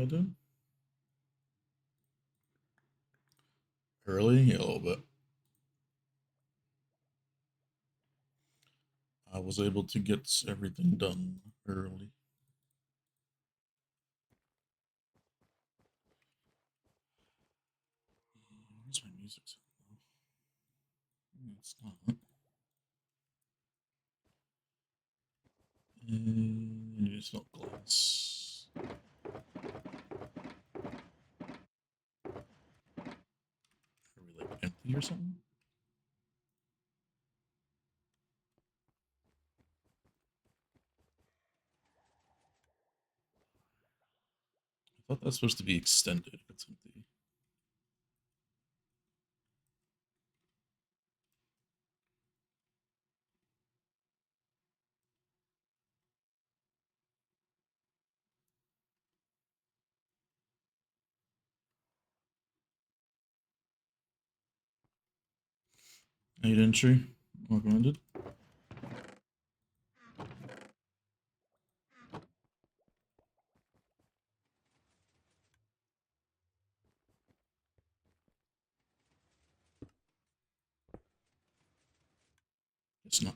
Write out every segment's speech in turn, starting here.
good. Early? Yeah, a little bit. I was able to get everything done early. Where's my music? It's not. And you just felt glass. Are we like empty or something? I thought that's supposed to be extended if it's empty. Aid entry. Recommended. It's not.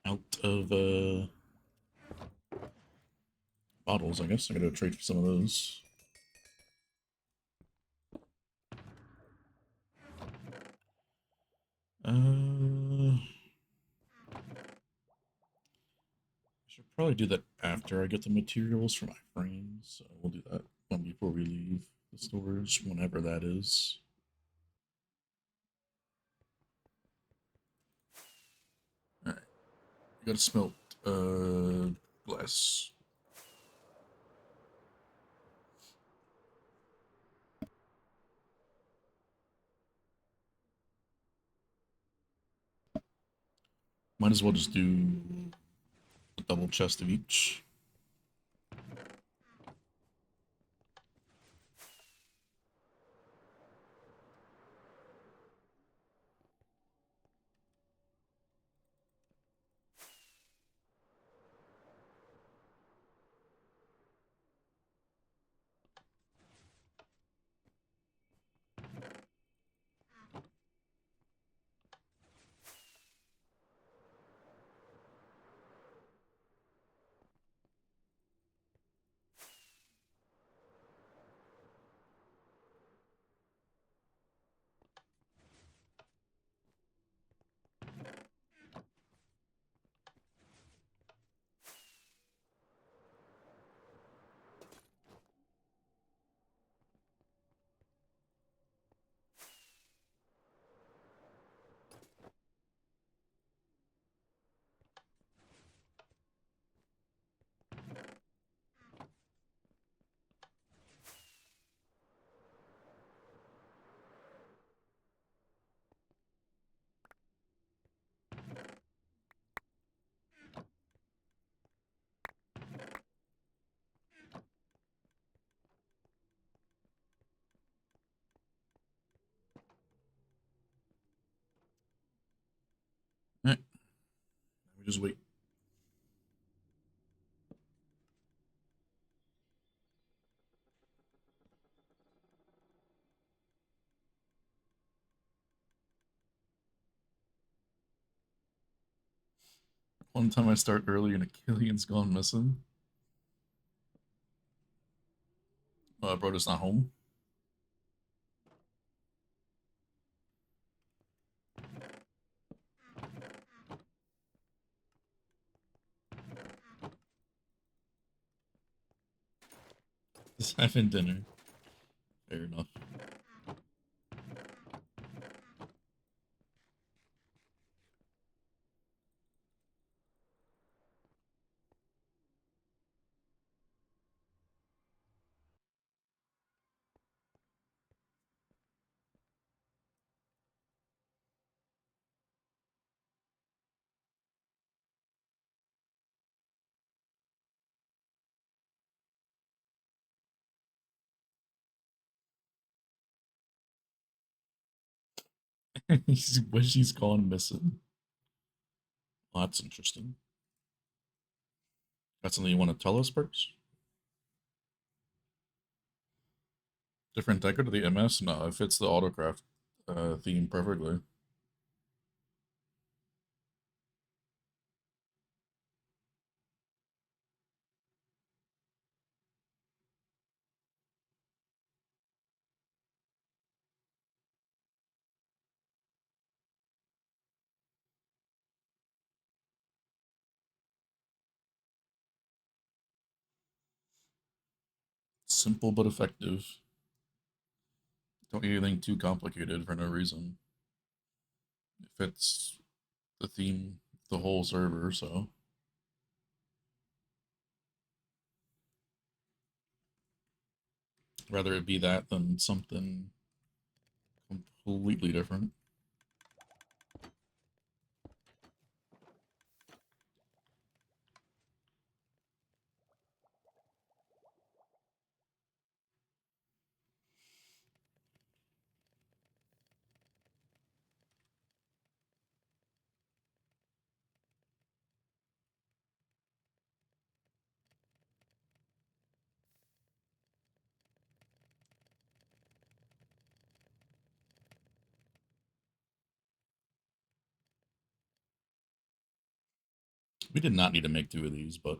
Out of bottles, I guess. I gotta trade for some of those. I should probably do that after I get the materials for my frames. So we'll do that one before we leave the storage, whenever that is. All right, you gotta smelt glass. Might as well just do a double chest of each. All right, we just wait. One time I start early and a Killian's gone missing. Broda's not home. Just having dinner. Fair enough. What she's calling missing. Well, that's interesting. Got something you want to tell us, Perks? Different decker to the MS? No, it fits the AutoCraft theme perfectly. Simple but effective. Don't need anything too complicated for no reason. It fits the theme, the whole server, so. Rather it be that than something completely different. We did not need to make two of these, but it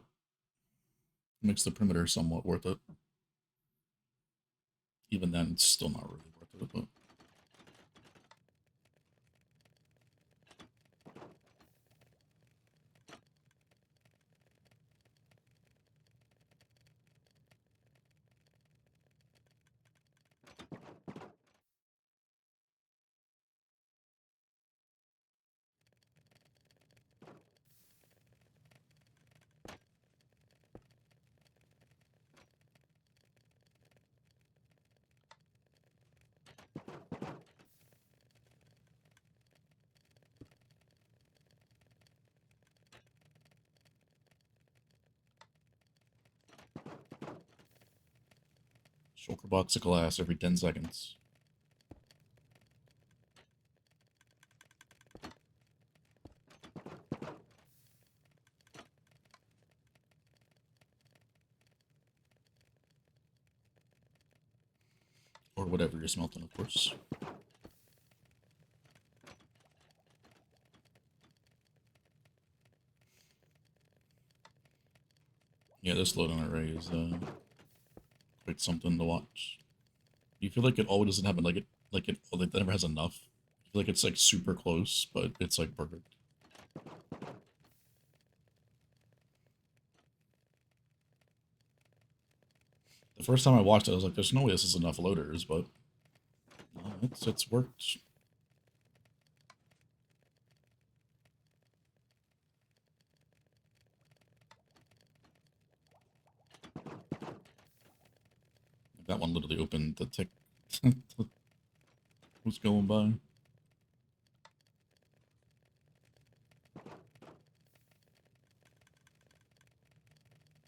makes the perimeter somewhat worth it. Even then, it's still not really worth it, but. Shulker box of glass every 10 seconds. Or whatever you're smelting, of course. Yeah, this loading array is quite something to watch. You feel like it always doesn't happen, it never has enough. I feel like it's like super close, but it's like perfect. The first time I watched it, I was like, "There's no way this is enough loaders," but no, it's worked. That one literally opened the tick was going by.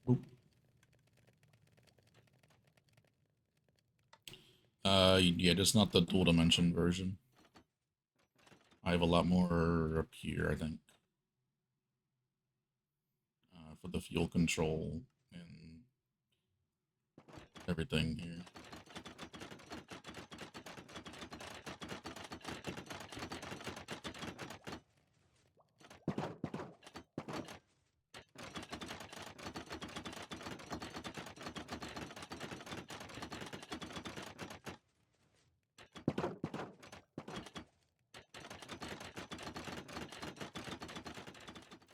Oop. Yeah, just not the dual dimension version. I have a lot more up here, I think, for the fuel control and everything here.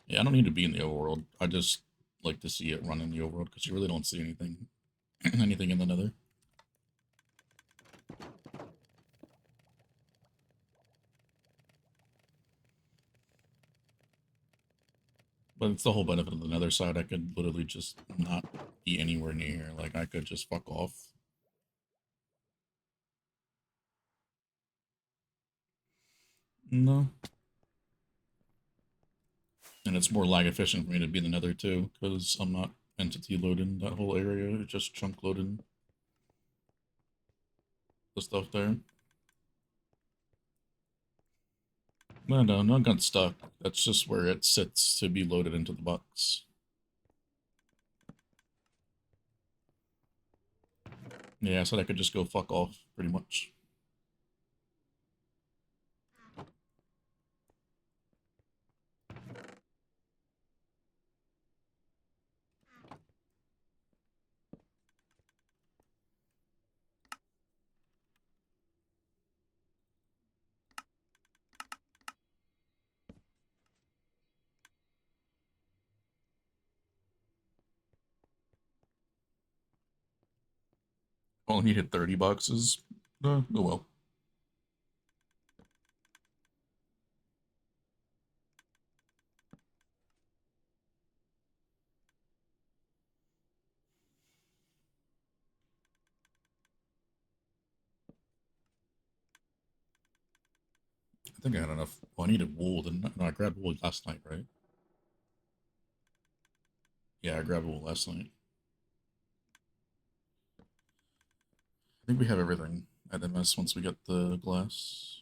Yeah, I don't need to be in the overworld. I just like to see it run in the overworld because you really don't see anything, anything in the Nether. But it's the whole benefit of the Nether side. I could literally just not be anywhere near. Like I could just fuck off. No. And it's more lag efficient for me to be in the Nether too, because I'm not entity loading that whole area. It's just chunk loading the stuff there. No, no, not got stuck. That's just where it sits to be loaded into the box. Yeah, so I could just go fuck off, pretty much. Only needed 30 boxes. Oh well. I think I had enough. Well, I needed wool, didn't I? No, I grabbed wool last night, right? Yeah, I grabbed wool last night. I think we have everything at MS once we get the glass.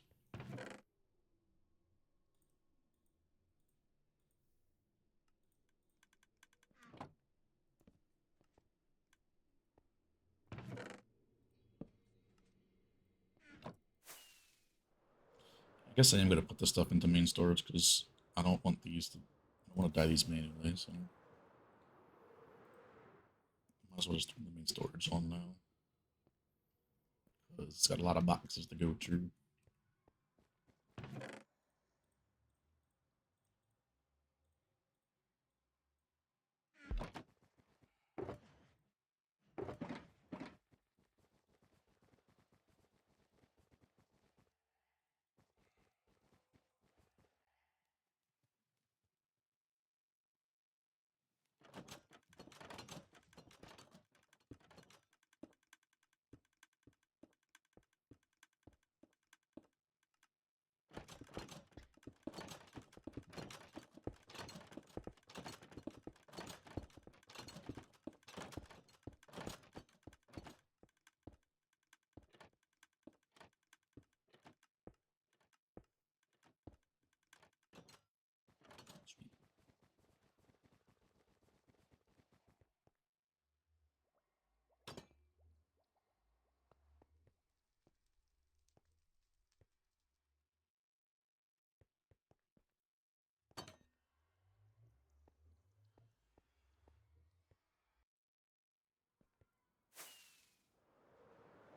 I guess I am going to put this stuff into main storage because I don't want these to. I don't want to dye these manually, so might as well just turn the main storage on now. Because it's got a lot of boxes to go through.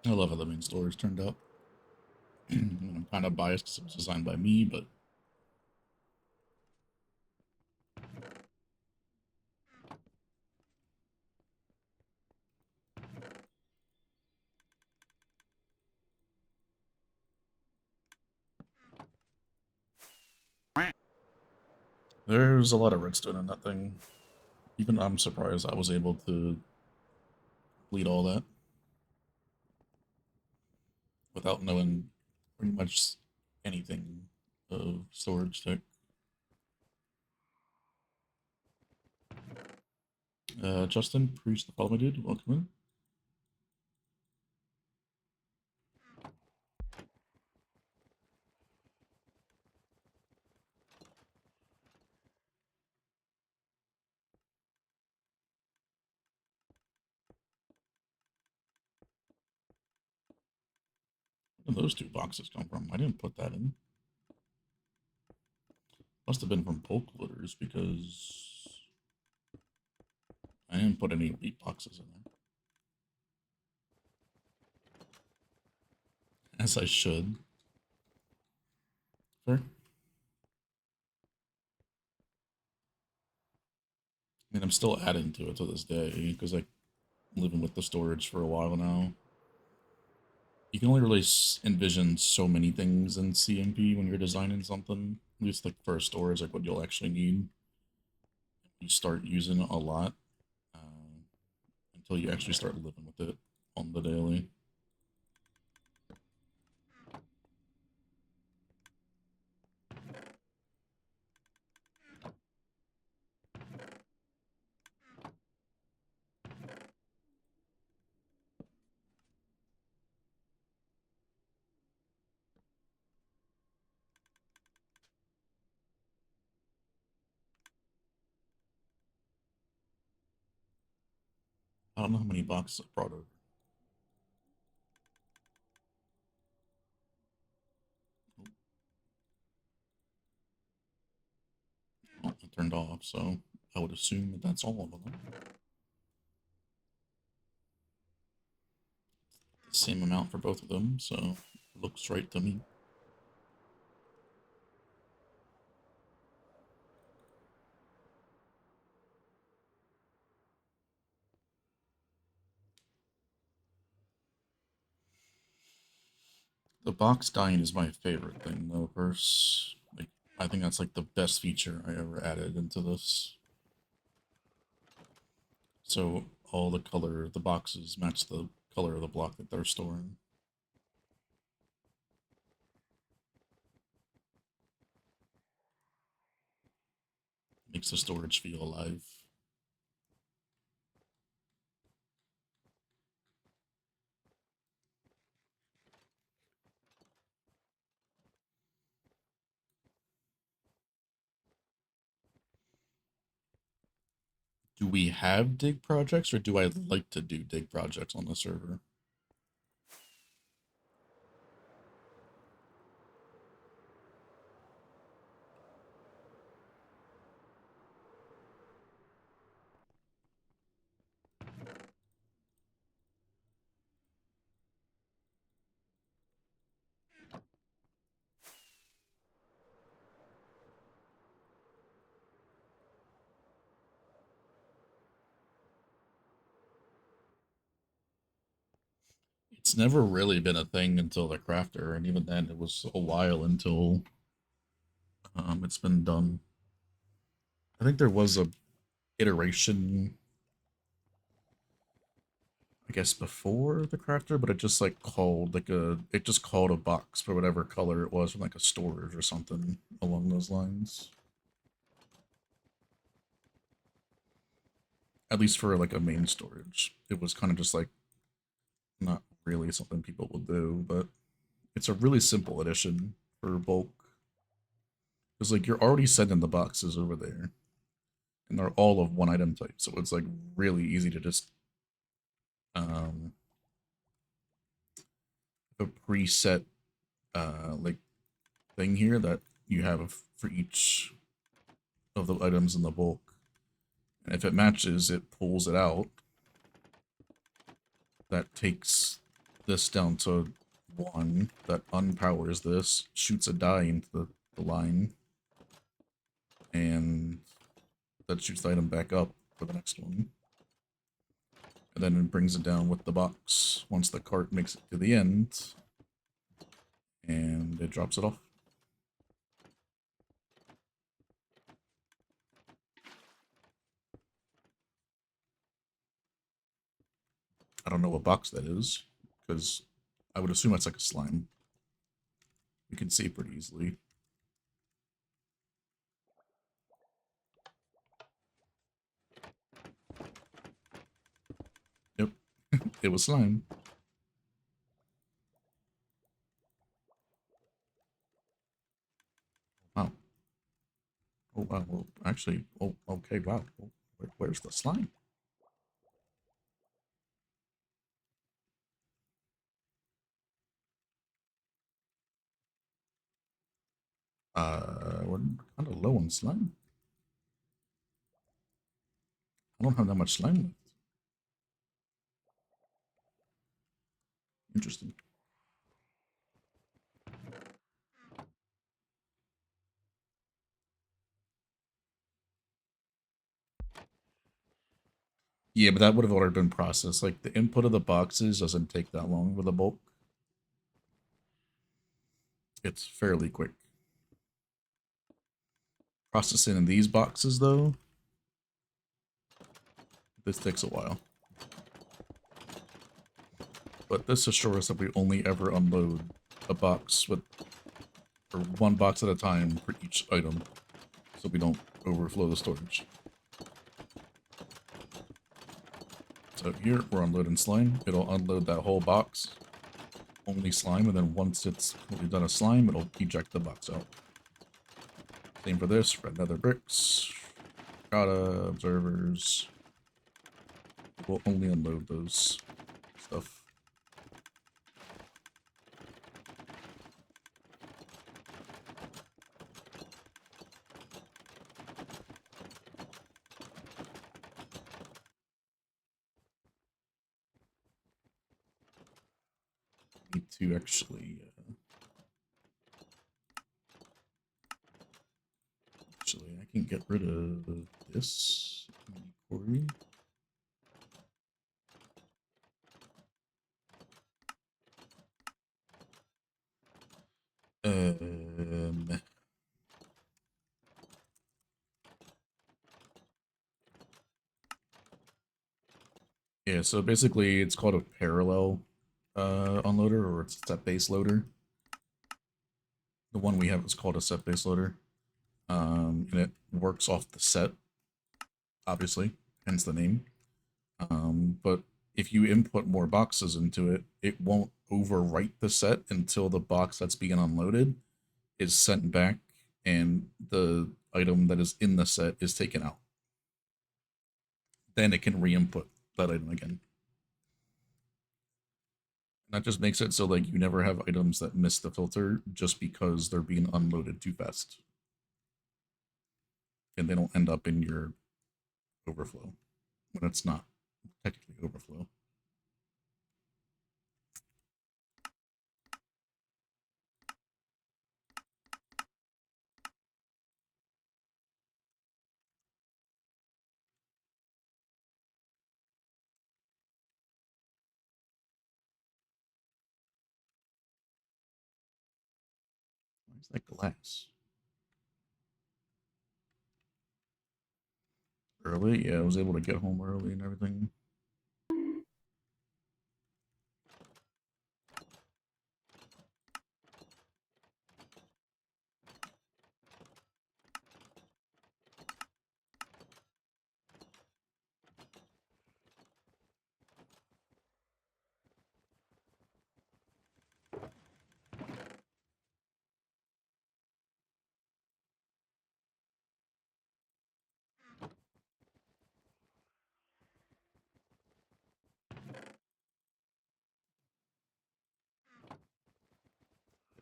I love how the main storage turned out. I mean, I'm kind of biased because it was designed by me, but there's a lot of redstone in that thing. Even I'm surprised I was able to complete all that without knowing pretty much anything of storage tech. Justin, preach the follow, my dude. Welcome in. Where did those two boxes come from? I didn't put that in. Must have been from poke loaders because I didn't put any wheat boxes in there. As I should. Fair. I mean, I'm still adding to it to this day because I'm living with the storage for a while now. You can only really envision so many things in CMP when you're designing something. At least like for storage, like what you'll actually need. You start using it a lot until you actually start living with it on the daily. I don't know how many boxes I brought over. Oh, it turned off, so I would assume that that's all of them. Same amount for both of them, so it looks right to me. The box dying is my favorite thing, though, verse. Like, I think that's like the best feature I ever added into this. So all the color of the boxes match the color of the block that they're storing. Makes the storage feel alive. Do we have dig projects, or do I like to do dig projects on the server? It's never really been a thing until the crafter, and even then, it was a while until it's been done. I think there was a iteration, I guess, before the crafter, but it just like called like it just called a box for whatever color it was from like a storage or something along those lines. At least for like a main storage, it was kind of just like not really something people will do, but it's a really simple addition for bulk. Because like you're already sending the boxes over there, and they're all of one item type, so it's like really easy to just um a preset like thing here that you have for each of the items in the bulk. And if it matches, it pulls it out. That takes this down to 1. That unpowers this, shoots a die into the line, and that shoots the item back up for the next one. And then it brings it down with the box once the cart makes it to the end, and it drops it off. I don't know what box that is, because I would assume that's like a slime. You can see pretty easily. Yep, it was slime. Wow. Oh, wow. Well, actually, oh, okay, wow. Where's the slime? We're kind of low on slime. I don't have that much slime left. Interesting. Yeah, but that would have already been processed. Like, the input of the boxes doesn't take that long with a bulk. It's fairly quick. Processing in these boxes, though, this takes a while. But this assures that we only ever unload a box with, or 1 box at a time for each item, so we don't overflow the storage. So here, we're unloading slime. It'll unload that whole box. Only slime, and then once it's completely done a slime, it'll eject the box out. Same for this, red nether bricks, strata, observers. We'll only unload those stuff. Need to actually I can get rid of this quarry. Yeah, so basically it's called a parallel unloader, or it's a set base loader. The one we have is called a set base loader. And it works off the set, obviously, hence the name. But if you input more boxes into it, it won't overwrite the set until the box that's being unloaded is sent back and the item that is in the set is taken out. Then it can re-input that item again. And that just makes it so like you never have items that miss the filter just because they're being unloaded too fast. And they don't end up in your overflow when it's not technically overflow. Why is that glass? Early? Yeah, I was able to get home early and everything.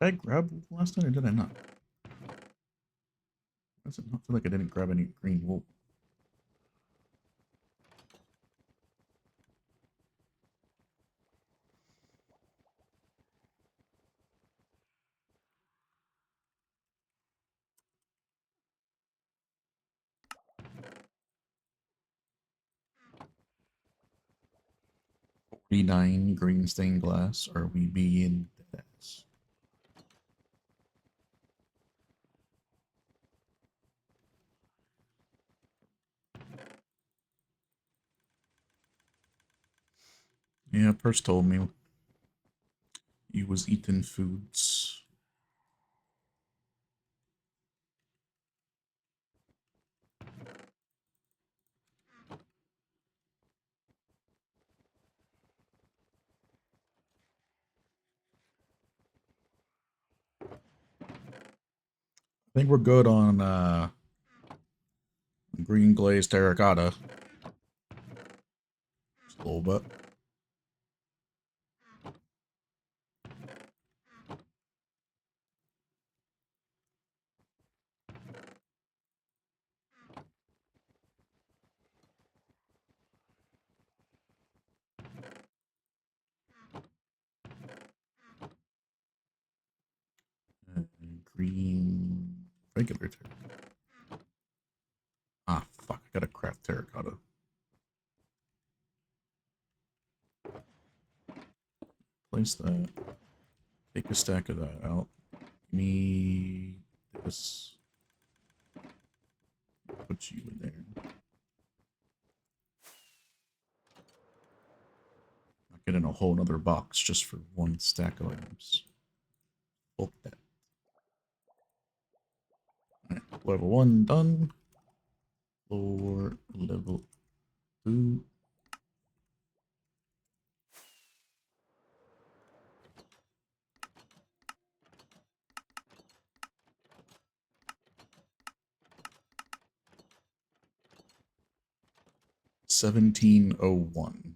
Did I grab last night or did I not? Does it not feel like I didn't grab any green wool? $49 green stained glass. Are we being dead ass? Yeah, Purse told me he was eating foods. I think we're good on green glazed terracotta. Just a little bit. Green regular terracotta. Ah, fuck. I gotta craft terracotta. Place that. Take a stack of that out. Give me this. Put you in there. Not getting a whole nother box just for one stack of items. Fuck that. Alright, level 1 done. For level 2. 1701.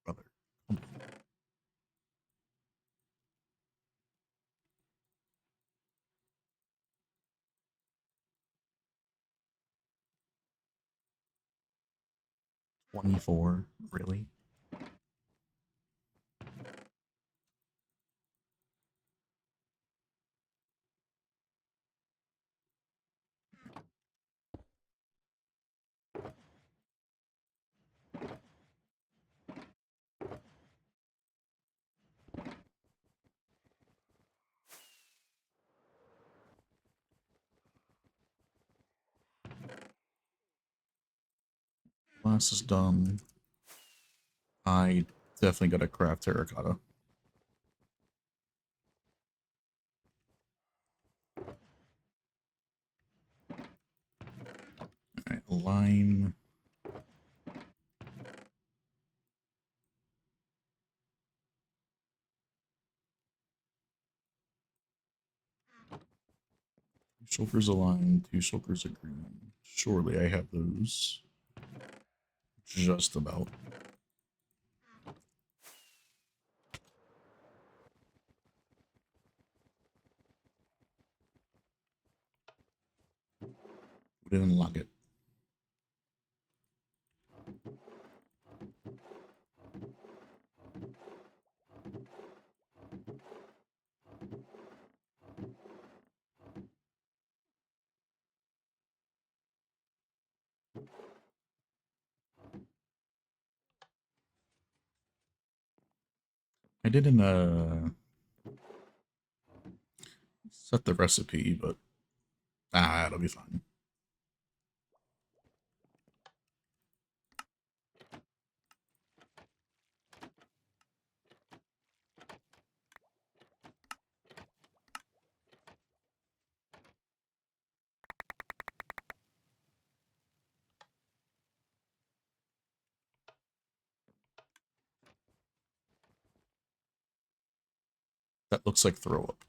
Brother, come on. 24, really? Glass is done. I definitely gotta craft terracotta. Alright, lime. Shulkers of lime, 2 shulkers of green. Surely I have those. Just about. We didn't lock it. I didn't set the recipe, but it'll be fine. That looks like throw up.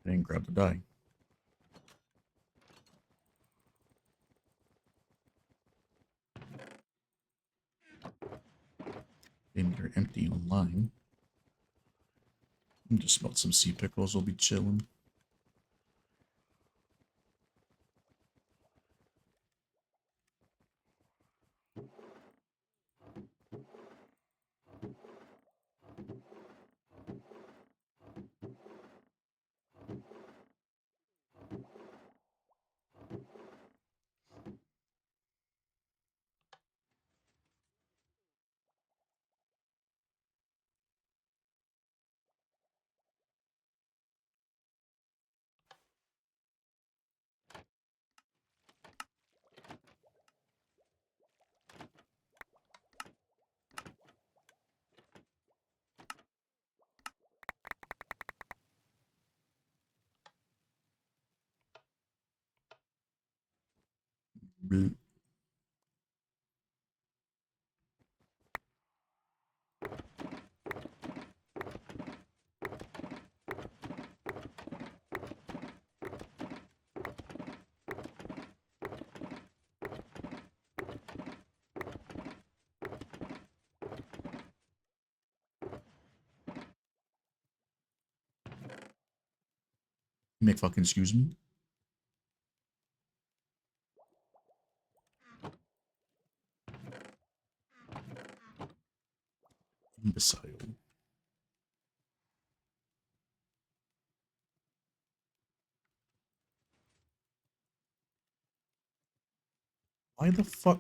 I didn't grab the die. And you're empty online. Just about some sea pickles will be chilling. Bleh. Make fucking excuse me. Imbecile. Why the fuck?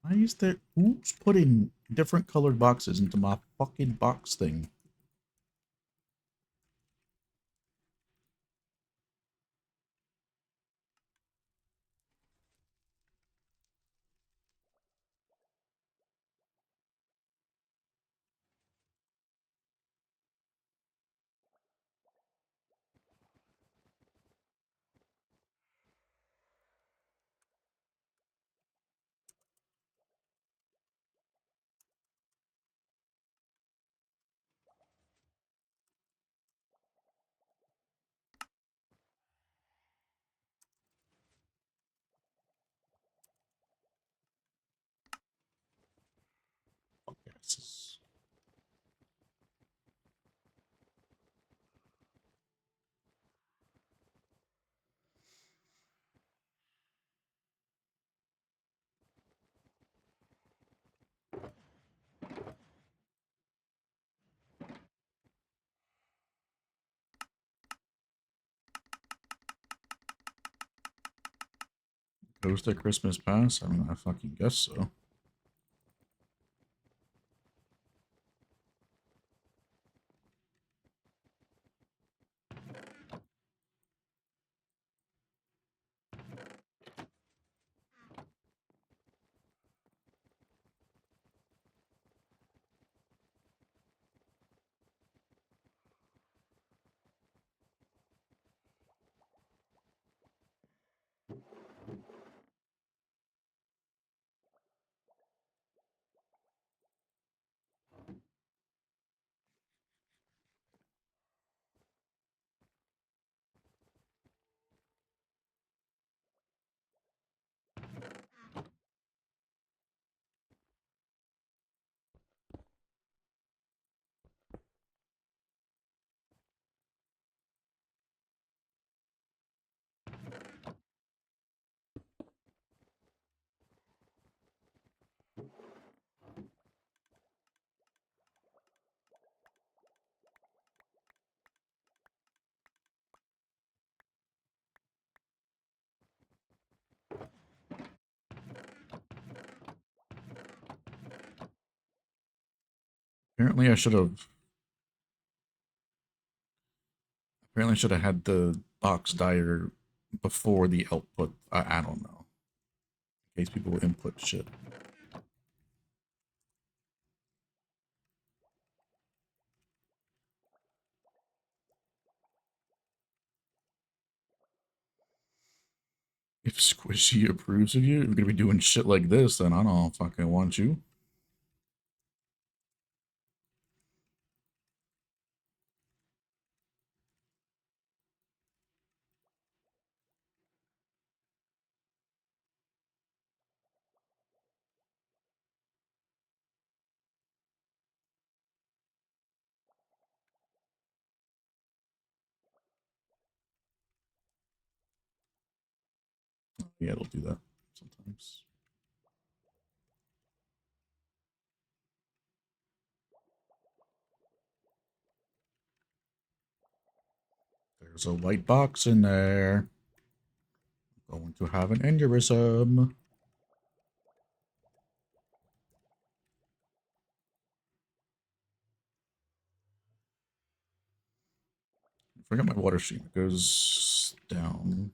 Why is there? Who's putting different colored boxes into my fucking box thing? Fuck asses. Goes to Christmas pass? I mean, I fucking guess so. Apparently, I should have. Apparently, I should have had the box dyer before the output. I don't know. In case people input shit. If Squishy approves of you, you're gonna be doing shit like this, then I don't fucking want you. Yeah, it'll do that sometimes. There's a white box in there. Going to have an aneurysm. I forgot my water stream. It goes down.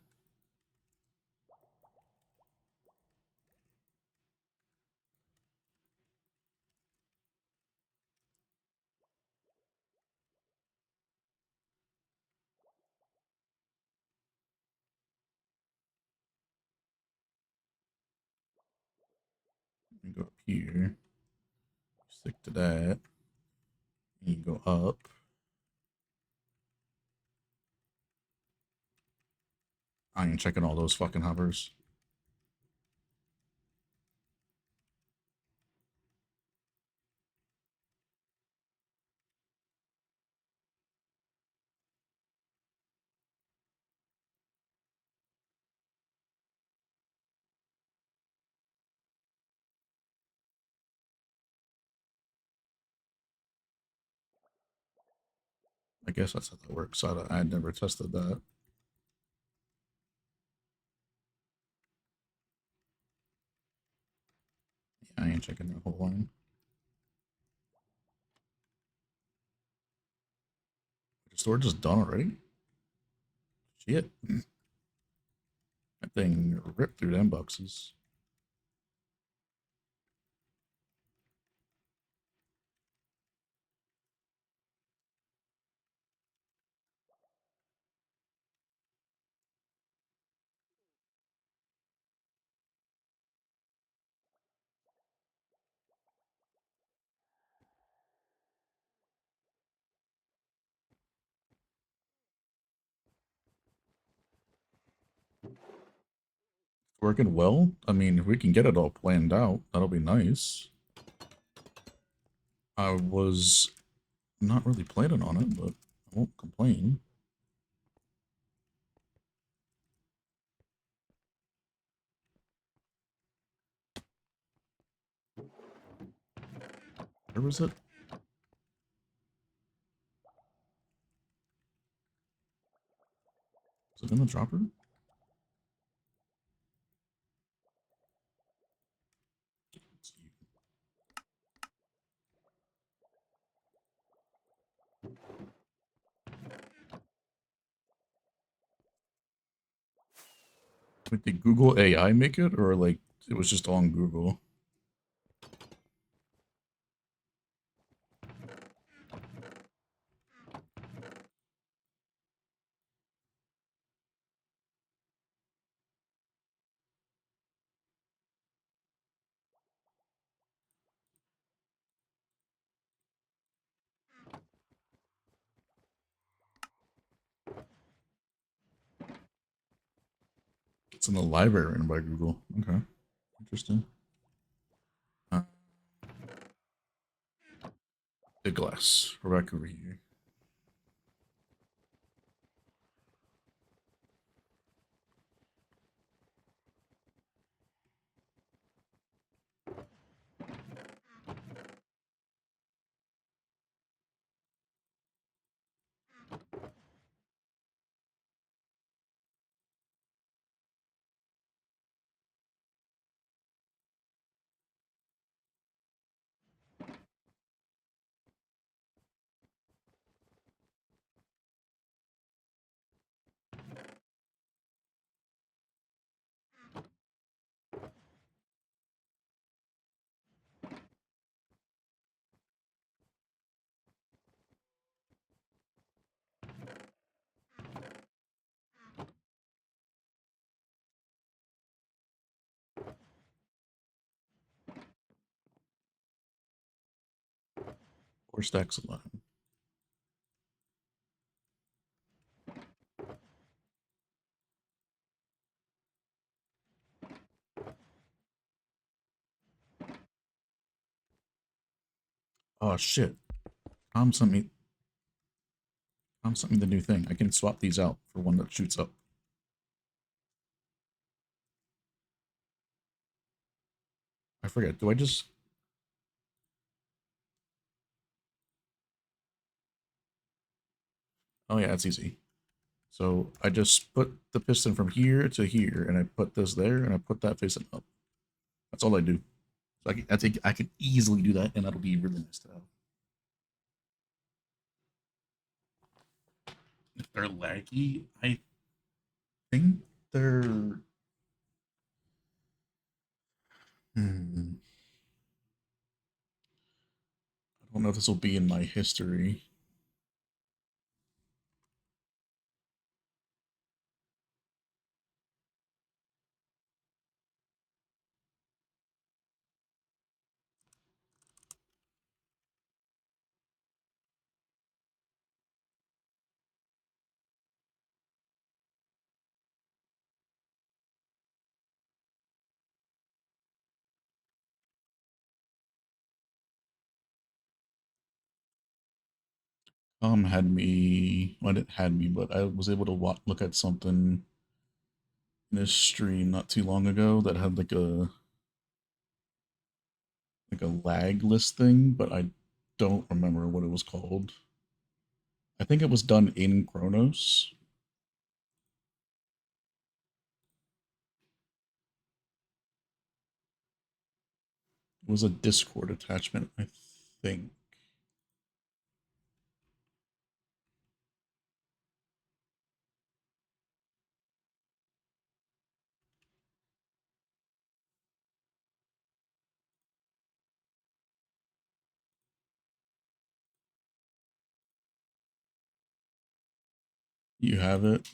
You go up here. Stick to that. You go up. I ain't checking all those fucking hovers. I guess that's how that works. I had never tested that. Yeah, I ain't checking that whole line. The storage is done already? Shit. That thing ripped through them boxes. Working well. I mean, if we can get it all planned out, that'll be nice. I was not really planning on it, but I won't complain. Where was it? Is it in the dropper? Wait, did Google AI make it, or like it was just on Google? It's in the library written by Google. Okay, interesting. Uh, the glass. Rebecca Reed. Four stacks of line. Oh shit. Tom sent me Tom sent me the new thing. I can swap these out for one that shoots up. I forget. Do I just Oh yeah, it's easy. So I just put the piston from here to here, and I put this there, and I put that facing up. That's all I do. So I think I can easily do that, and that'll be really nice to have. If they're laggy, I think they're. Hmm, I don't know if this will be in my history. Had me. Well, it had me, but I was able to look at something in this stream not too long ago that had like a lag list thing, but I don't remember what it was called. I think it was done in Chronos. It was a Discord attachment, I think. You have it?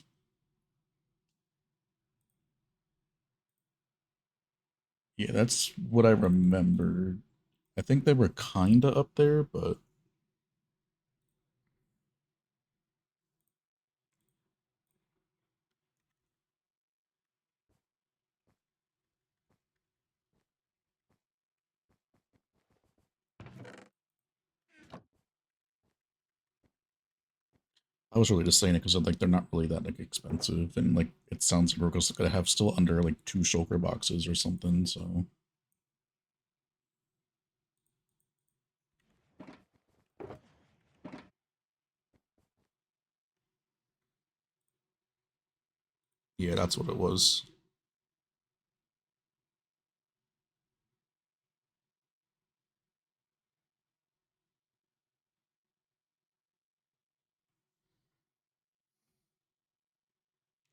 Yeah, that's what I remembered. I think they were kinda up there, but I was really just saying it because like they're not really that like expensive, and like it sounds like Roko's gonna have still under like 2 shulker boxes or something. So yeah, that's what it was.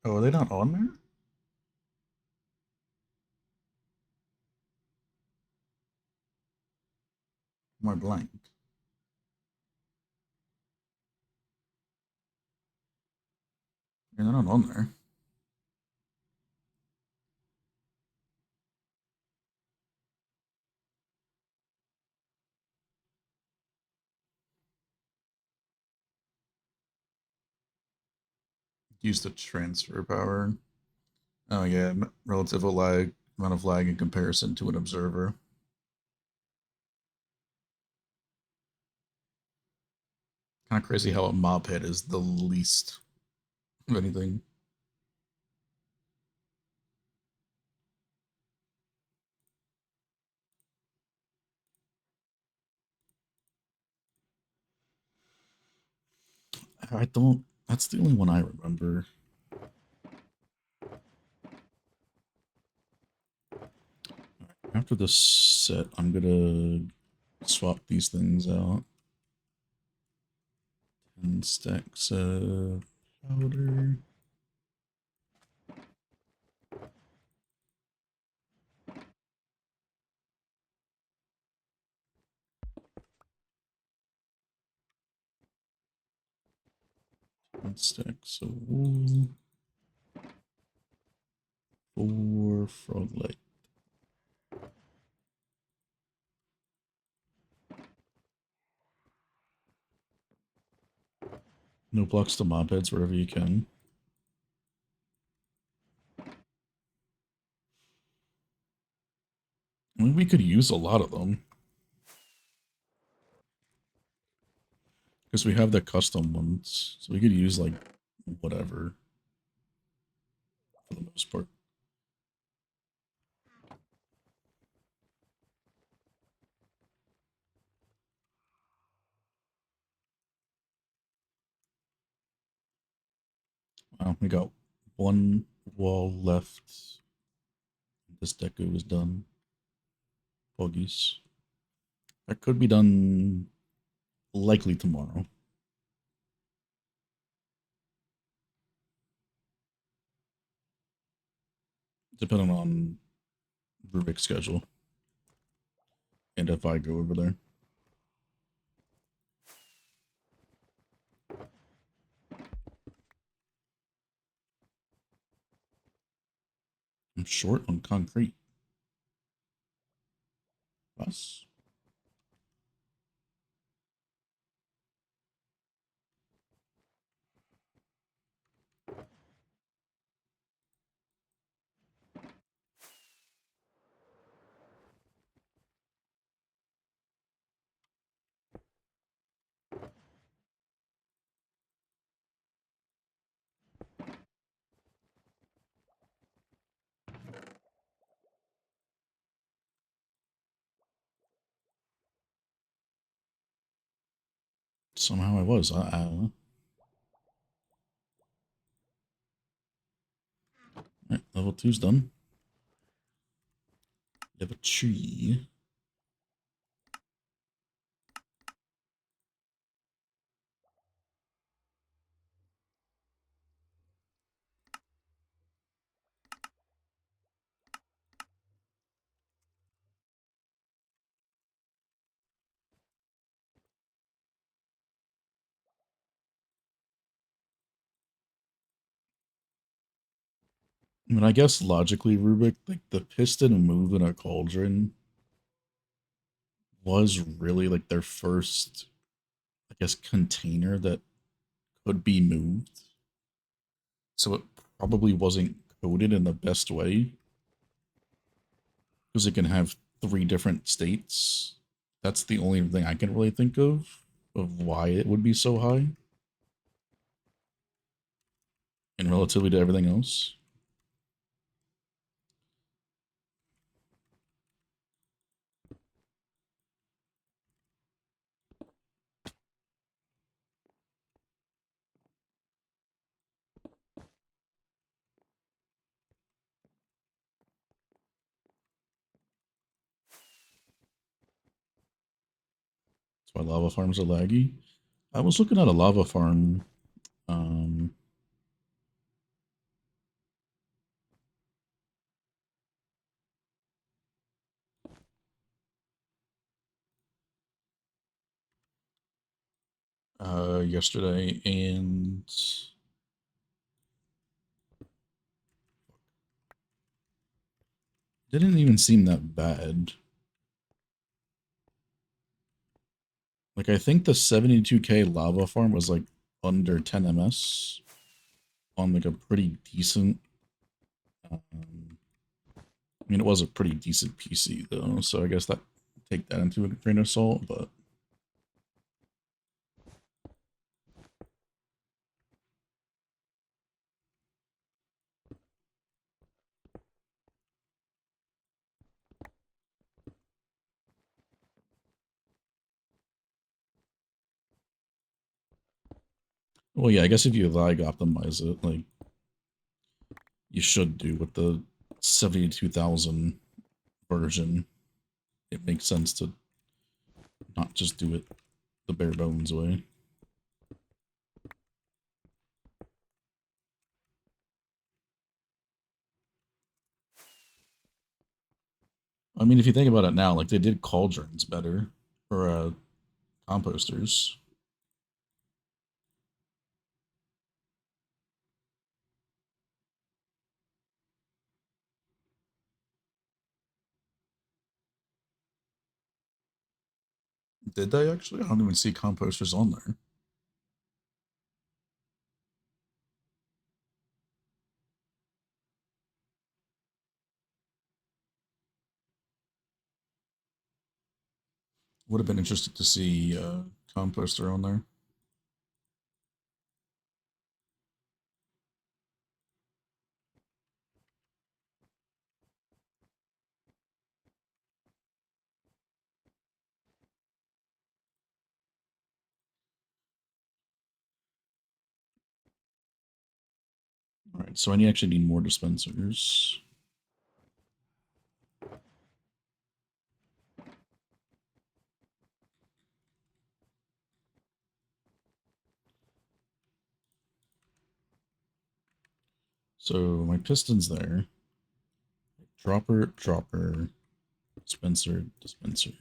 Oh, are they not on there? Am I blank? Yeah, they're not on there. Use the transfer power. Oh yeah, relative lag, amount of lag in comparison to an observer. Kind of crazy how a mob head is the least of anything. I don't. That's the only one I remember. After this set, I'm gonna swap these things out. 10 stacks of powder. And stacks of wool. 4 frog light. No blocks to mob heads wherever you can. I mean, we could use a lot of them. Because we have the custom ones. So we could use, like, whatever. For the most part. Wow, we got 1 wall left. This deco is done. Buggies. That could be done likely tomorrow. Depending on Rubik's schedule. And if I go over there. I'm short on concrete. Us. Somehow I was. I don't know. Level 2's done. You have a tree. I mean, I guess logically, Rubik, like the piston move in a cauldron was really like their first, I guess, container that could be moved. So it probably wasn't coded in the best way because it can have 3 different states. That's the only thing I can really think of why it would be so high in relatively to everything else. That's why lava farms are laggy. I was looking at a lava farm um, yesterday, and didn't even seem that bad. Like, I think the 72k lava farm was like under 10 ms on like a pretty decent. I mean, it was a pretty decent PC though, so I guess that take that into a grain of salt. But well, yeah, I guess if you lag optimize it, like you should do with the 72,000 version, it makes sense to not just do it the bare bones way. I mean, if you think about it now, like they did cauldrons better for composters. Did they actually? I don't even see composters on there. Would have been interested to see composter on there. All right, so I actually need more dispensers. So my piston's there. Dropper, dropper, dispenser, dispenser.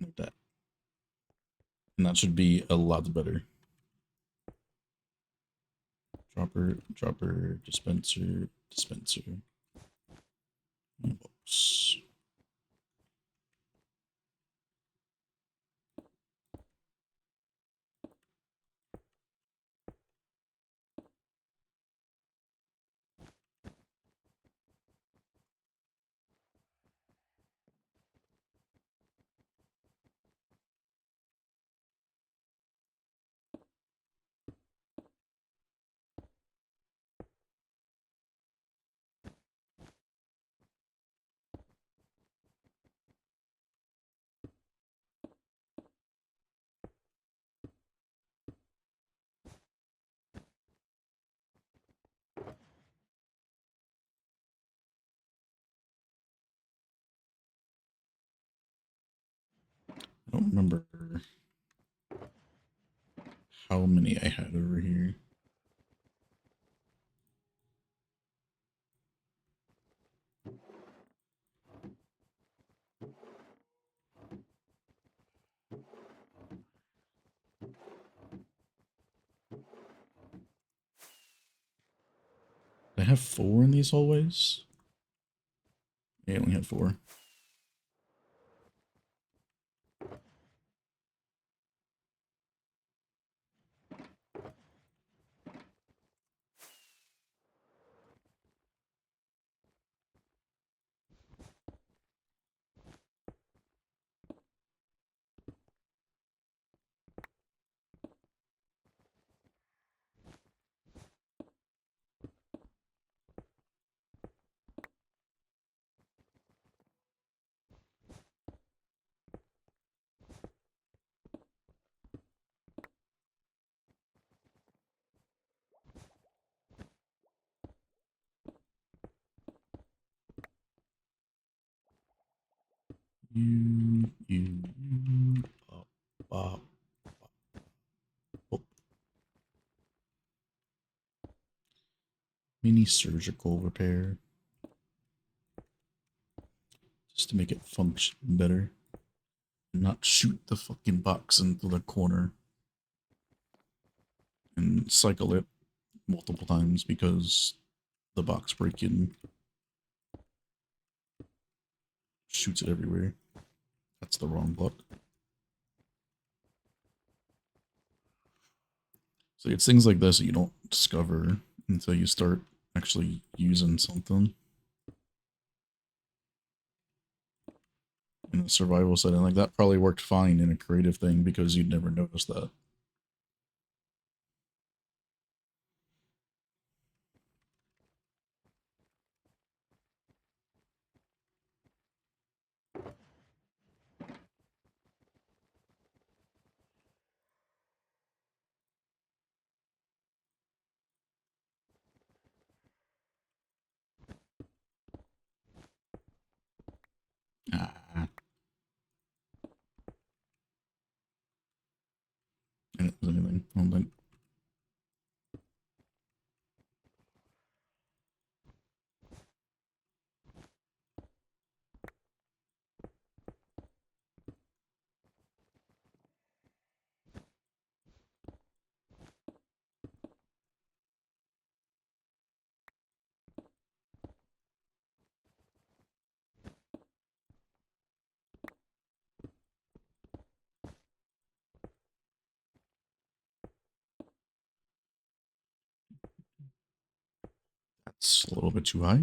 Like that. And that should be a lot better. Dropper, dropper, dispenser, dispenser. Whoops. don't remember how many I had over here. I have 4 in these hallways. I only have 4. Bop, bop, bop. Mini surgical repair. Just to make it function better. And not shoot the fucking box into the corner. And cycle it multiple times because the box break-in shoots it everywhere. That's the wrong block. So it's things like this that you don't discover until you start actually using something. In a survival setting, like that probably worked fine in a creative thing because you'd never notice that. Ah, and it was anything. I don't think. That's a little bit too high.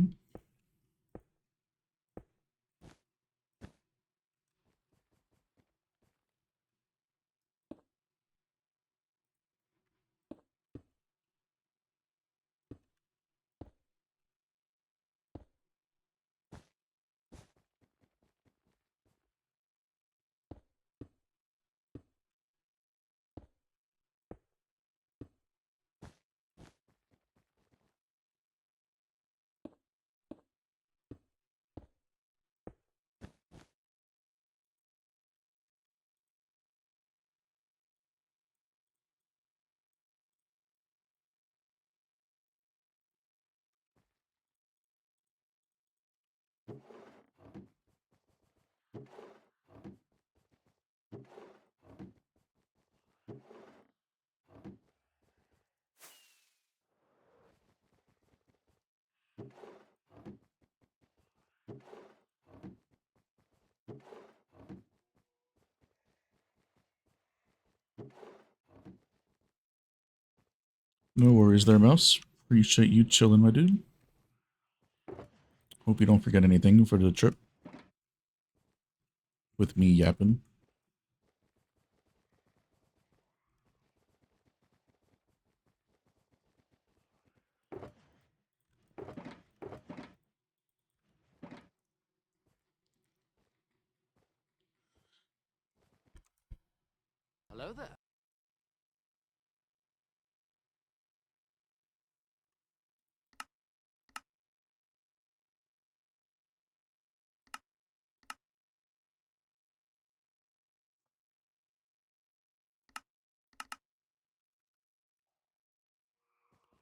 No worries there, Mouse. Appreciate you chilling, my dude. Hope you don't forget anything for the trip. With me yapping. Hello there.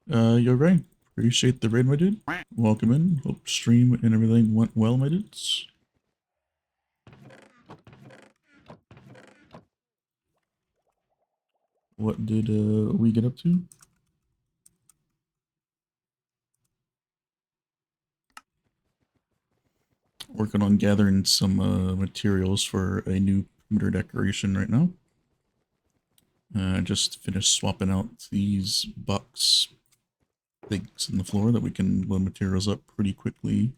You're right. Appreciate the raid, my dude. Welcome in. Hope stream and everything went well, my dudes. What did we get up to? Working on gathering some materials for a new perimeter decoration right now. Just finished swapping out these box things in the floor that we can load materials up pretty quickly.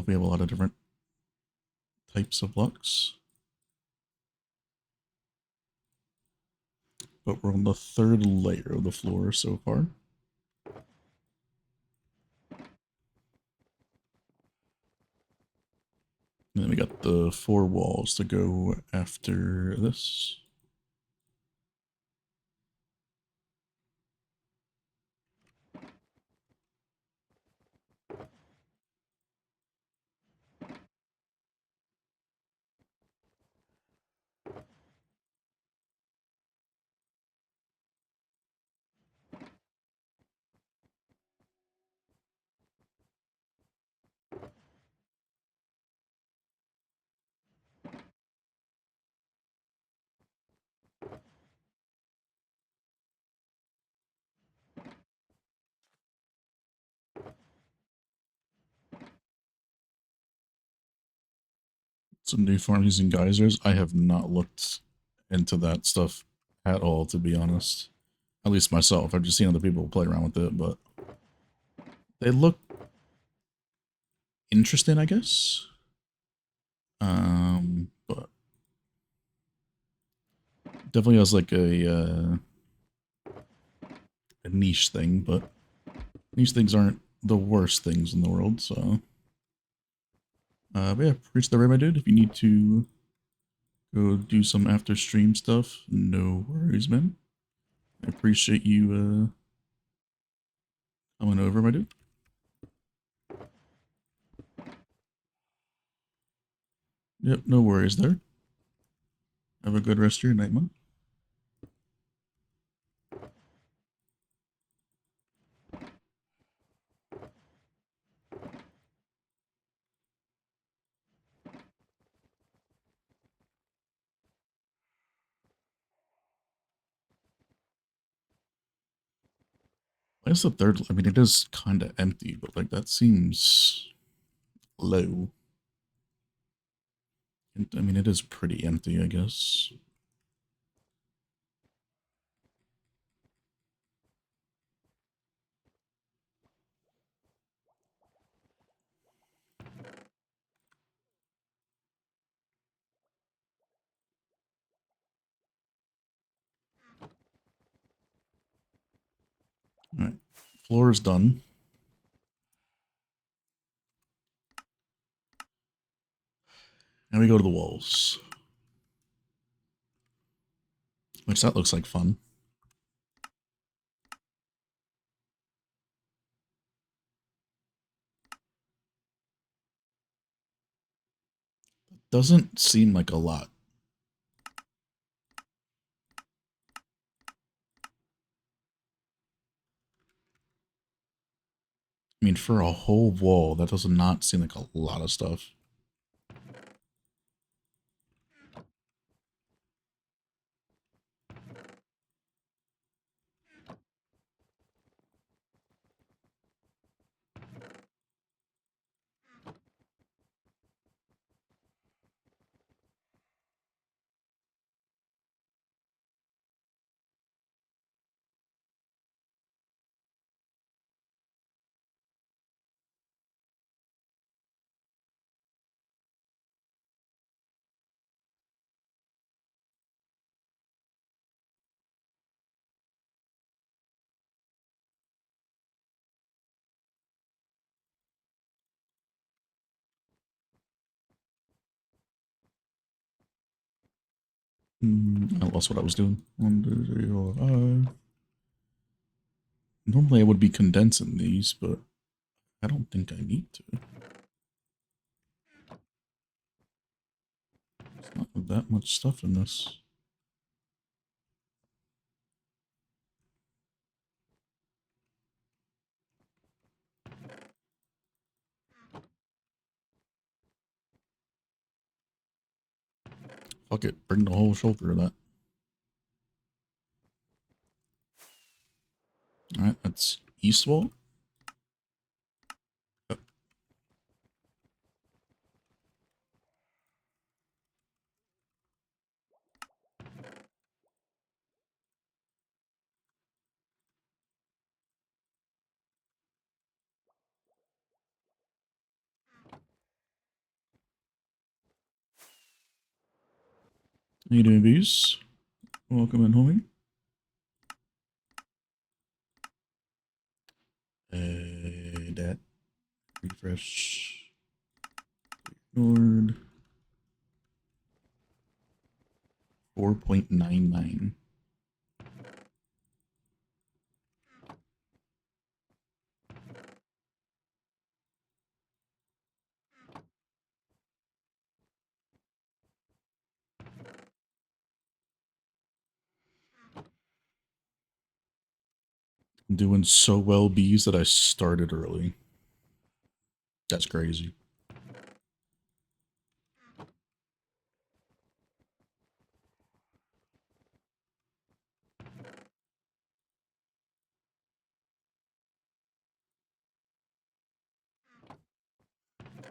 We have a lot of different types of blocks. But we're on the third layer of the floor so far. And then we got the 4 walls to go after this. Some new farms using geysers. I have not looked into that stuff at all, to be honest. At least myself. I've just seen other people play around with it, but they look interesting, I guess. But definitely has like a niche thing, but niche things aren't the worst things in the world, so. But yeah, reach the right, my dude. If you need to go do some after stream stuff, no worries, man. I appreciate you coming over, my dude. Yep, no worries there. Have a good rest of your night, man. I guess the third, I mean, it is kind of empty, but like that seems low. I mean, it is pretty empty, I guess. All right, floor is done. Now we go to the walls, which that looks like fun. Doesn't seem like a lot. I mean, for a whole wall, that does not seem like a lot of stuff. I lost what I was doing. 1, 2, 3, 4, 5. Normally I would be condensing these, but I don't think I need to. There's not that much stuff in this. Fuck it, bring the whole shoulder of that. Alright, that's east wall. Yep. How you doing, Bees? Welcome in, homie. That refresh. Ignored. 4.99. I'm doing so well, Bees, that I started early. That's crazy.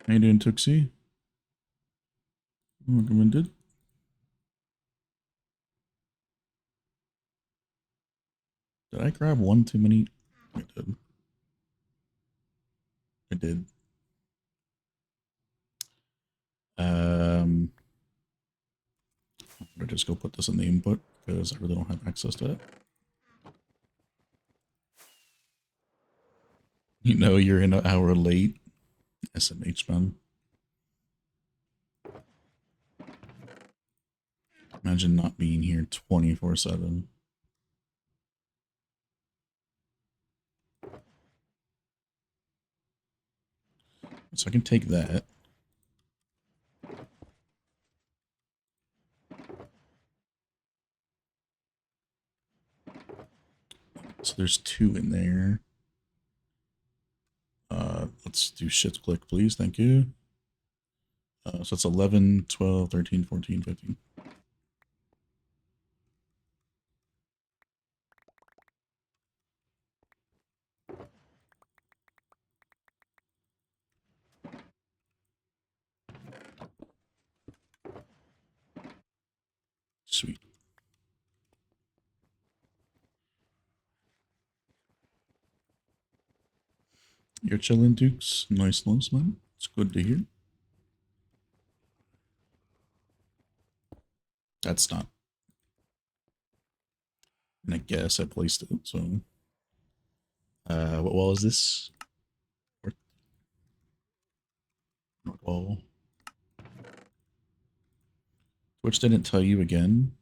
How you doing, Tuxie? Recommended. Did I grab one too many? I did. I did. I'm gonna just go put this in the input because I really don't have access to it. You know you're an hour late. SMH, man. Imagine not being here 24/7. So I can take that. So there's 2 in there. Let's do shift click, please. Thank you. So it's 11, 12, 13, 14, 15. Sweet. You're chilling, Dukes. Nice, man. It's good to hear. That's not. And I guess I placed it, so. What wall is this? North wall. Twitch didn't tell you again.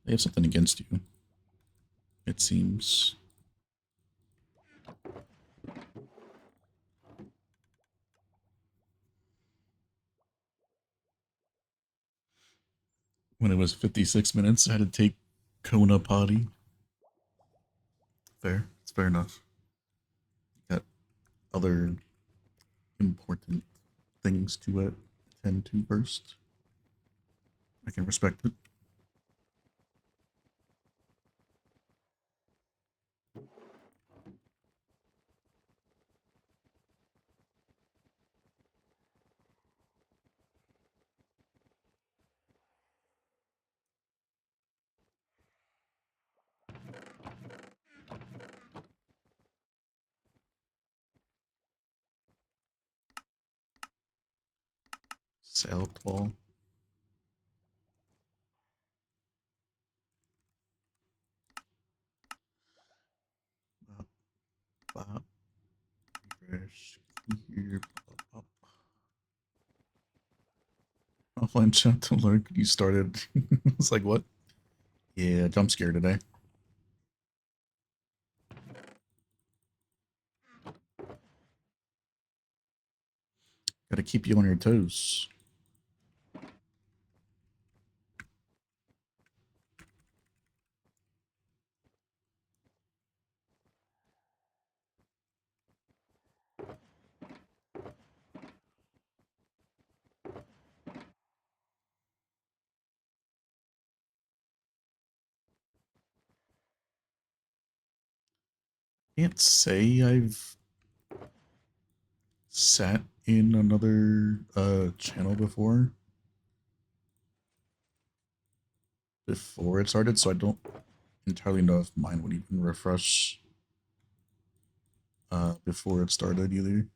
They have something against you. It seems. When it was 56 minutes, I had to take Kona potty. Fair. It's fair enough. Got other important things to attend to first. I can respect it. South wall. Bop. Refresh. Here. Bop. Offline chat to lurk. You started. It's like, what? Yeah, jump scare today. Gotta keep you on your toes. Can't say I've sat in another channel before it started, so I don't entirely know if mine would even refresh before it started either.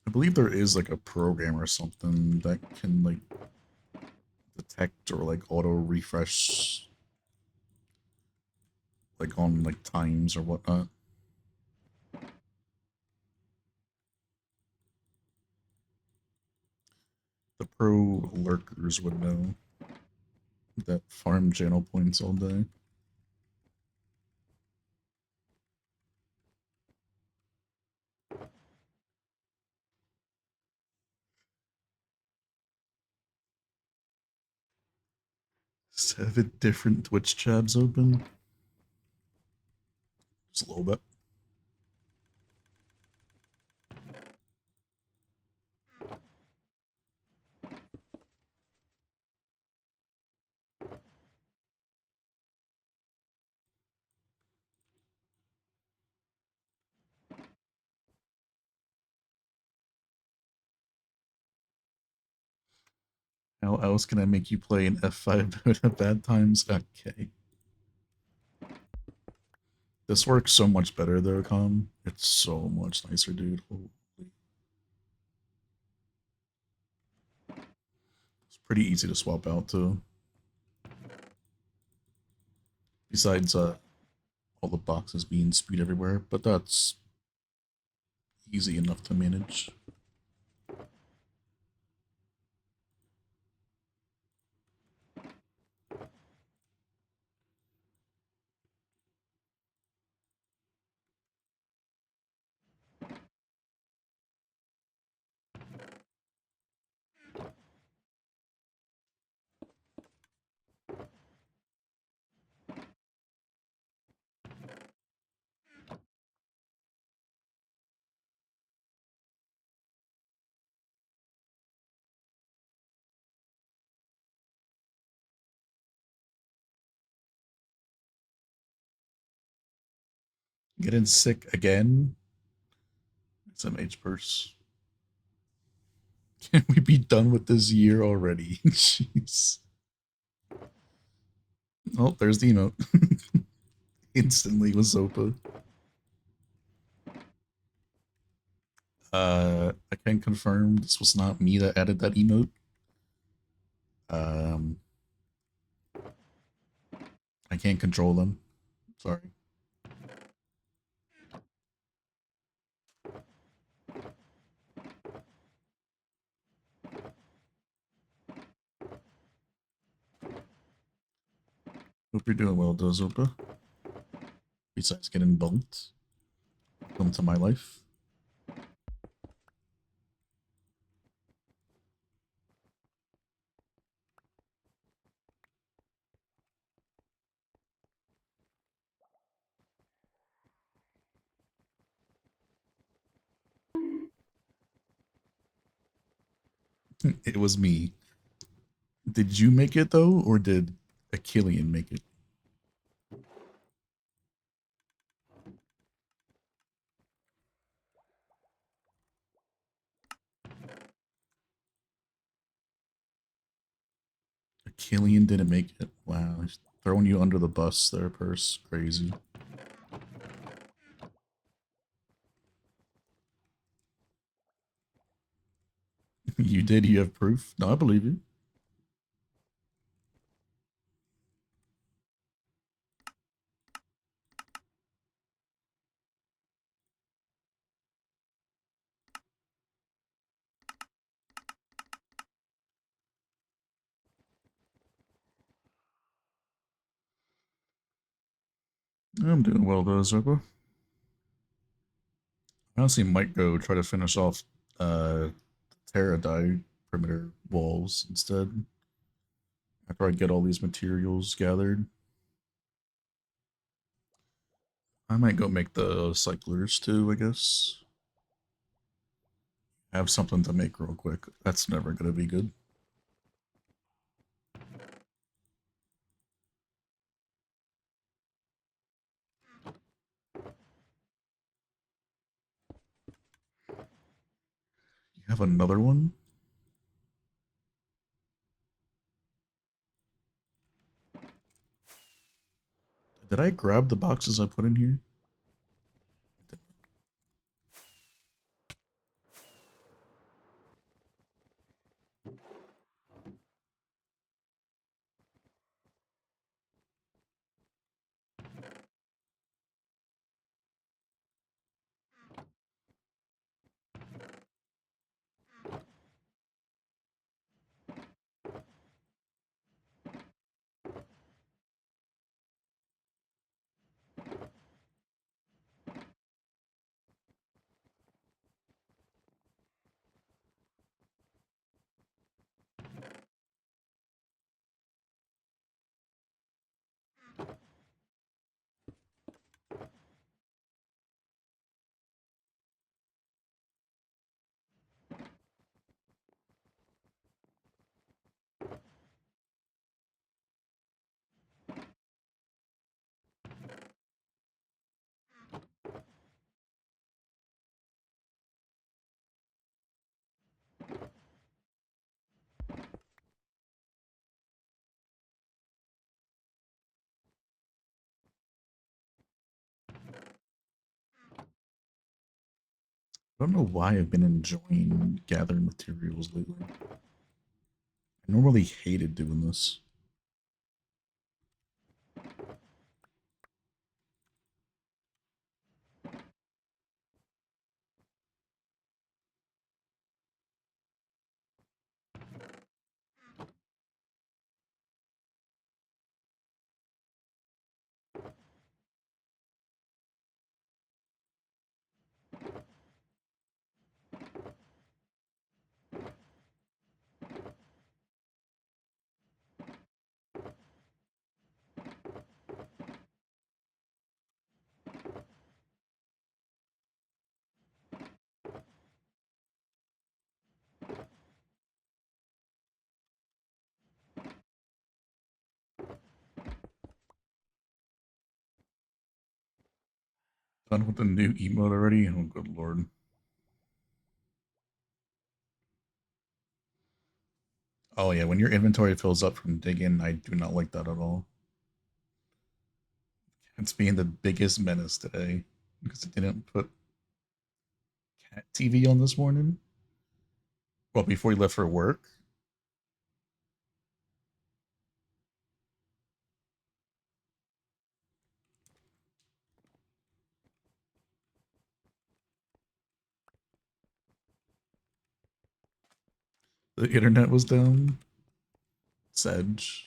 I believe there is like a program or something that can like detect or like auto refresh like on like times or whatnot. The pro lurkers would know that farm channel points all day. Seven different Twitch tabs open. Just a little bit. How else can I make you play an F5 at bad times? Okay. This works so much better though, Com. It's so much nicer, dude. Holy. It's pretty easy to swap out too. Besides all the boxes being spewed everywhere, but that's easy enough to manage. Getting sick again? It's an H purse. Can we be done with this year already? Jeez. Oh, there's the emote. Instantly with Zopa. I can confirm this was not me that added that emote. Um, I can't control them. Sorry. Hope you're doing well, Dozopa. Besides getting bumped. Welcome to my life. It was me. Did you make it though, or did Achillean make it? Achillean didn't make it. Wow, he's throwing you under the bus there, Purse. Crazy. You did? You have proof? No, I believe you. I'm doing well though, Zopa. I honestly might go try to finish off uh Terradie perimeter walls instead. After I get all these materials gathered. I might go make the cyclers too, I guess. Have something to make real quick. That's never gonna be good. have another one? Did I grab the boxes I put in here? I don't know why I've been enjoying gathering materials lately. I normally hated doing this. Done with the new emote already? Oh, good lord. Oh yeah, when your inventory fills up from digging, I do not like that at all. It's being the biggest menace today because I didn't put cat TV on this morning. Well, before he left for work. The internet was down. Sedge.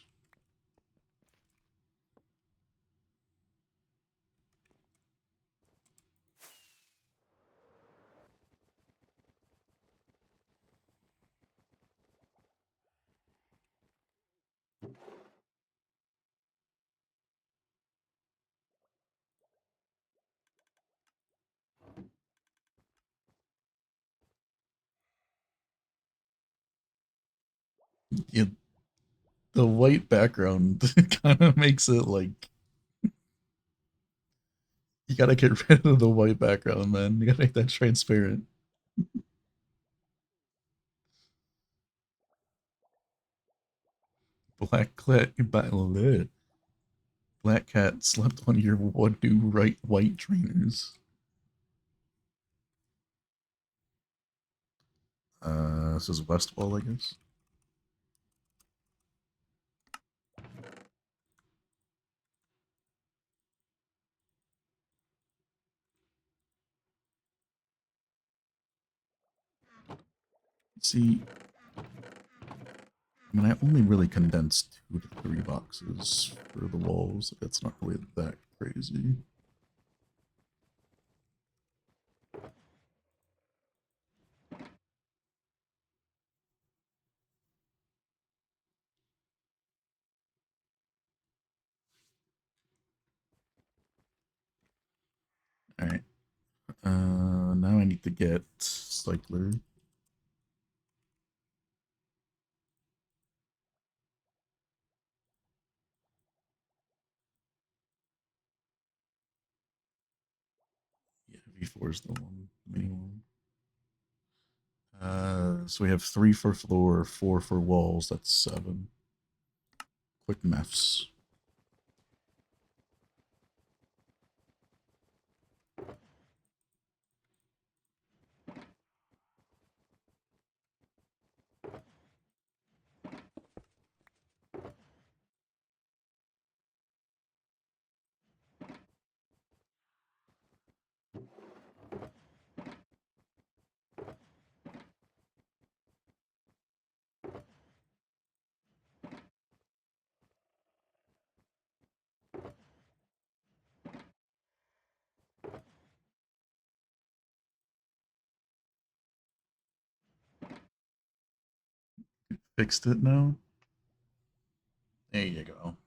Yeah, the white background kind of makes it like you gotta get rid of the white background, man. You gotta make that transparent. Black cat slept on your new right white trainers. This is Westwall, I guess. See, I mean, I only really condensed 2 to 3 boxes for the walls. That's not really that crazy. All right. Now I need to get Cycler. Yeah, V4 is the one, main one. So we have 3 for floor, 4 for walls. That's 7. Quick maths. Fixed it now. There you go.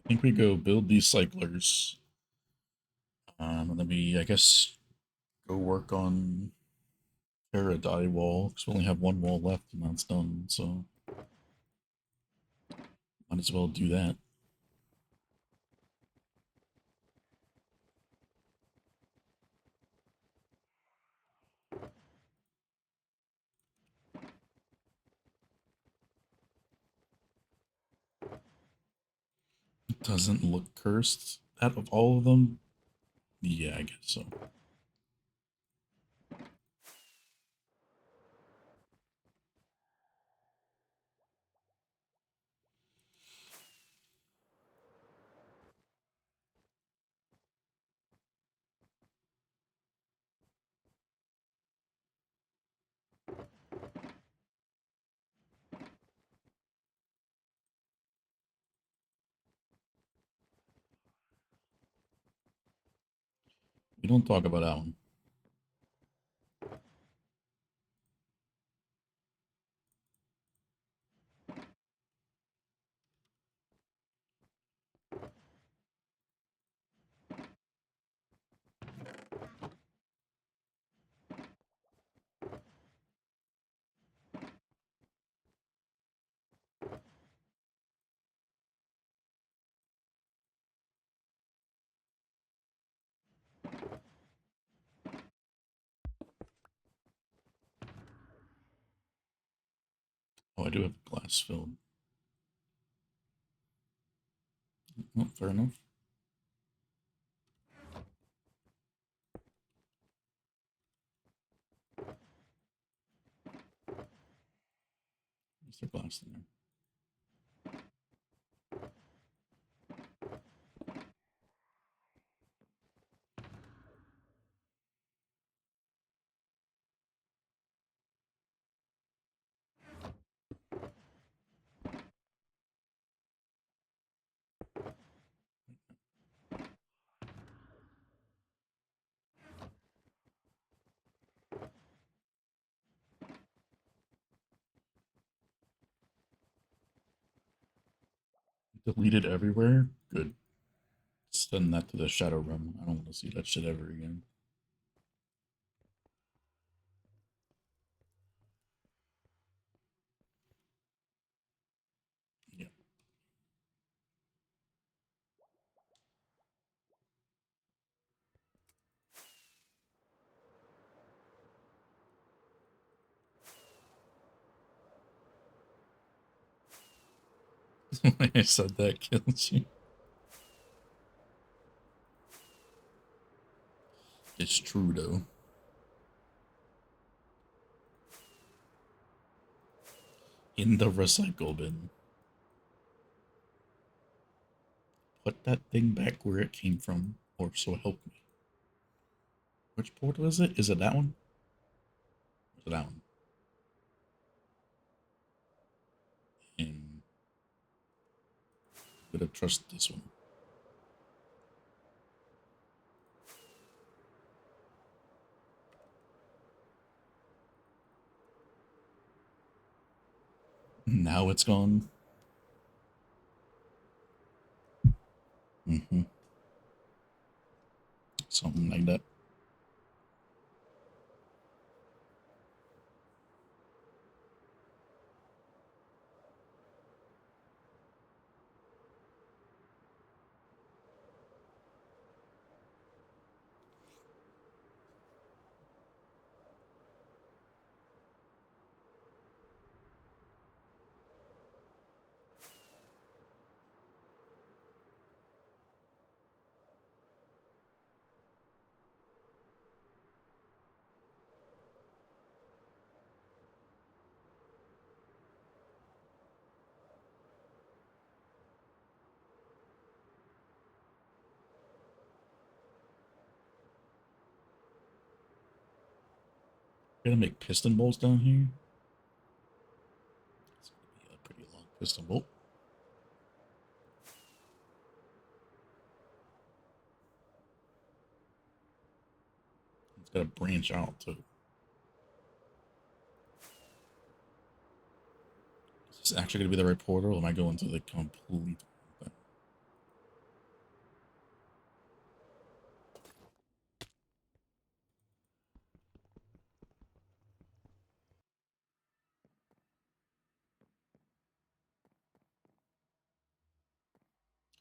I think we go build these cyclers. And then we, I guess, go work on Faraday wall, because we only have 1 wall left and that's done, so might as well do that. It doesn't look cursed out of all of them. Yeah, I guess so. We don't talk about that one. Oh, I do have glass filled. Oh, fair enough. Is there glass in there? Deleted everywhere? Good. Send that to the Shadow Realm. I don't want to see that shit ever again. Yeah. I said that kills you. It's true though. In the recycle bin. Put that thing back where it came from, or so help me. Which portal is it? Is it that one? Or is it that one? And I'm gonna trust this one. Now it's gone. Mm-hmm. Something like that. Gonna make piston bolts down here. It's gonna be a pretty long piston bolt. It's gotta branch out too. Is this actually gonna be the right portal, or am I going to the complete wrong thing?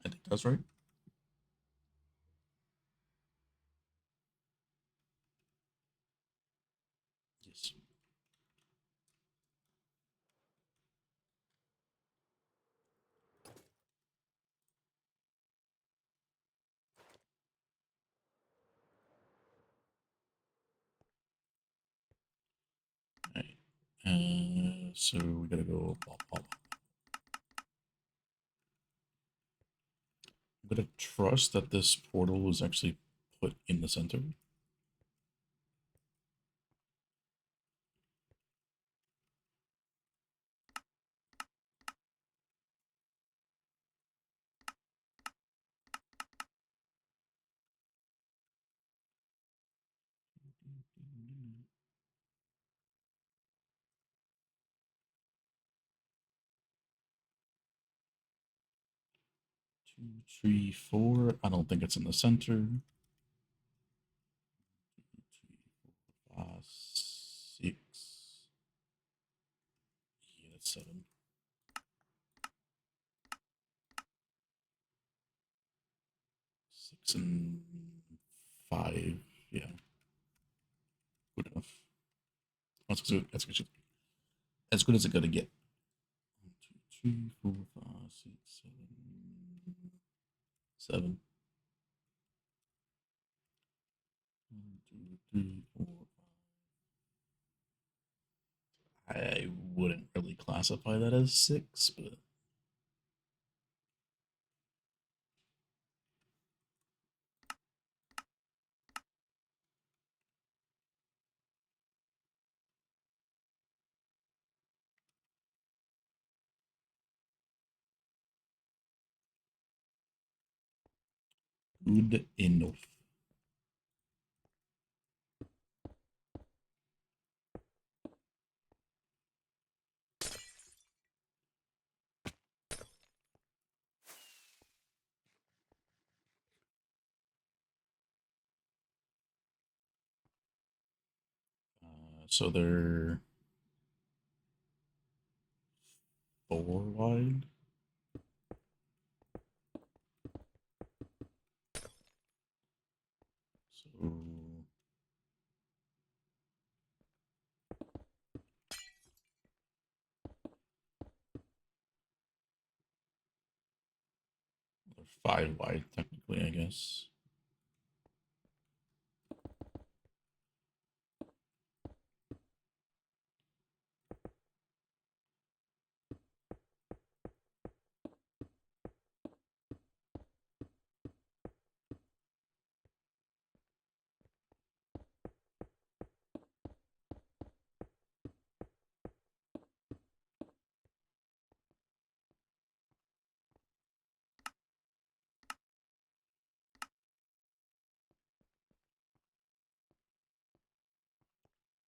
I think that's right. Yes. Alright. So we gotta go. I'm gonna trust that this portal is actually put in the center. Two, three, four. I don't think it's in the center. 6. Yeah, that's 7. 6 and 5. Yeah, good enough. That's good. That's good. As good as it's gonna get. 1, 2, 3, 4, 5, 6, 7. 7. 1, 2, 3, 4. I wouldn't really classify that as 6, but good enough. So they're 4 wide. So they're 5 wide, technically, I guess.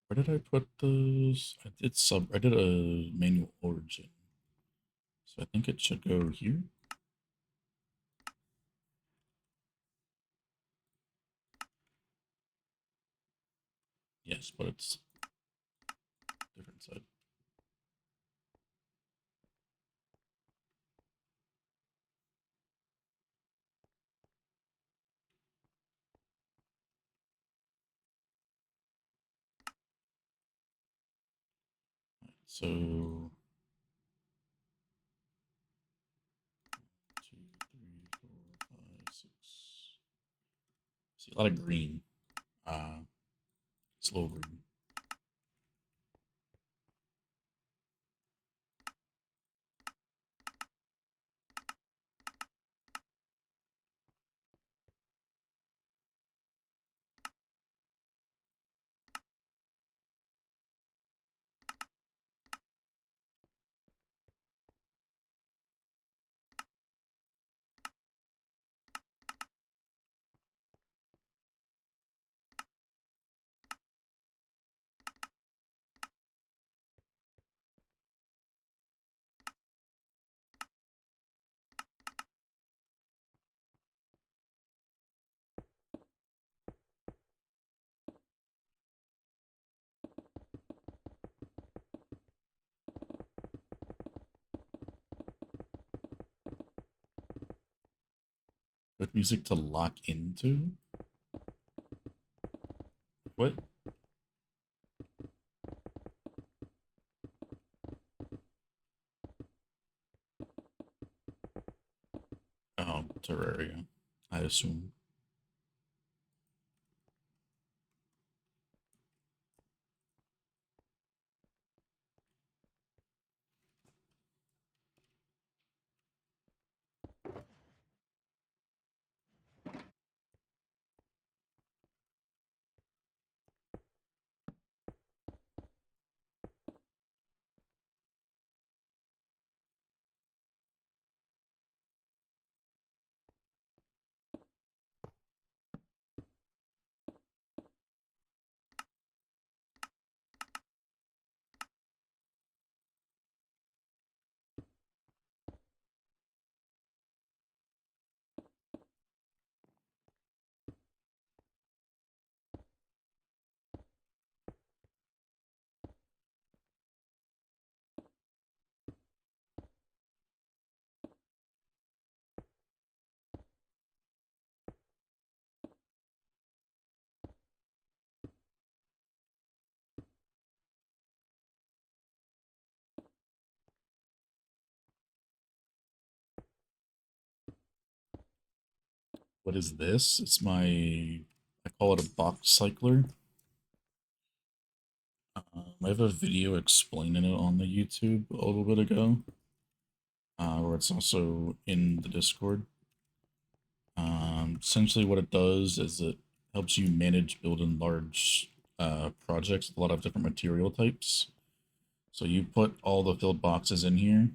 Where did I put those? I did a manual origin. So I think it should go here. Yes, but it's different side. So 2, 3, 4, 5, 6. See a lot of green. Slow green. With music to lock into? What? Oh, Terraria, I assume. What is this? It's my, I call it a box cycler. I have a video explaining it on the YouTube a little bit ago, where it's also in the Discord. Essentially, what it does is it helps you manage building large projects with a lot of different material types. So you put all the filled boxes in here,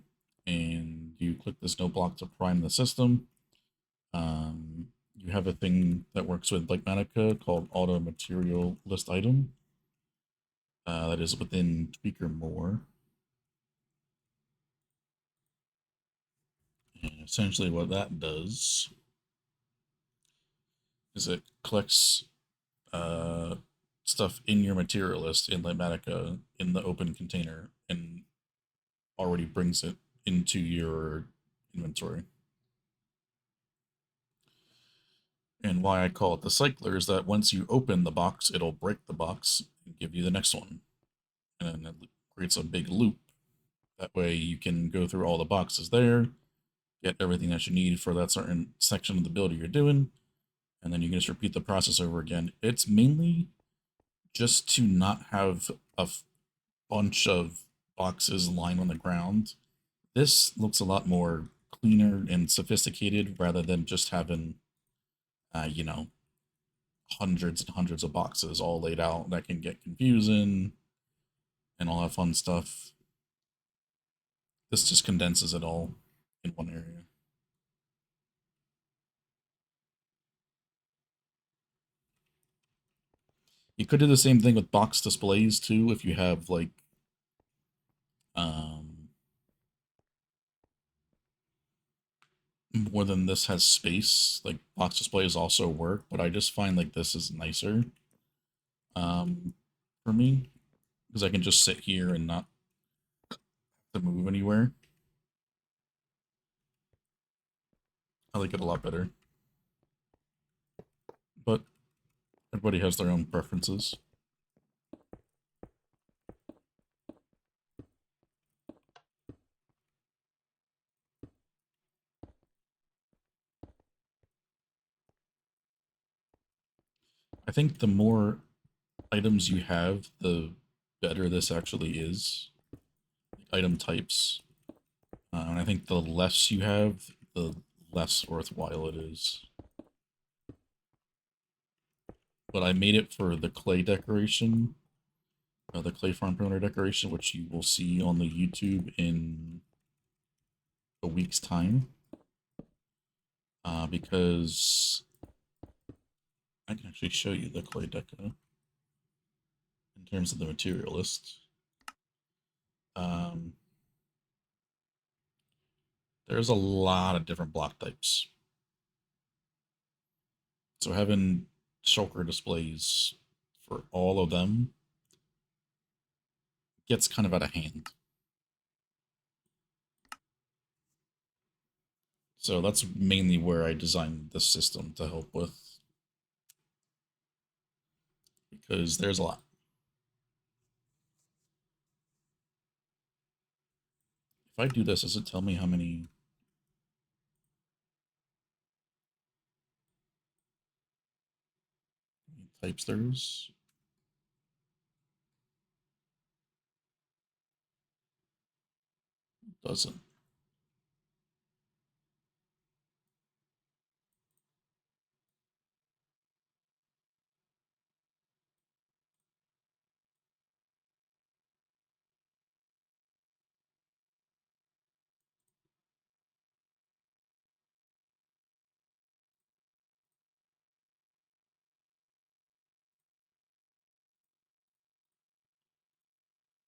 and you click this no block to prime the system. You have a thing that works with Mathematica called Auto Material List Item. That is within Tweaker More. And essentially what that does is it collects uh, stuff in your material list in Litematica in the open container and already brings it into your inventory. And why I call it the cycler is that once you open the box, it'll break the box and give you the next one. And then it creates a big loop. That way you can go through all the boxes there, get everything that you need for that certain section of the build you're doing, and then you can just repeat the process over again. It's mainly just to not have a bunch of boxes lying on the ground. This looks a lot more cleaner and sophisticated rather than just having, you know, hundreds and hundreds of boxes all laid out that can get confusing and all that fun stuff. This just condenses it all in one area. You could do the same thing with box displays too if you have like more than this has space. Like box displays also work, but I just find like this is nicer um, for me because I can just sit here and not have to move anywhere. I like it a lot better, but everybody has their own preferences. I think the more items you have, the better this actually is. Item types. And I think the less you have, the less worthwhile it is. But I made it for the clay decoration, the clay farm perimeter decoration, which you will see on the YouTube in a week's time. Because I can actually show you the clay deco in terms of the material list. There's a lot of different block types. So having shulker displays for all of them gets kind of out of hand. So that's mainly where I designed this system to help with. Because there's a lot. If I do this, does it tell me how many types there is? It doesn't.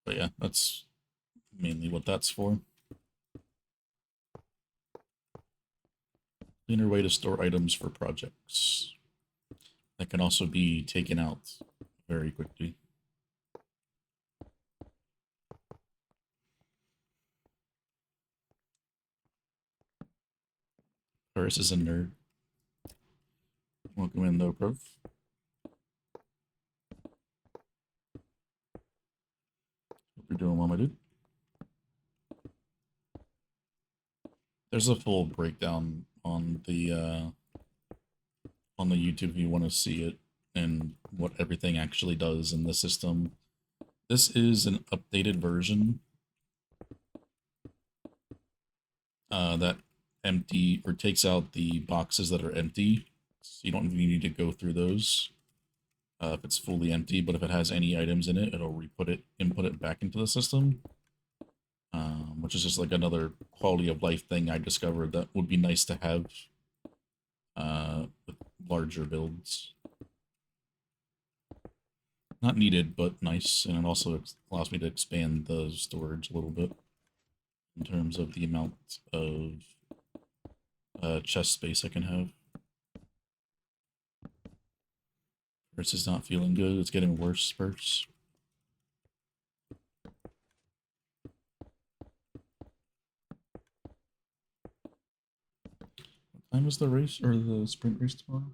But yeah, that's mainly what that's for. Cleaner way to store items for projects. That can also be taken out very quickly. Paris is a nerd. Welcome in, though, Prov. Hope you're doing well, my dude. There's a full breakdown on the YouTube if you want to see it and what everything actually does in the system. This is an updated version that empty or takes out the boxes that are empty, so you don't even need to go through those if it's fully empty. But if it has any items in it, it'll input it back into the system, which is just like another quality of life thing I discovered that would be nice to have with larger builds. Not needed, but nice, and it also allows me to expand the storage a little bit in terms of the amount of chest space I can have. Spurs is not feeling good. It's getting worse, Spurs. What time is the race or the sprint race tomorrow?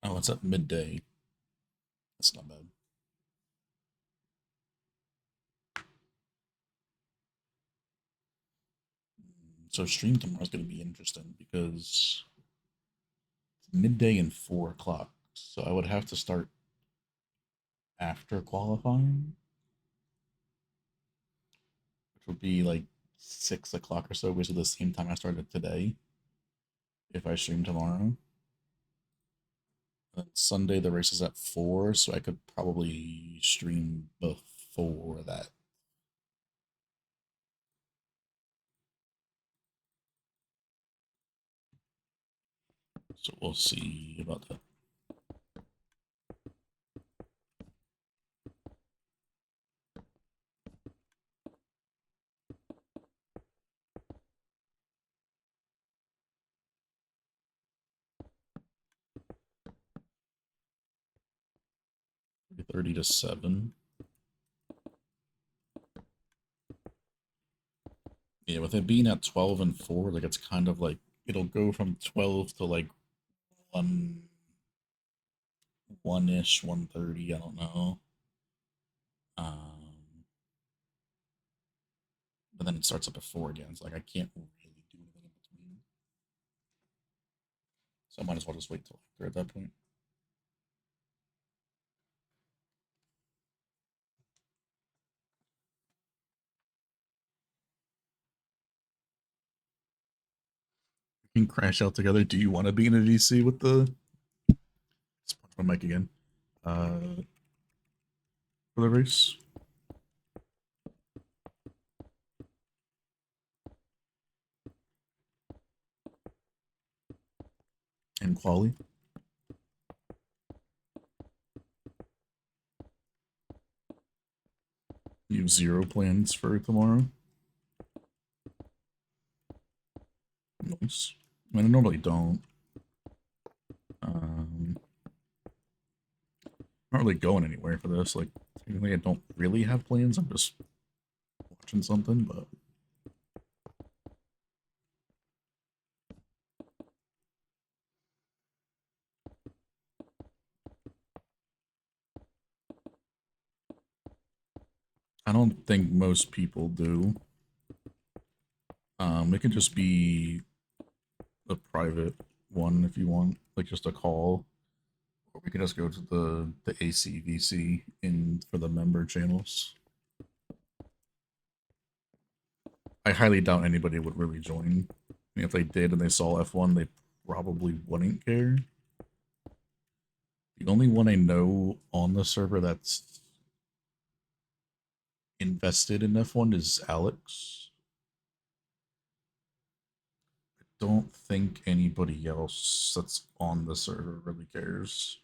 Oh, it's at midday. That's not bad. So stream tomorrow is going to be interesting because it's midday and 4 o'clock. So I would have to start after qualifying, which would be like 6 o'clock or so, which is the same time I started today if I stream tomorrow. Sunday the race is at 4, so I could probably stream before that. So we'll see about that. Maybe 30 to 7. Yeah, with it being at 12 and 4, like it's kind of like it'll go from 12 to like 1-ish, 1:30, I don't know. But then it starts up at 4 again. It's like I can't really do anything in between. So I might as well just wait till after at that point. We can crash out together. Do you want to be in a DC with the... Let's punch my mic again. For the race? And quali? You have 0 plans for tomorrow? Nice. I mean, I normally don't. Not really going anywhere for this. Like, technically, I don't really have plans. I'm just watching something, but I don't think most people do. It can just be a private one if you want, like just a call. Or we can just go to the ACVC in for the member channels. I highly doubt anybody would really join. I mean, if they did and they saw F1, they probably wouldn't care. The only one I know on the server that's invested in F1 is Alex. I don't think anybody else that's on the server really cares.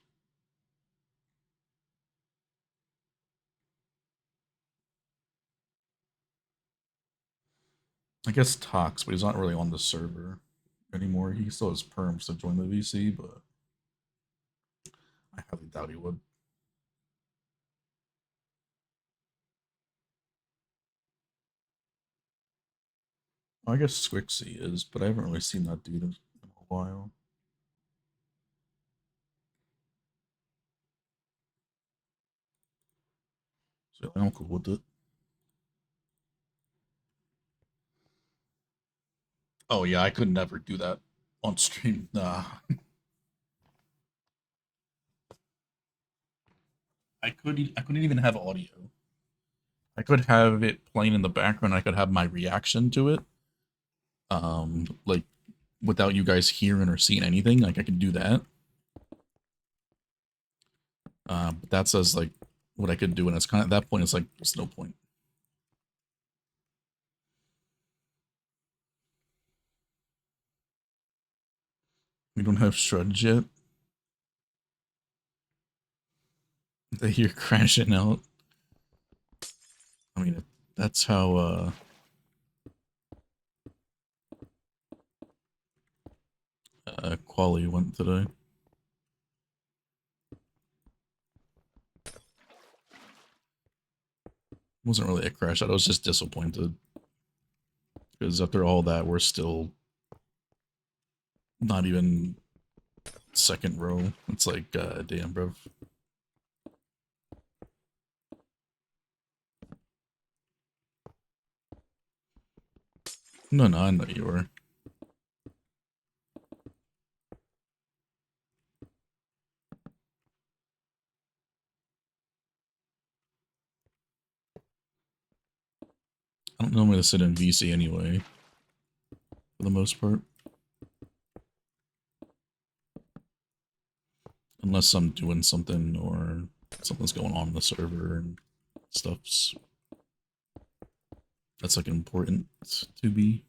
I guess Tox, but he's not really on the server anymore. He still has perms to join the VC, but I highly doubt he would. I guess Squixie is, but I haven't really seen that dude in a while. So I'm cool with it. Oh yeah, I could never do that on stream. Nah. I couldn't even have audio. I could have it playing in the background. I could have my reaction to it. Like without you guys hearing or seeing anything. Like I could do that. But that says like what I could do, and it's kind of at that point. It's like there's no point. We don't have Shrudge yet. They hear crashing out. I mean, that's how quality went today. It wasn't really a crash out. I was just disappointed because after all that, we're still not even second row. It's like, damn, bro. No, I know you were. I don't normally sit in VC anyway, for the most part. Unless I'm doing something or something's going on in the server and stuff's that's like important to be.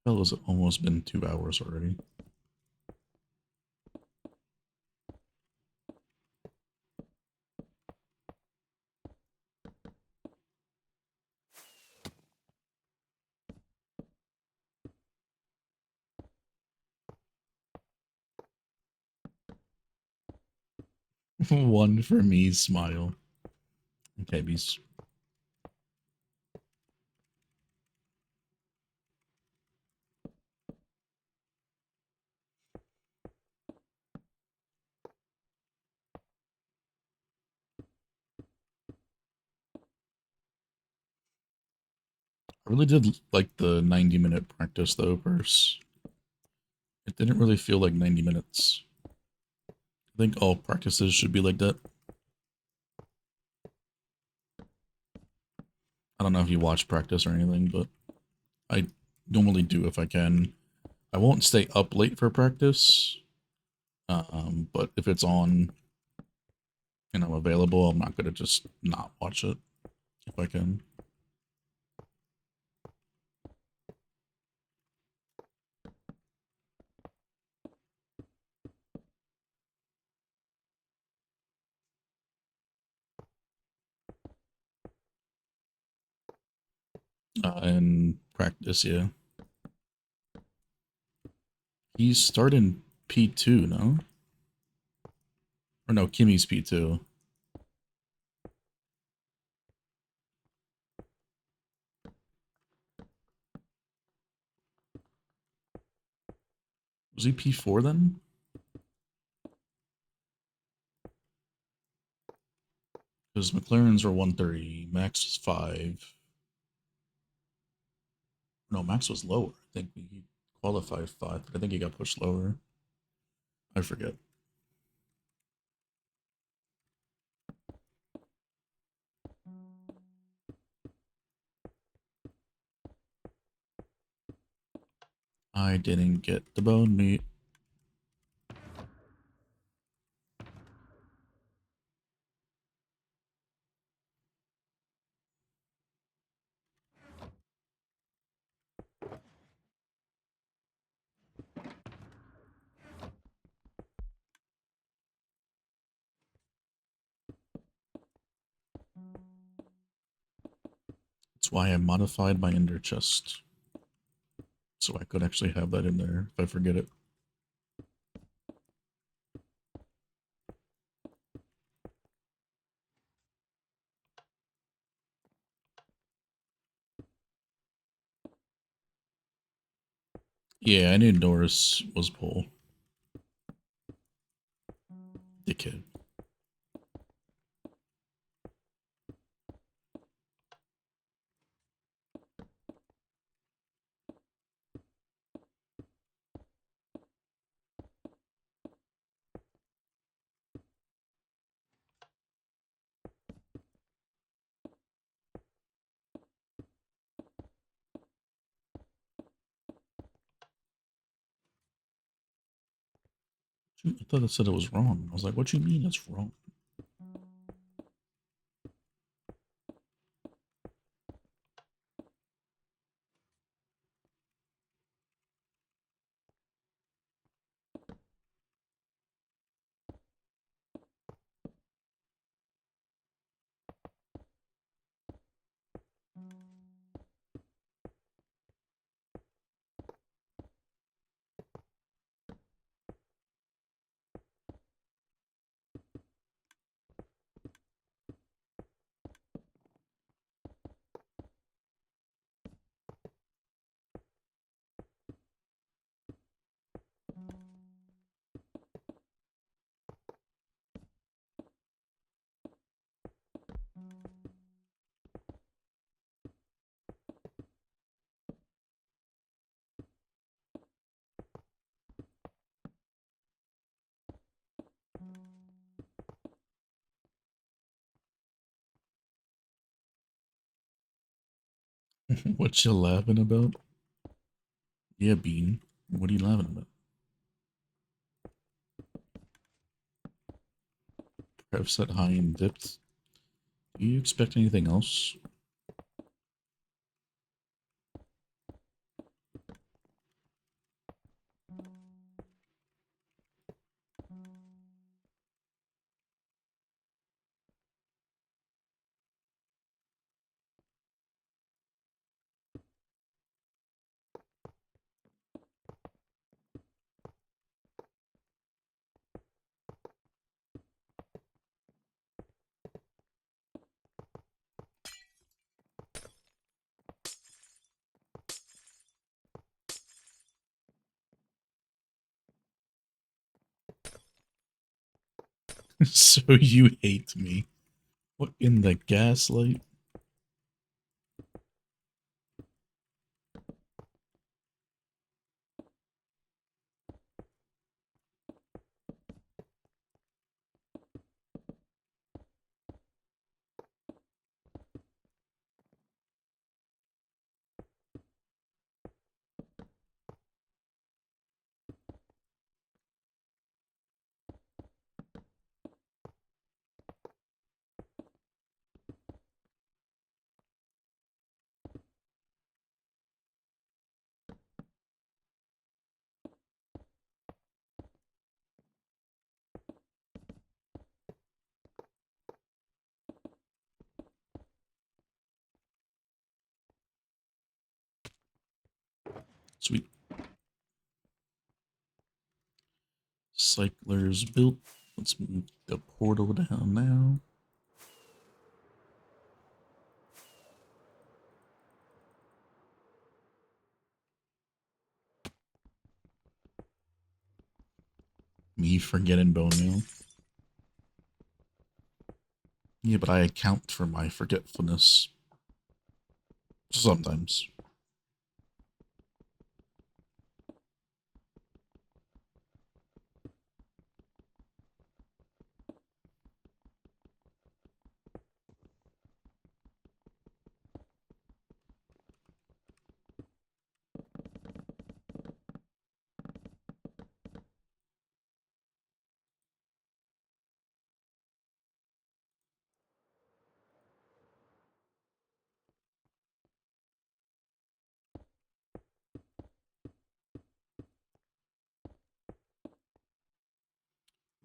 Hell, has it almost been 2 hours already? One for me, smile. Okay, beast. I really did like the 90-minute practice though, Purse. It didn't really feel like 90 minutes. I think all practices should be like that. I don't know if you watch practice or anything, but I normally do if I can. I won't stay up late for practice, but if it's on and I'm available, I'm not gonna just not watch it if I can. And practice, yeah. He's starting P2, no? Or no, Kimmy's P2. Was he P4 then? Because McLaren's are 130, Max is 5. No, Max was lower. I think he qualified 5, but I think he got pushed lower. I forget. I didn't get the bone meat. That's why I modified my ender chest. So I could actually have that in there if I forget it. Yeah, I knew Norris was pole. Dickhead. I thought it said it was wrong. I was like, what you mean it's wrong? What you laughing about? Yeah, Bean. What are you laughing about? Pref set high and dipped. Do you expect anything else? So you hate me. What in the gaslight? Sweet. Cycler's built. Let's move the portal down now. Me forgetting bone meal. Yeah, but I account for my forgetfulness. Sometimes.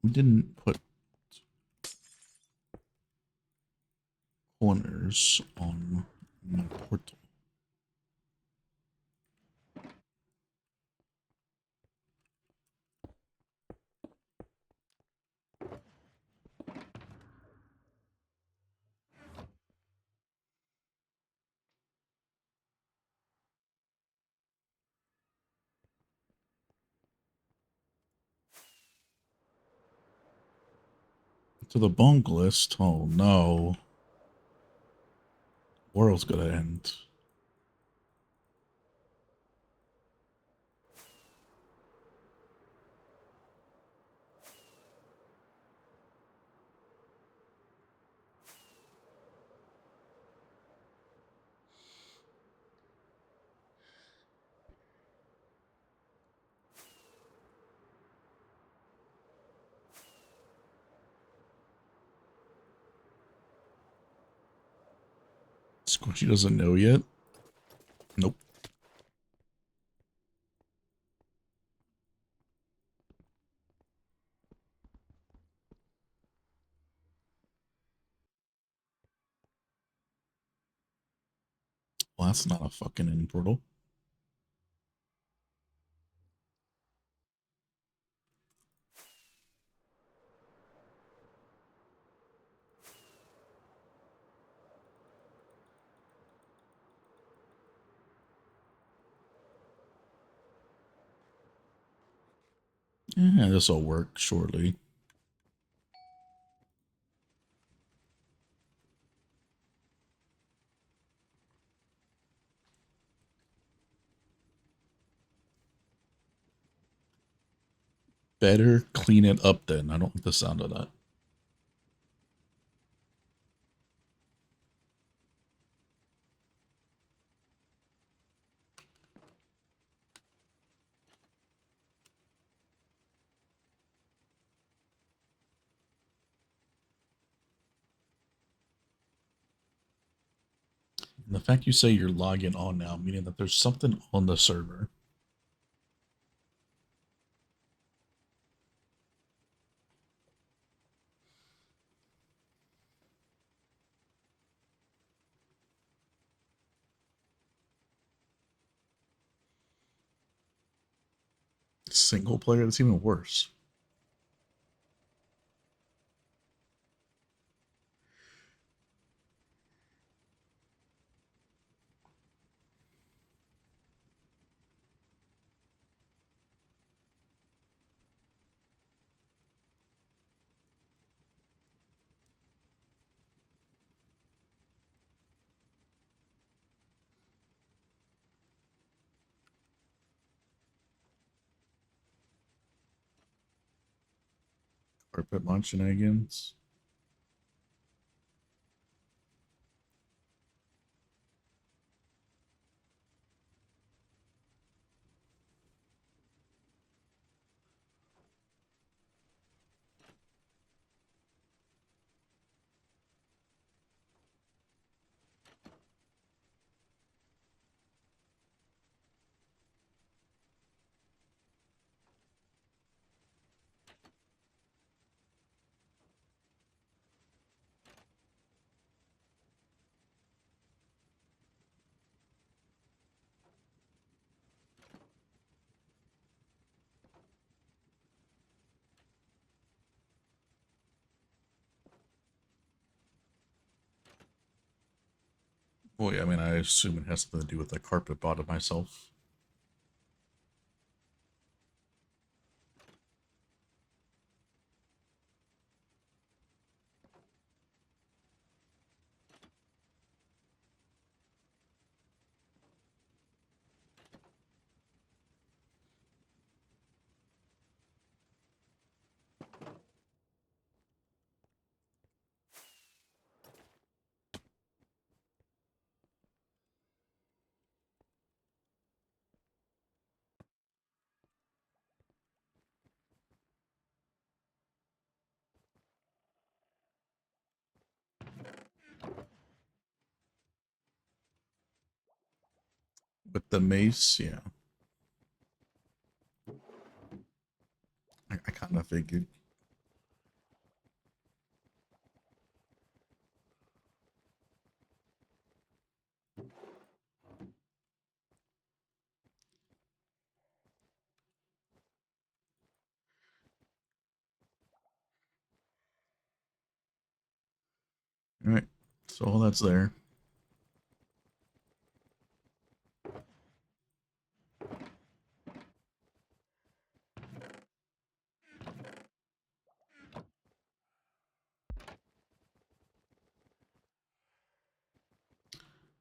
We didn't put corners on my portal. To the bunk list? Oh no. World's gonna end. Squishy doesn't know yet. Nope. Well, that's not a fucking end portal. Yeah, this'll work shortly. Better clean it up then. I don't like the sound of that. And the fact you say you're logging on now, meaning that there's something on the server. Single player, that's even worse. Carpet mod shenanigans. Well, yeah, I mean, I assume it has something to do with the carpet bottom myself. With the mace, yeah. I kind of figured. All right, so all that's there.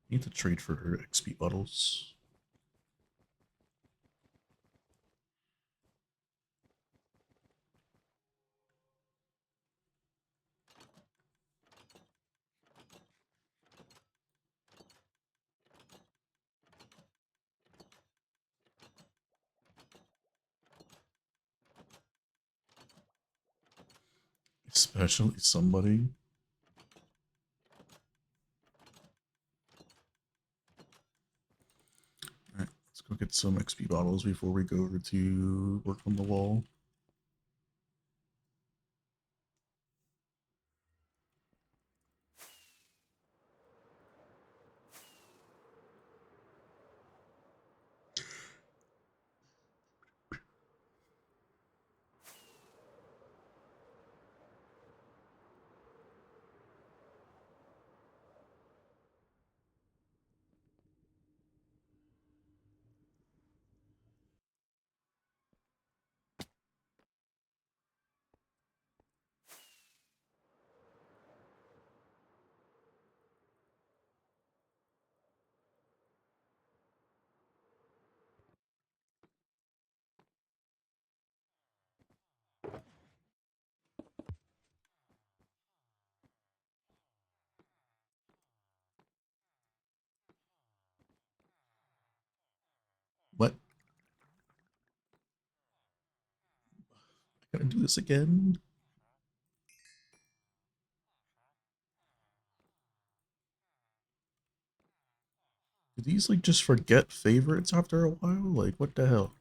Need to trade for XP bottles. Especially somebody. All right, let's go get some XP bottles before we go over to work on the wall. What? I gotta do this again. Do these like just forget favorites after a while? Like what the hell?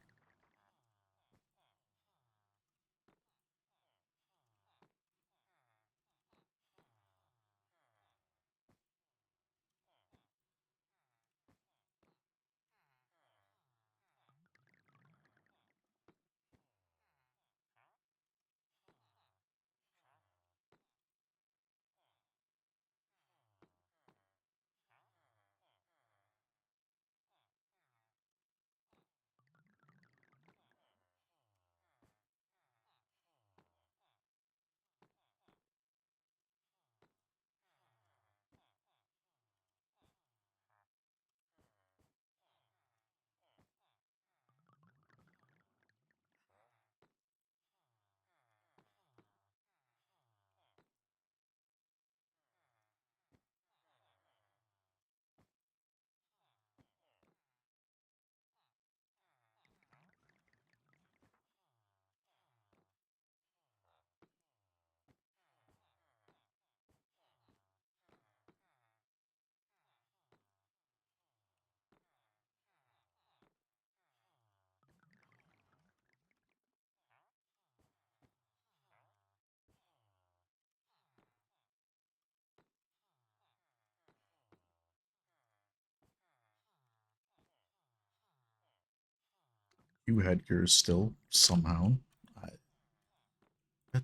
You had yours still somehow. I, what?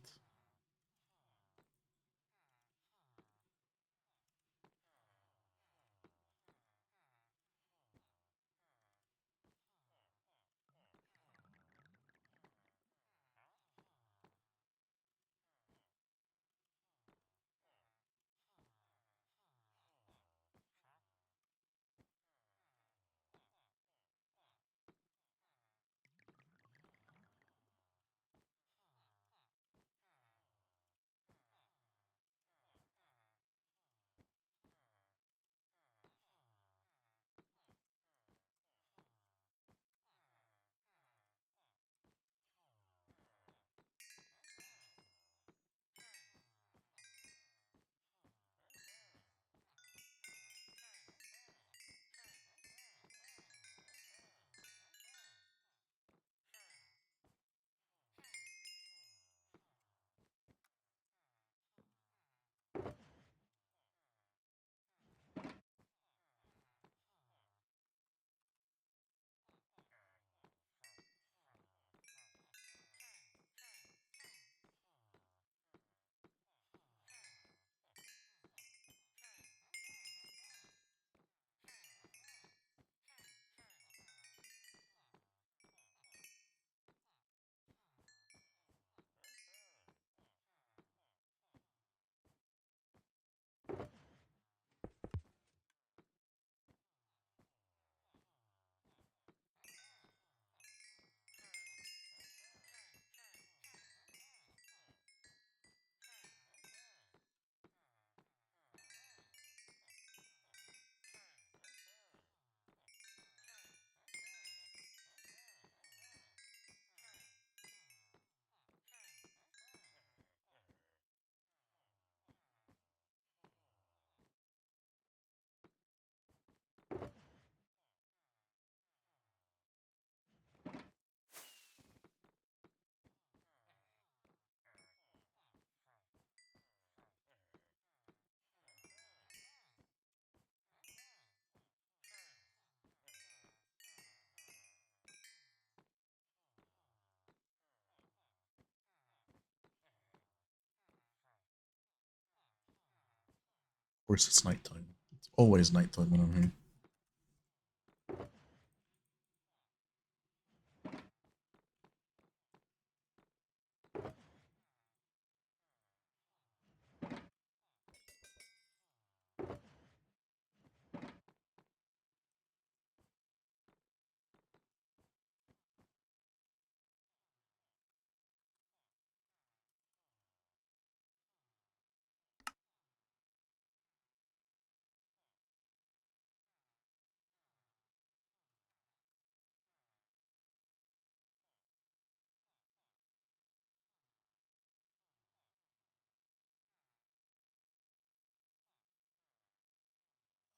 Of course, it's nighttime. It's always nighttime when I'm here.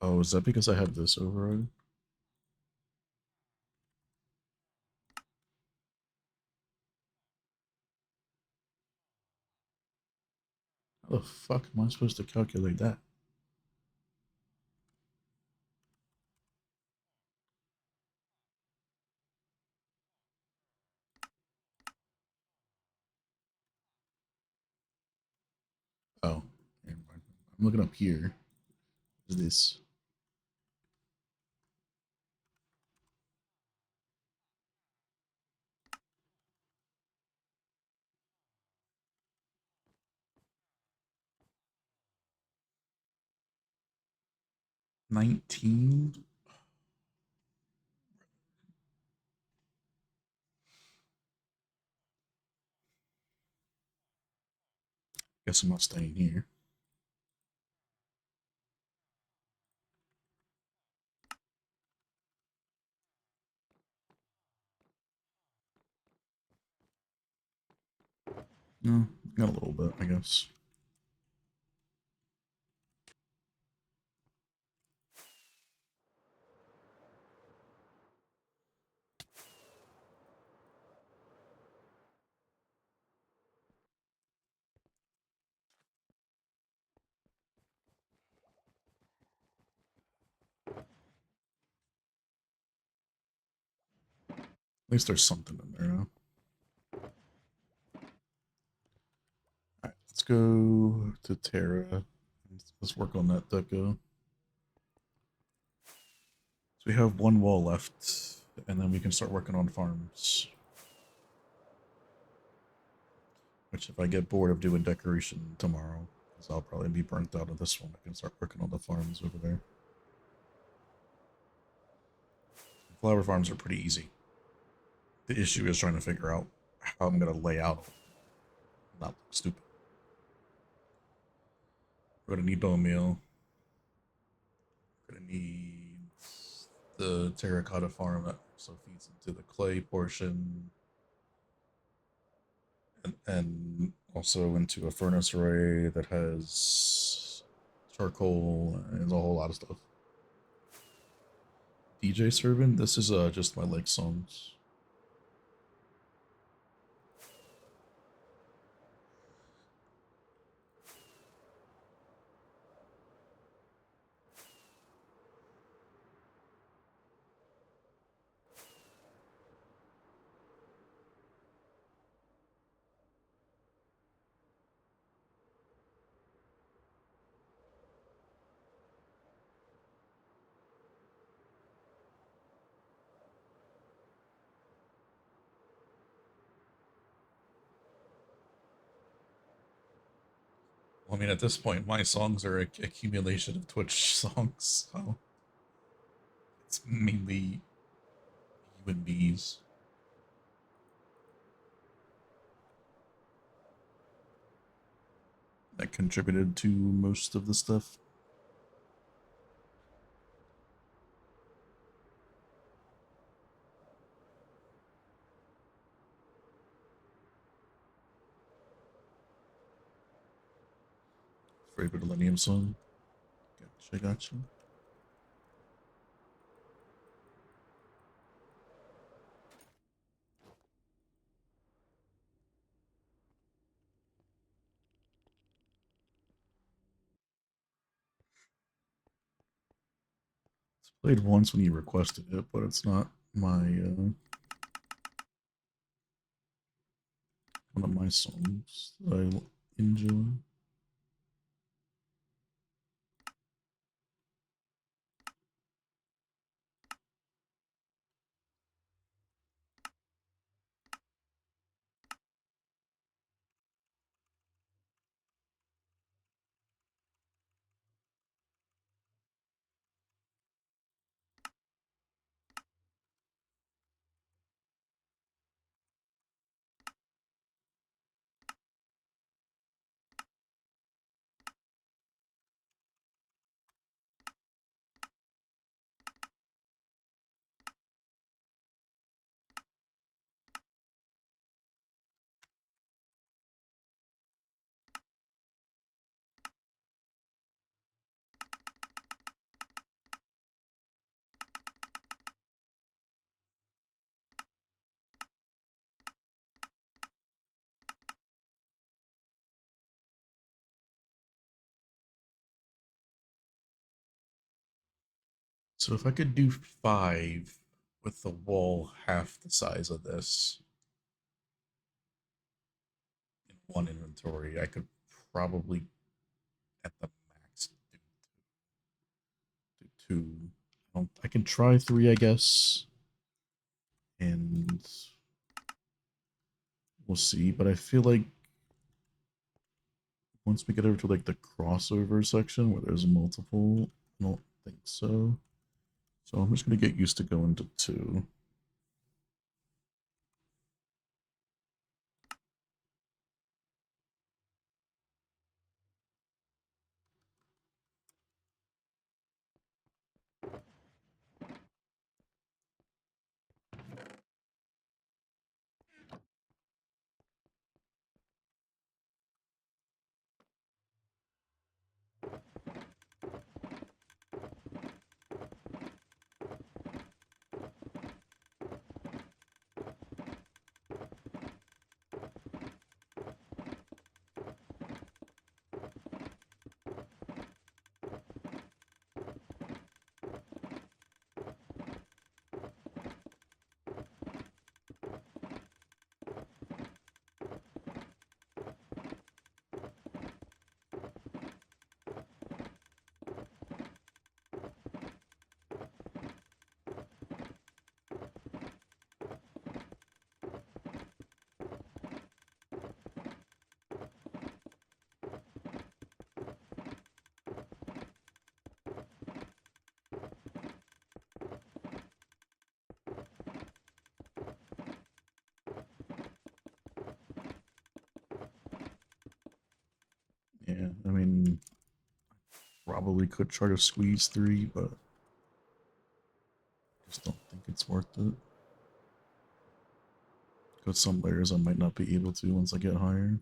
Oh, is that because I have this override? How the fuck am I supposed to calculate that? Oh, never mind. I'm looking up here. What is this? $19? Guess I'm not staying here. No, got a little bit, I guess. At least there's something in there now. Alright, let's go to Terra. Let's work on that deco. So we have one wall left, and then we can start working on farms. Which, if I get bored of doing decoration tomorrow, because I'll probably be burnt out of this one, I can start working on the farms over there. Flower farms are pretty easy. The issue is trying to figure out how I'm going to lay out, not look stupid. We're going to need bone meal. We're going to need the terracotta farm that also feeds into the clay portion. And also into a furnace array that has charcoal and a whole lot of stuff. DJ Servant, this is just my like songs. Well, I mean, at this point, my songs are an accumulation of Twitch songs, so it's mainly you and bees. That contributed to most of the stuff. Favorite Millennium song. Gotcha. It's played once when you requested it, but it's not my one of my songs that I enjoy. So if I could do 5 with the wall half the size of this in one inventory, I could probably at the max do 2. I can try 3, I guess, and we'll see. But I feel like once we get over to like the crossover section where there's multiple, I don't think so. So I'm just gonna get used to going to 2. Yeah, I mean, probably could try to squeeze 3, but just don't think it's worth it. Because some layers I might not be able to once I get higher.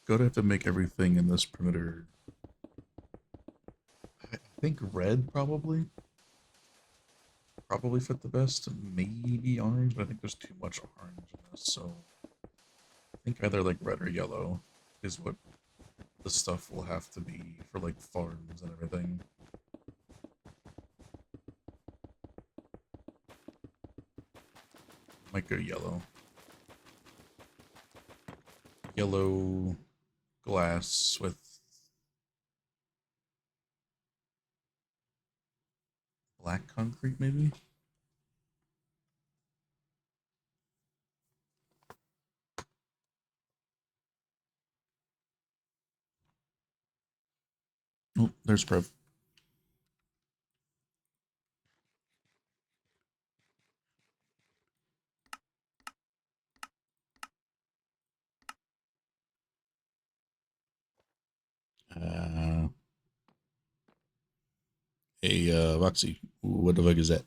Gonna have to make everything in this perimeter. I think red probably fit the best. Maybe orange, but I think there's too much orange in this. So I think either like red or yellow is what the stuff will have to be for like farms and everything. Might go yellow. Yellow glass with black concrete, maybe? Oh, there's Prev. Uh, hey, Voxy, what the fuck is that?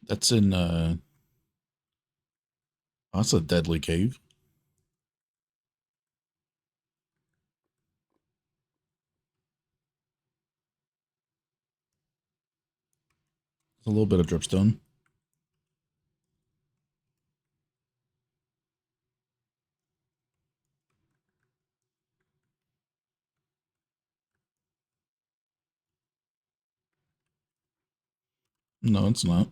That's in, oh, that's a deadly cave. There's a little bit of dripstone. No, it's not.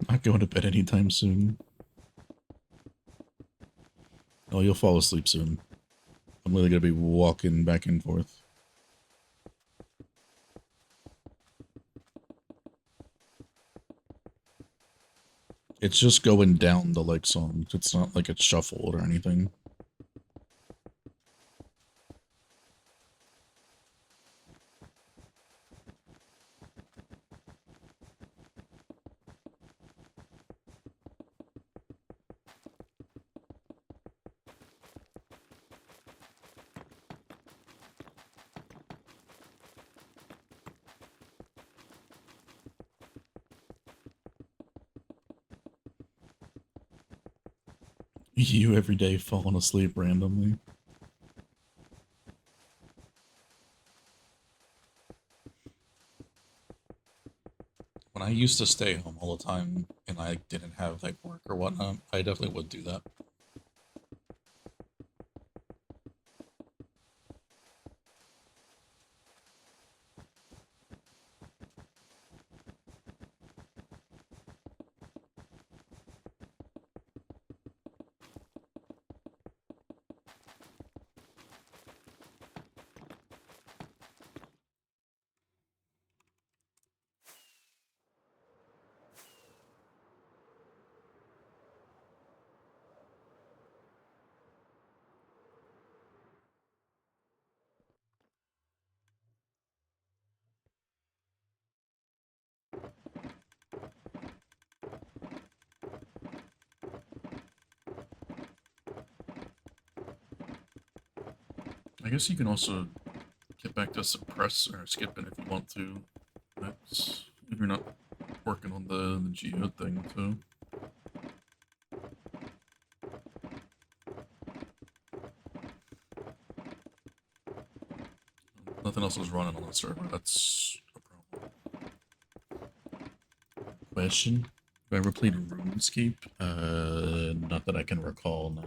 Not going to bed anytime soon. Oh, you'll fall asleep soon. I'm literally gonna be walking back and forth. It's just going down the like songs. It's not like it's shuffled or anything. You every day falling asleep randomly. When I used to stay home all the time and I didn't have like work or whatnot, I definitely would do that. I guess you can also get back to suppress or skipping if you want to. That's if you're not working on the geo thing too. Nothing else is running on the server. That's a problem. Question: have I ever played RuneScape? Not that I can recall. No.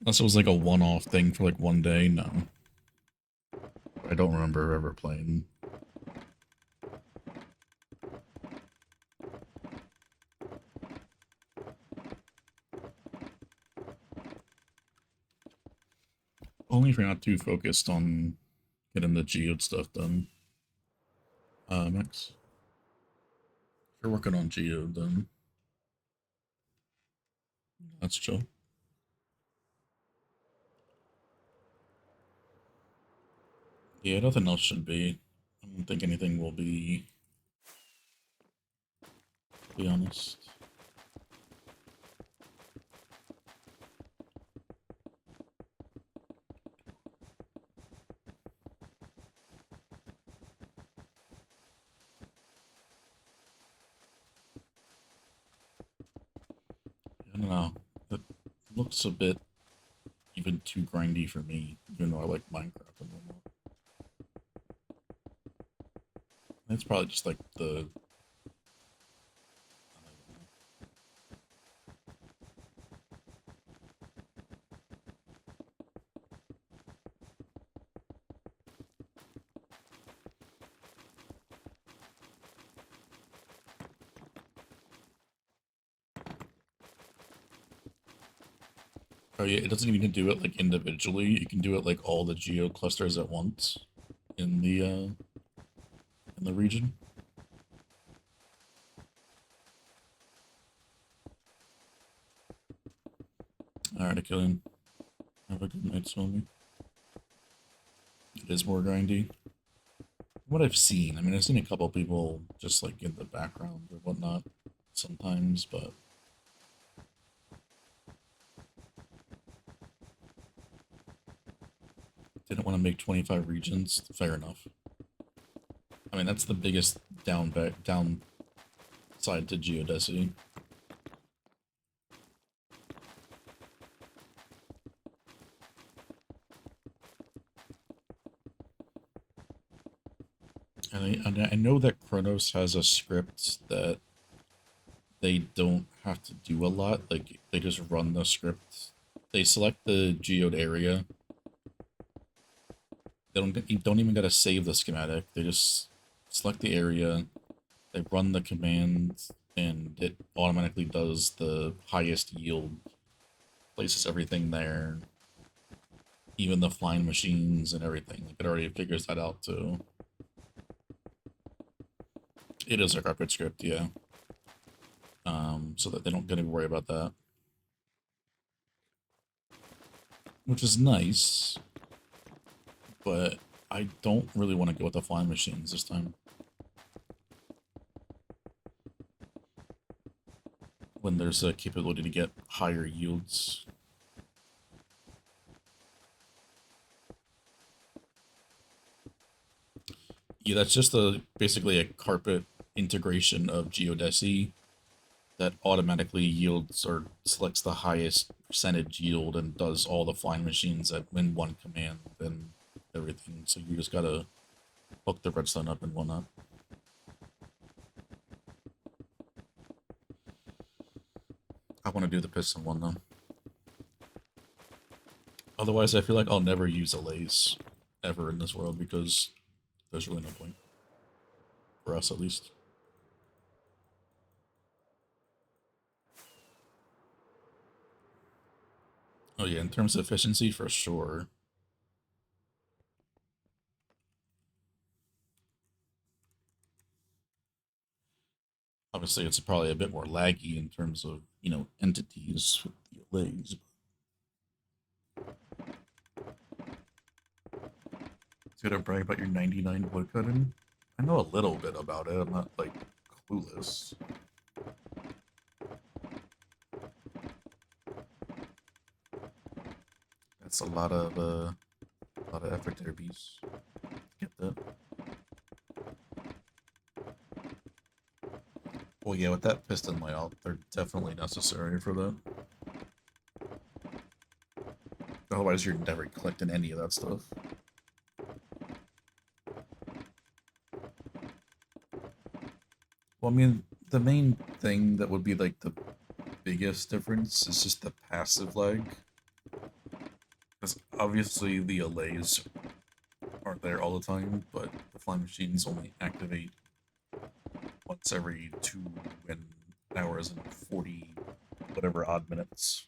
Unless it was like a one-off thing for like one day. No. I don't remember ever playing. Only if you're not too focused on getting the geode stuff done. Max. If you're working on geode, then that's chill. Yeah, nothing else should be. I don't think anything will be, to be honest. I don't know. It looks a bit even too grindy for me, even though I like Minecraft and whatnot. It's probably just like the. Oh yeah, it doesn't even do it like individually. You can do it like all the geo clusters at once in the region. Alright, Killian. Have a good night, Swami. It is more grindy. What I've seen, I mean, I've seen a couple people just like in the background or whatnot sometimes, but didn't want to make 25 regions. Fair enough. I mean, that's the biggest downside to geodesy. And I know that Kronos has a script that they don't have to do a lot. Like, they just run the script. They select the geode area. You don't even gotta save the schematic. They just select the area, they run the command, and it automatically does the highest yield, places everything there, even the flying machines and everything. Like, it already figures that out too. It is a carpet script, yeah. So that they don't get to worry about that, which is nice. But I don't really want to go with the flying machines this time. When there's a capability to get higher yields. Yeah, that's just basically a carpet integration of geodesy that automatically yields or selects the highest percentage yield and does all the flying machines in one command and everything. So you just gotta hook the redstone up and whatnot. I want to do the piston one though. Otherwise, I feel like I'll never use a lace ever in this world because there's really no point. For us, at least. Oh yeah, in terms of efficiency, for sure. Obviously, it's probably a bit more laggy in terms of, entities with the legs. It's gonna brag about your 99 woodcutting. I know a little bit about it. I'm not, like, clueless. That's a lot of effort there, beast. Get that. Well, yeah, with that piston layout, they're definitely necessary for that. Otherwise, you're never collecting any of that stuff. Well, I mean, the main thing that would be, like, the biggest difference is just the passive lag. Because obviously the allays aren't there all the time, but the flying machines only activate once every 2 hours and 40 whatever odd minutes.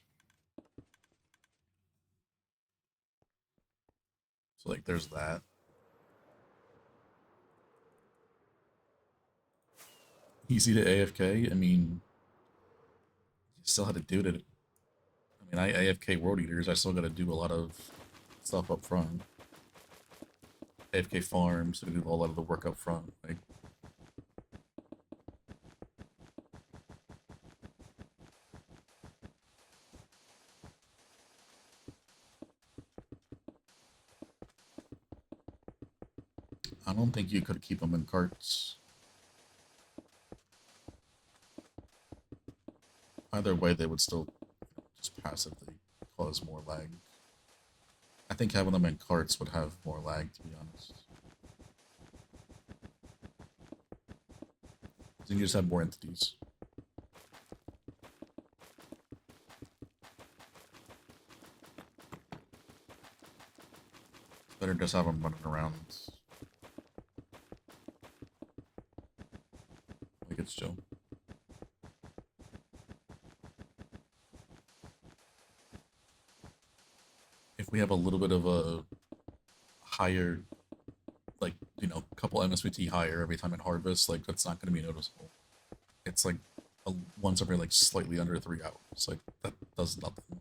So, like, there's that. Easy to AFK. I mean, you still had to do it. I mean, I AFK World Eaters. I still got to do a lot of stuff up front. AFK farms. I do a lot of the work up front. Like, I don't think you could keep them in carts. Either way, they would still just passively cause more lag. I think having them in carts would have more lag, to be honest. Then you just have more entities. It's better just have them running around. Like, it's chill. If we have a little bit of a higher, like, a couple MSVT higher every time it harvests, like, that's not going to be noticeable. It's like once every, like, slightly under 3 hours. Like, that does nothing.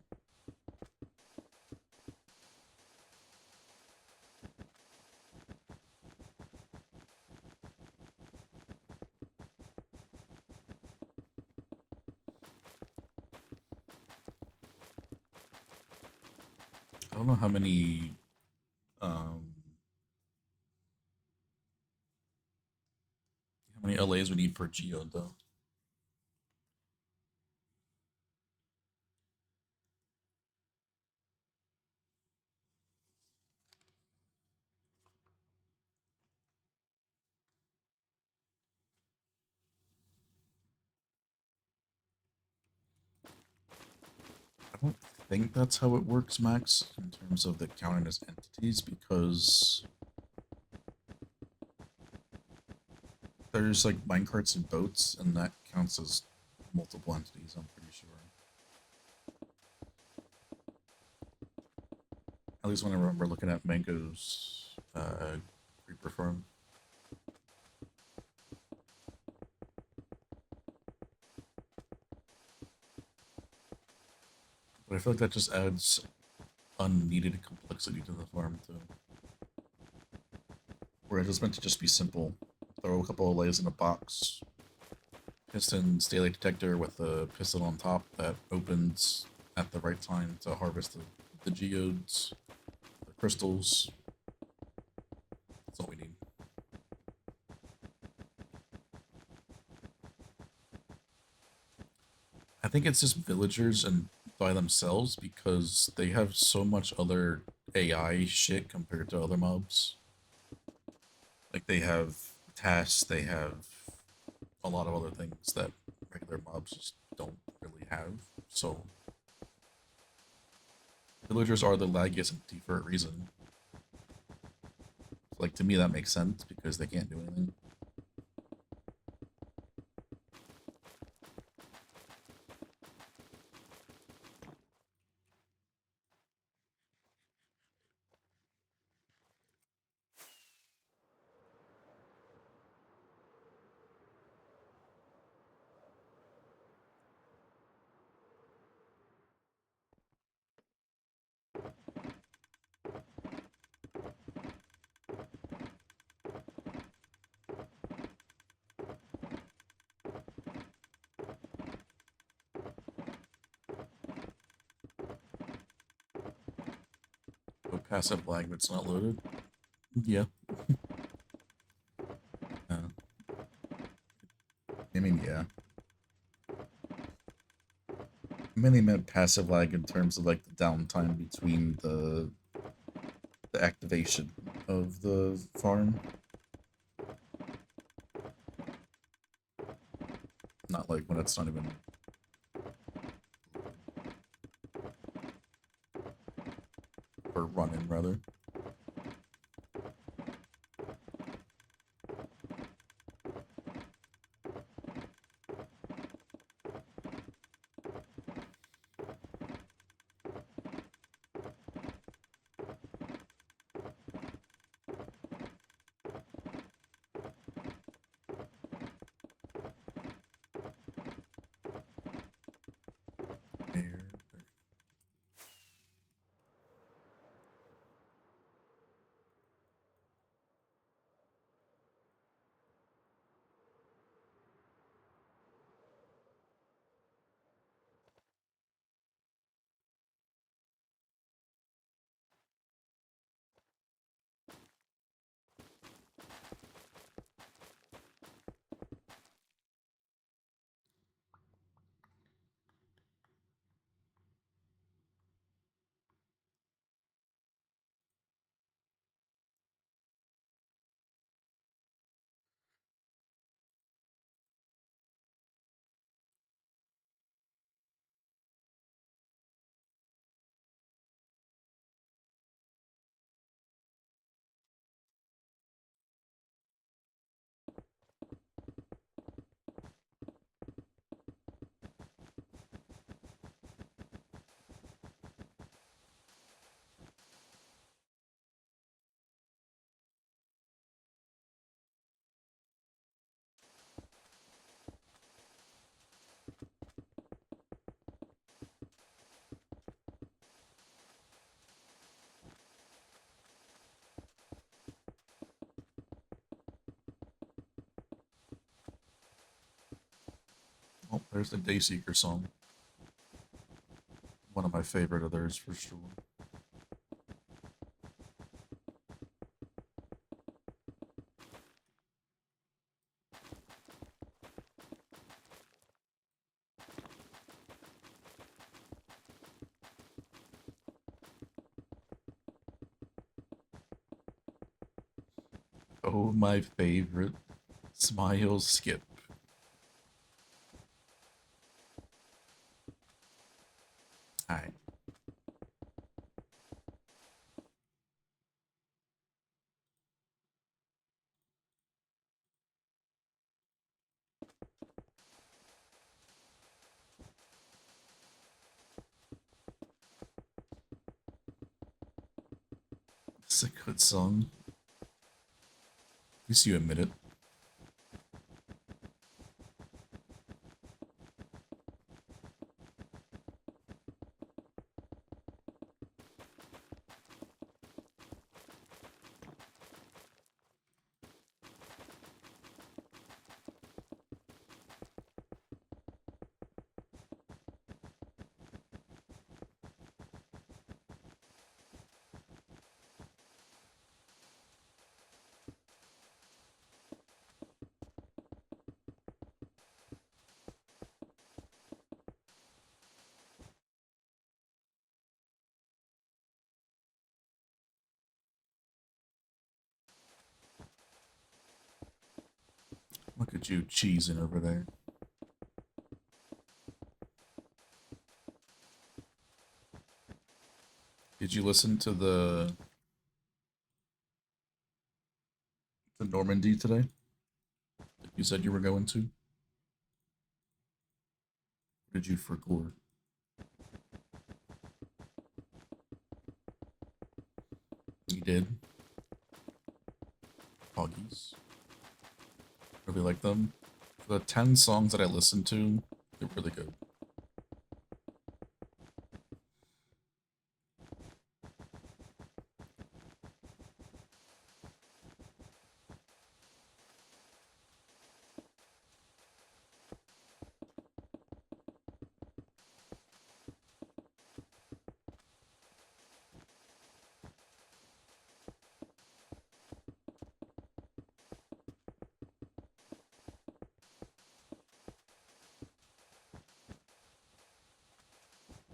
I don't know um, how many LAs we need per geode, though. don't think that's how it works, Max, in terms of the counting as entities, because there's like minecarts and boats, and that counts as multiple entities, I'm pretty sure. At least when I remember looking at Mango's creeper farm. But I feel like that just adds unneeded complexity to the farm too. Where it's meant to just be simple. Throw a couple of layers in a box. Piston's daily detector with a piston on top that opens at the right time to harvest the geodes, the crystals. That's all we need. I think it's just villagers and by themselves because they have so much other AI shit compared to other mobs. Like they have tasks, they have a lot of other things that regular mobs just don't really have. So villagers are the laggiest entity for a reason. Like to me that makes sense because they can't do anything. Go passive lag if it's not loaded. Yeah. I mean, yeah. I mainly meant passive lag in terms of like the downtime between the activation of the farm. Not like when it's not even or running rather. There. Oh, there's the Dayseeker song. One of my favorite of theirs for sure. Oh, my favorite. Smile Skip. Alright. It's a good song. At least you admit it. Look at you cheesing over there. Did you listen to the Normandy today? That you said you were going to? Or did you record? You did. Hoggies. Really like them. For the 10 songs that I listened to, they're really good.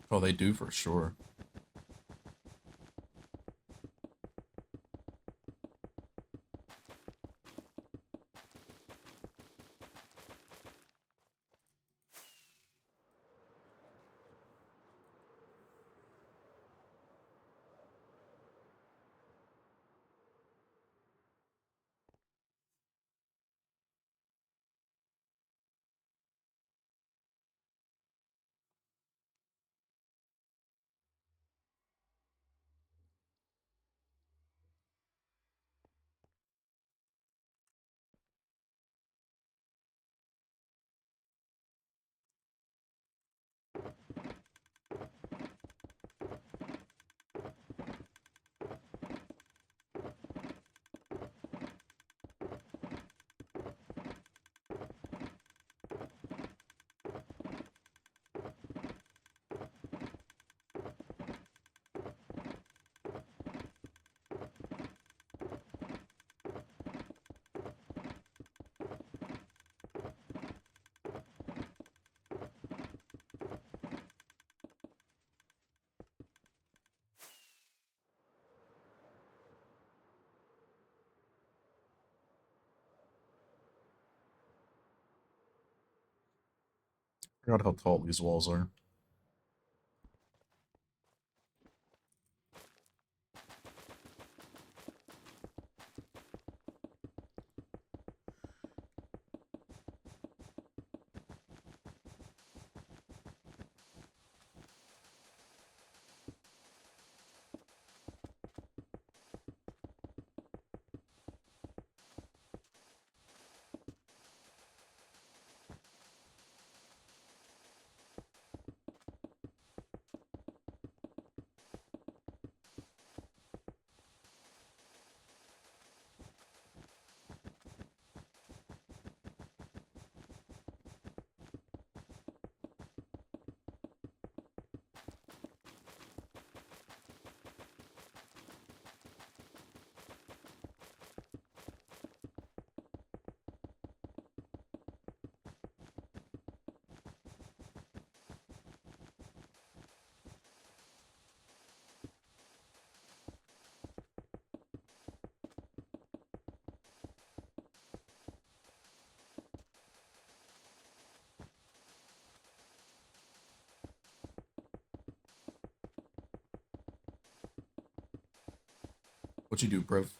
Oh, they do for sure. I forgot how tall these walls are. What you do, Brev?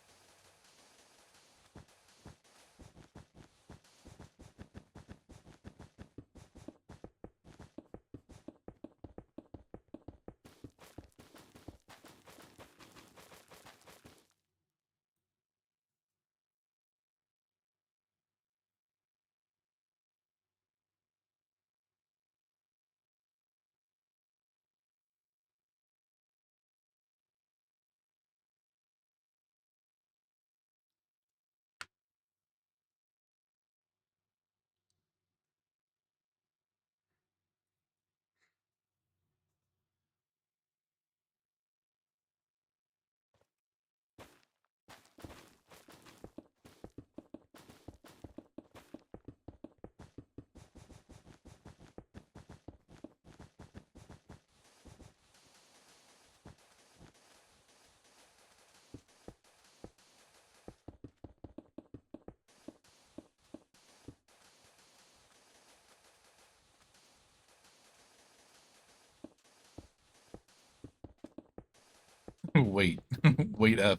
Wait. Wait F.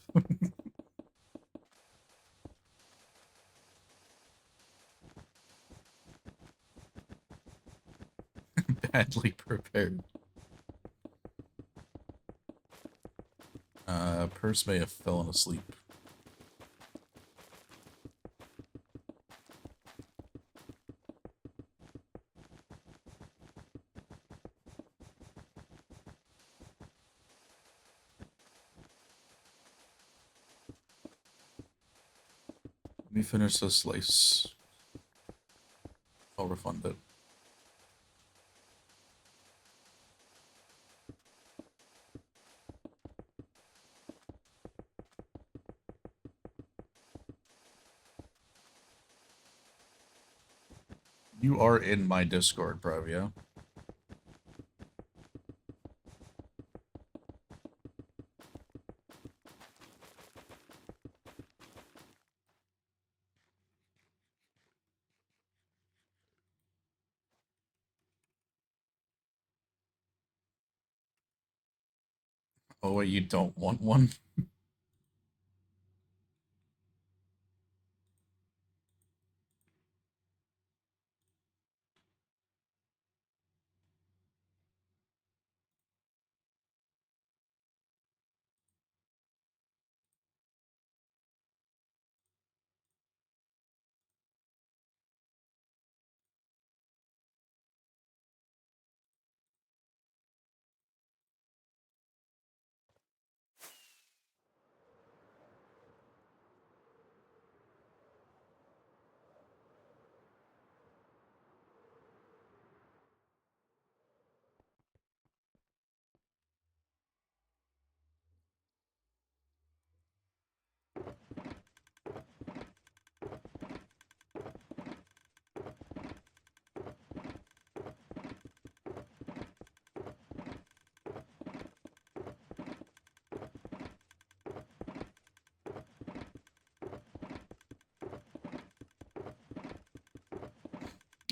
Badly prepared. Purse may have fallen asleep. Let me finish this slice. I'll refund it. You are in my Discord, Bravia. Oh wait, you don't want one?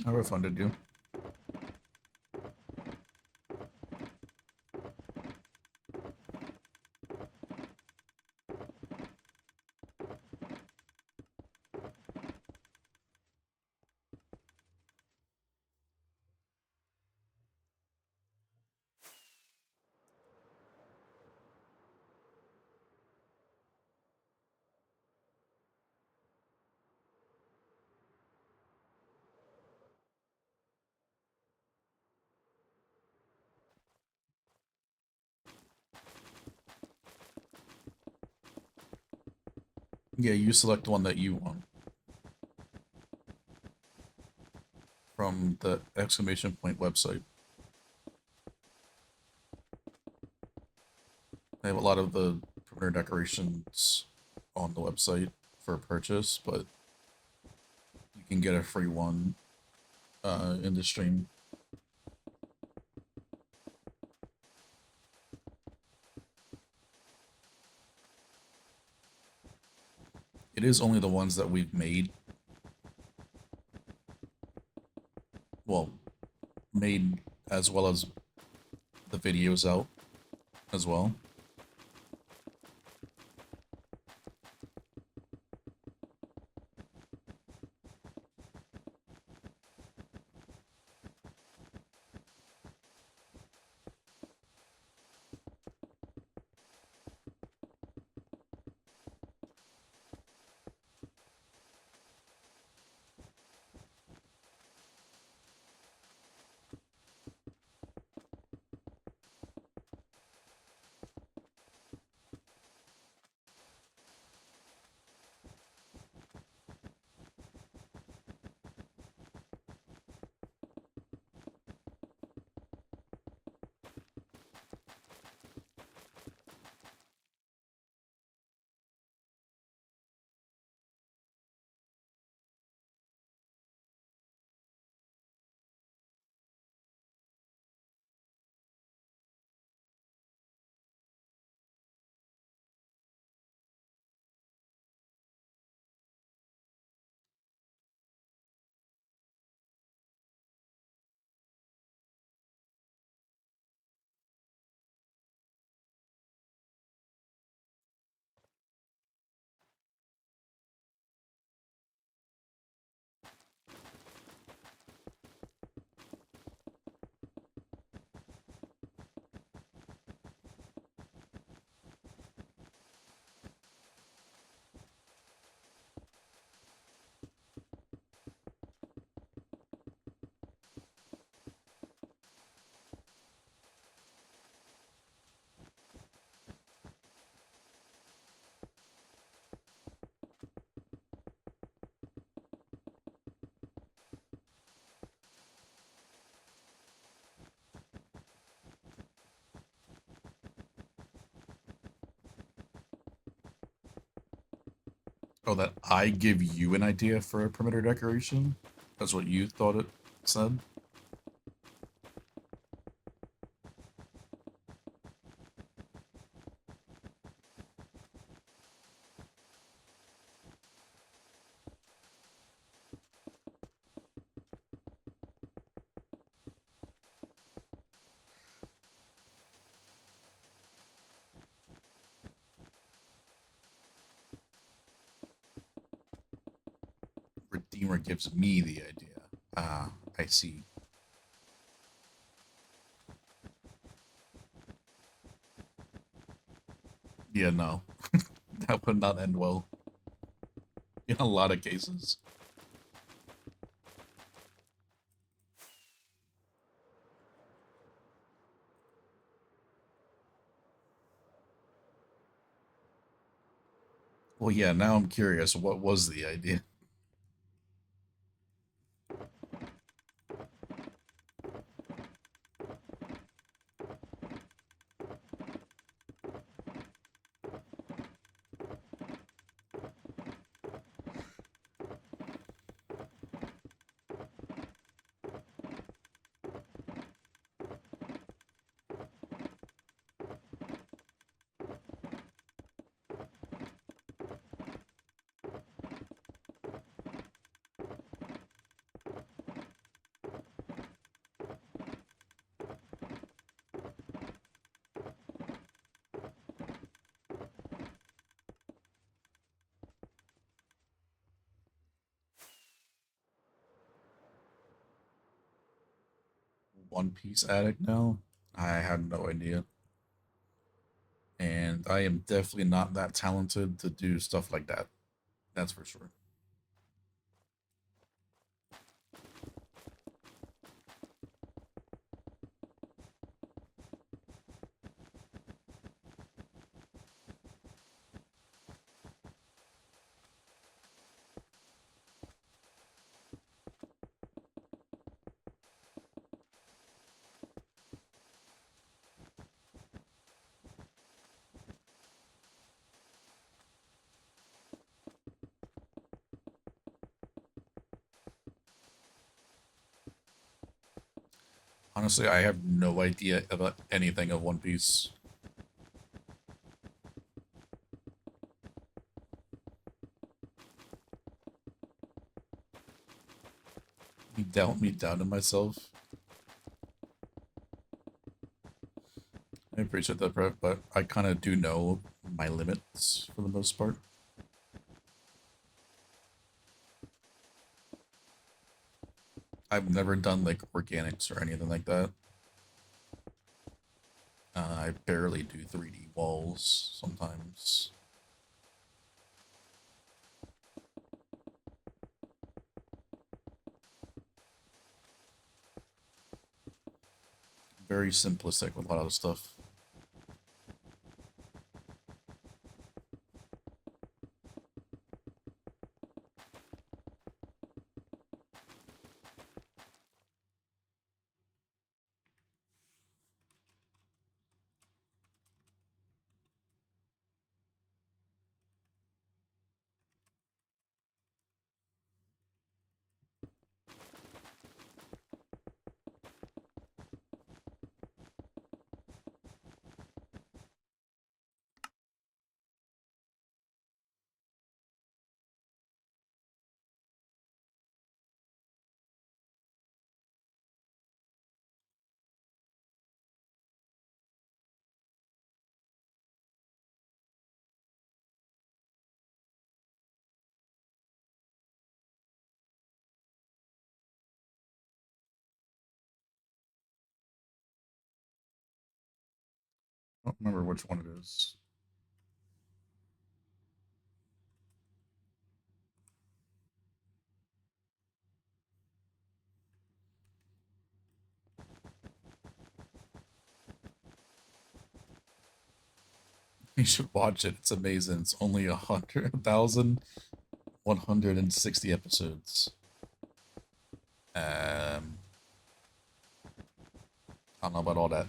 I refunded you. Yeah, you select the one that you want. From the exclamation point website. They have a lot of the perimeter decorations on the website for purchase, but you can get a free one in the stream. It is only the ones that we've made. Well, made as well as the videos out as well. Oh, that I give you an idea for a perimeter decoration? That's what you thought it said? Redeemer gives me the idea. Ah, I see. Yeah, no. That would not end well in a lot of cases. Well, yeah, now I'm curious. What was the idea? One Piece addict now? I had no idea. And I am definitely not that talented to do stuff like that. That's for sure. Honestly, I have no idea about anything of One Piece. You doubt me down to myself. I appreciate that, Brett, but I kind of do know my limits for the most part. I've never done like organics or anything like that. I barely do 3D walls sometimes. Very simplistic with a lot of stuff. I don't remember which one it is. You should watch it. It's amazing. It's only 100,160 episodes. I don't know about all that.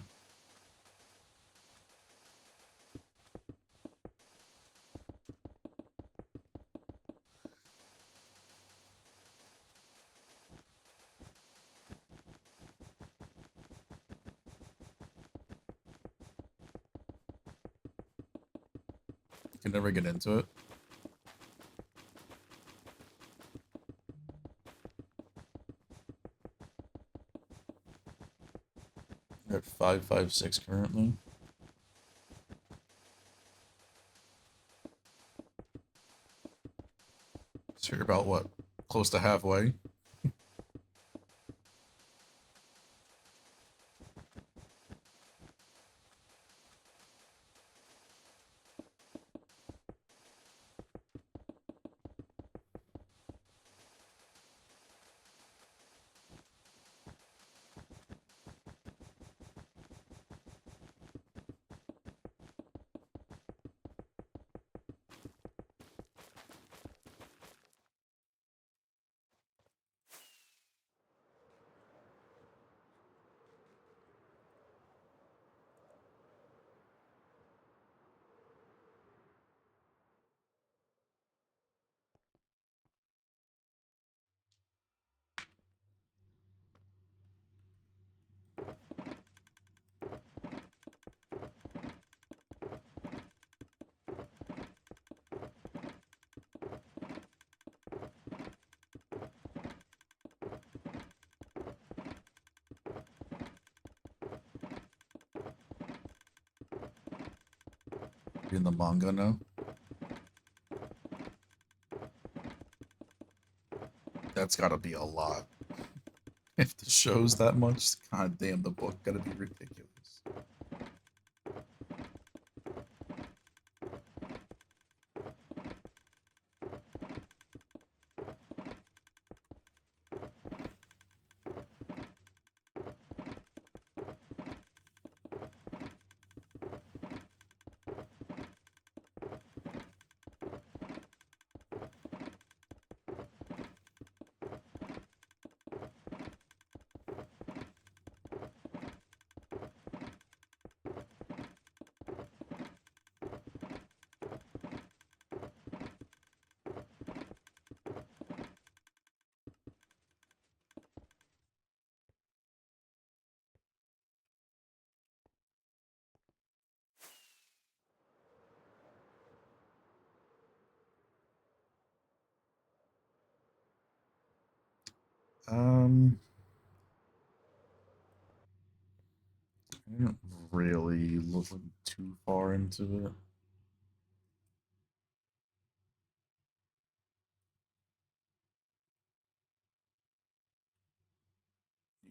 can never get into it. We're at 556 currently. So you're about what? Close to halfway. In the manga now. That's gotta be a lot. If the show's that much, god damn, the book gotta be ridiculous. I didn't really look too far into it.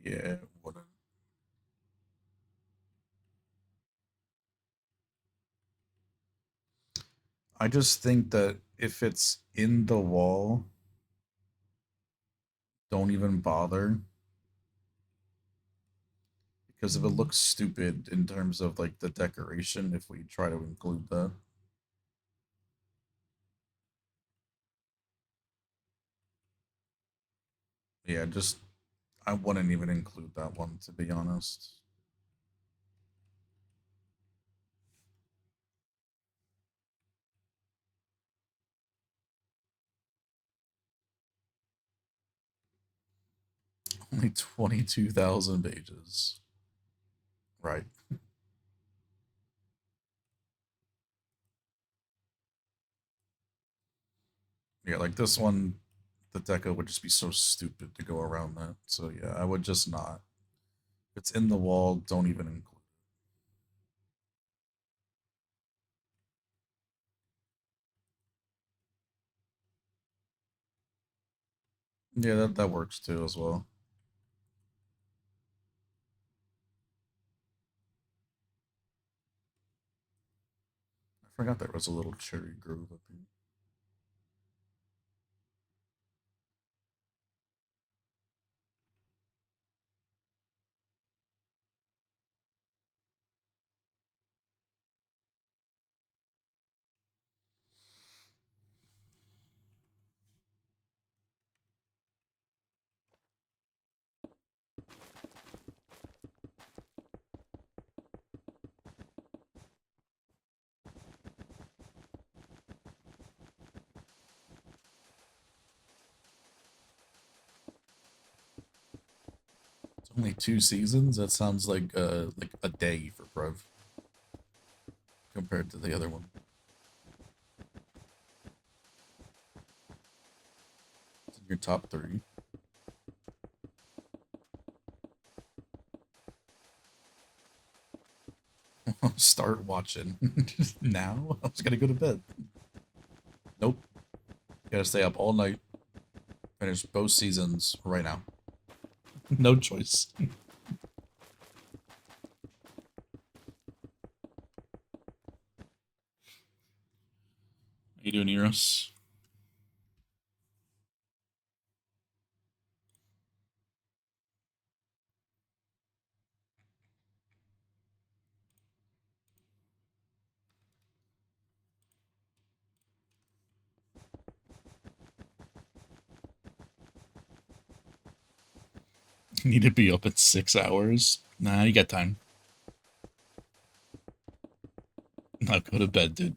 Yeah, what? I just think that if it's in the wall, don't even bother. Because if it looks stupid in terms of like the decoration, if we try to include that. Yeah, just I wouldn't even include that one to be honest. Only 22,000 pages. Right. Yeah, like this one, the deco would just be so stupid to go around that. So yeah, I would just not. If it's in the wall, don't even include it. Yeah, that works too as well. I forgot there was a little cherry grove up here. It's only 2 seasons. That sounds like a day for Brev compared to the other one. Your top 3. Start watching now. I was gonna go to bed. Nope. Gotta stay up all night. Finish both seasons right now. No choice. How you doing, Eros? Need to be up in 6 hours? Nah, you got time. I'll go to bed, dude.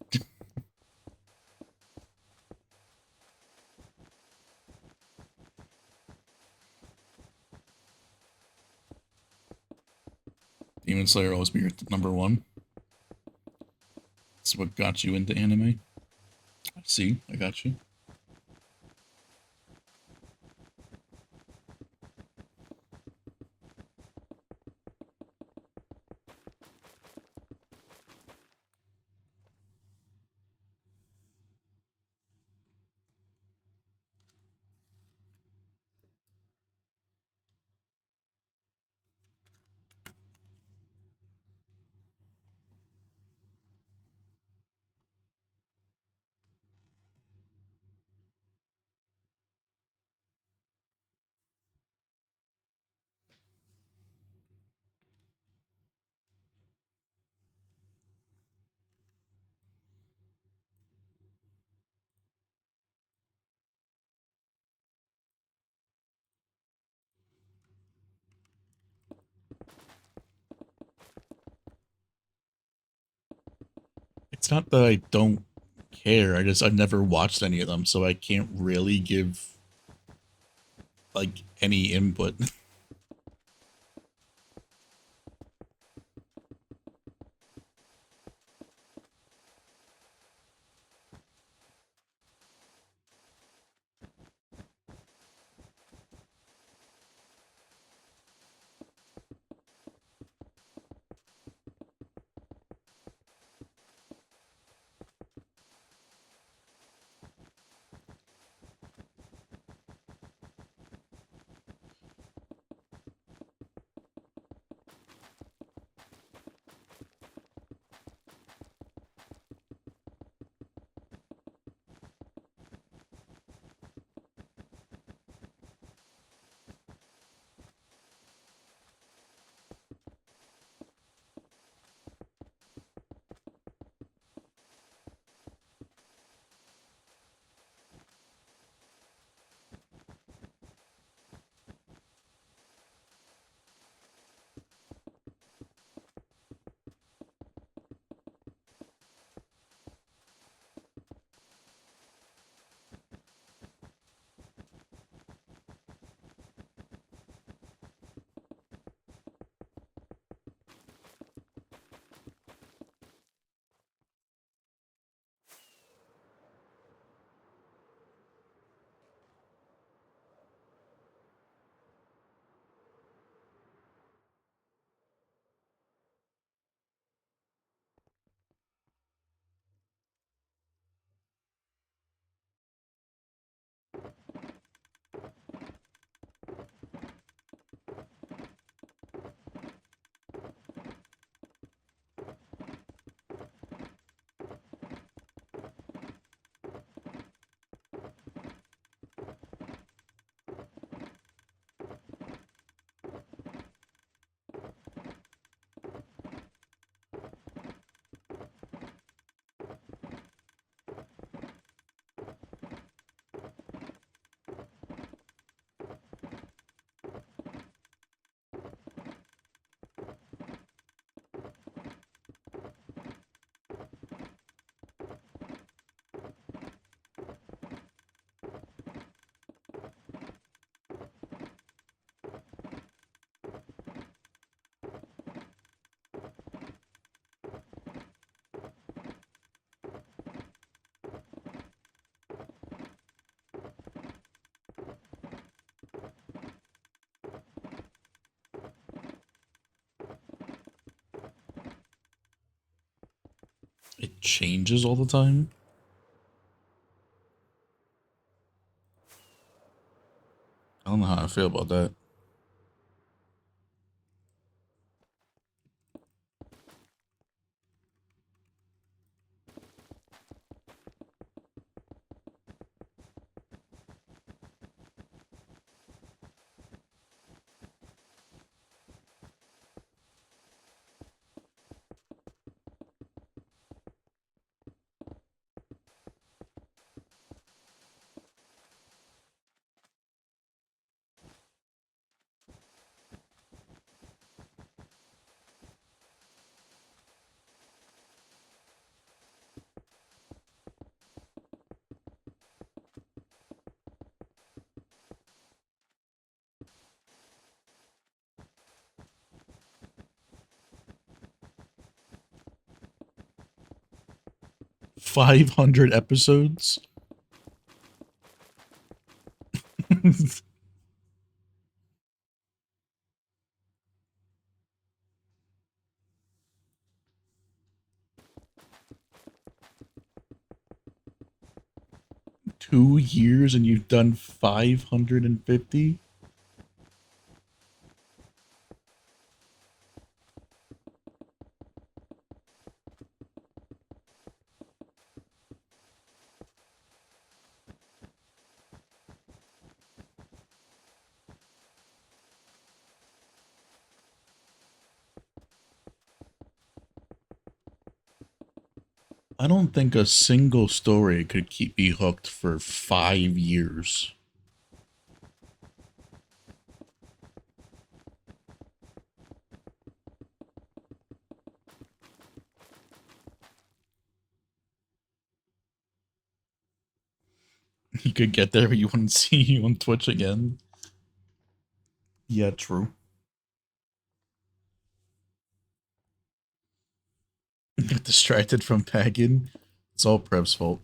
Demon Slayer always be your number 1. That's what got you into anime. I see, I got you. It's not that I don't care. I've never watched any of them, so I can't really give like any input. It changes all the time. I don't know how I feel about that. 500 episodes? 2 years and you've done 550? I don't think a single story could keep me hooked for 5 years. You could get there, but you wouldn't see you on Twitch again. Yeah, true. Get distracted from Pagan. It's all Prev's fault.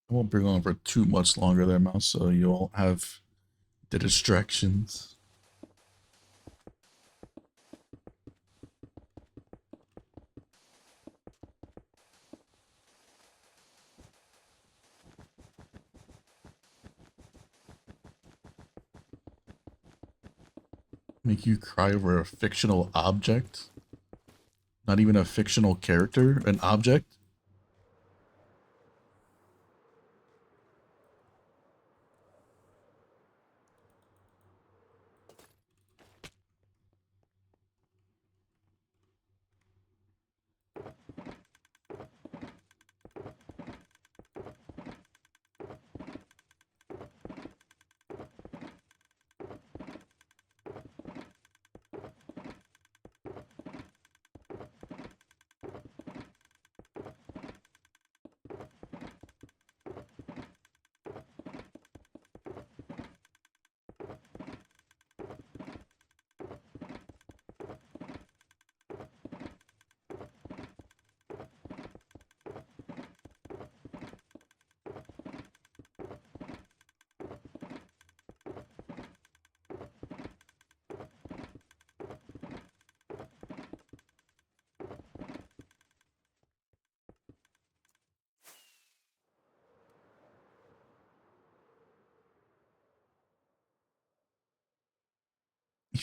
I won't bring on for too much longer there, Mouse, so you won't have the distractions. Make you cry over a fictional object? Not even a fictional character? An object?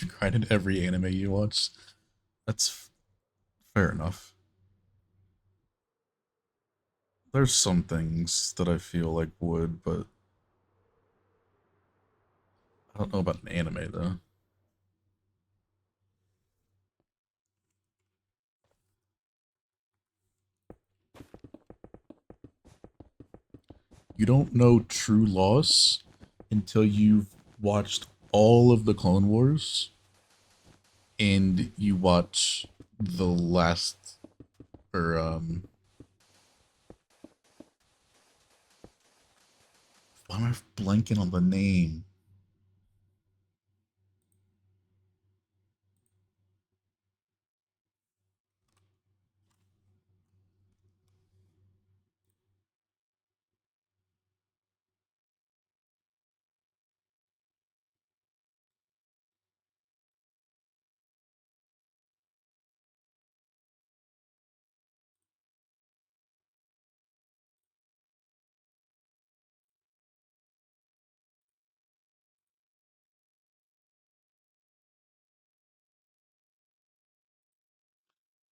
You cried in every anime you watch. That's fair enough. There's some things that I feel like would, but I don't know about an anime though. You don't know true loss until you've watched all of the Clone Wars and you watch the last or why am I blanking on the name?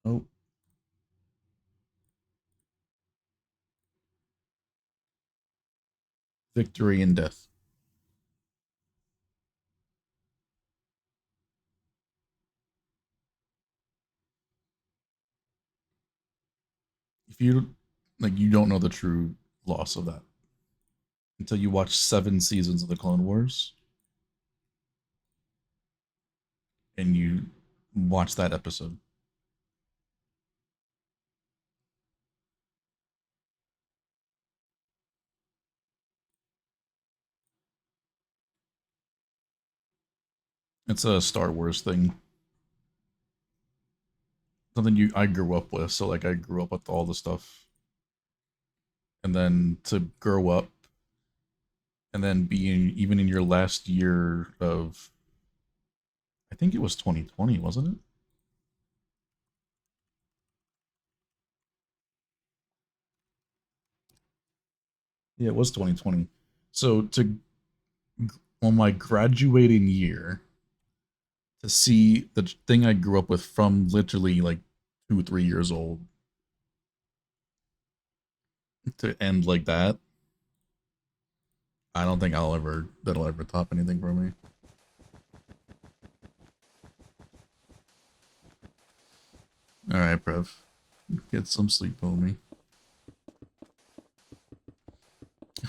Oh, Victory and Death. If you like, you don't know the true loss of that until you watch 7 seasons of the Clone Wars and you watch that episode. It's a Star Wars thing. Something I grew up with. So like I grew up with all the stuff. And then to grow up and then being even in your last year of I think it was 2020, wasn't it? Yeah, it was 2020. So to on my graduating year to see the thing I grew up with from literally like 2, 3 years old to end like that, I don't think that'll ever top anything for me. All right, Prev, get some sleep, homie.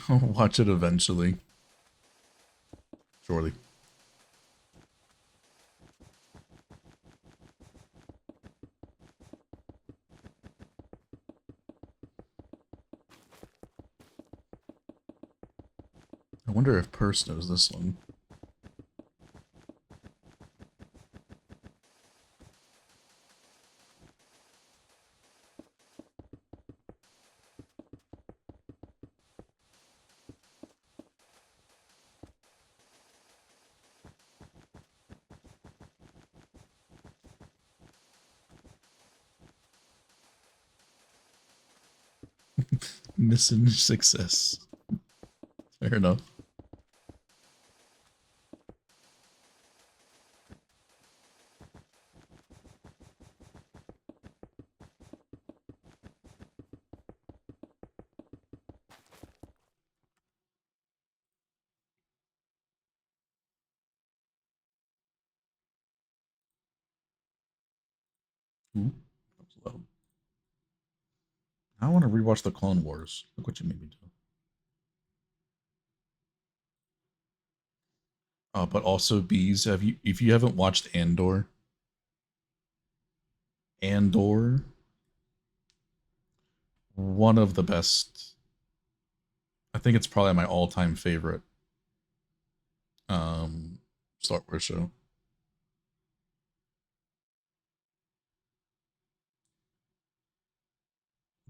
I'll watch it eventually, surely. I wonder if Purse knows this one. Mission success. Fair enough. Ooh, that was loud. I want to rewatch the Clone Wars. Look what you made me do. But also bees. Have you? If you haven't watched Andor, one of the best. I think it's probably my all-time favorite um, Star Wars show.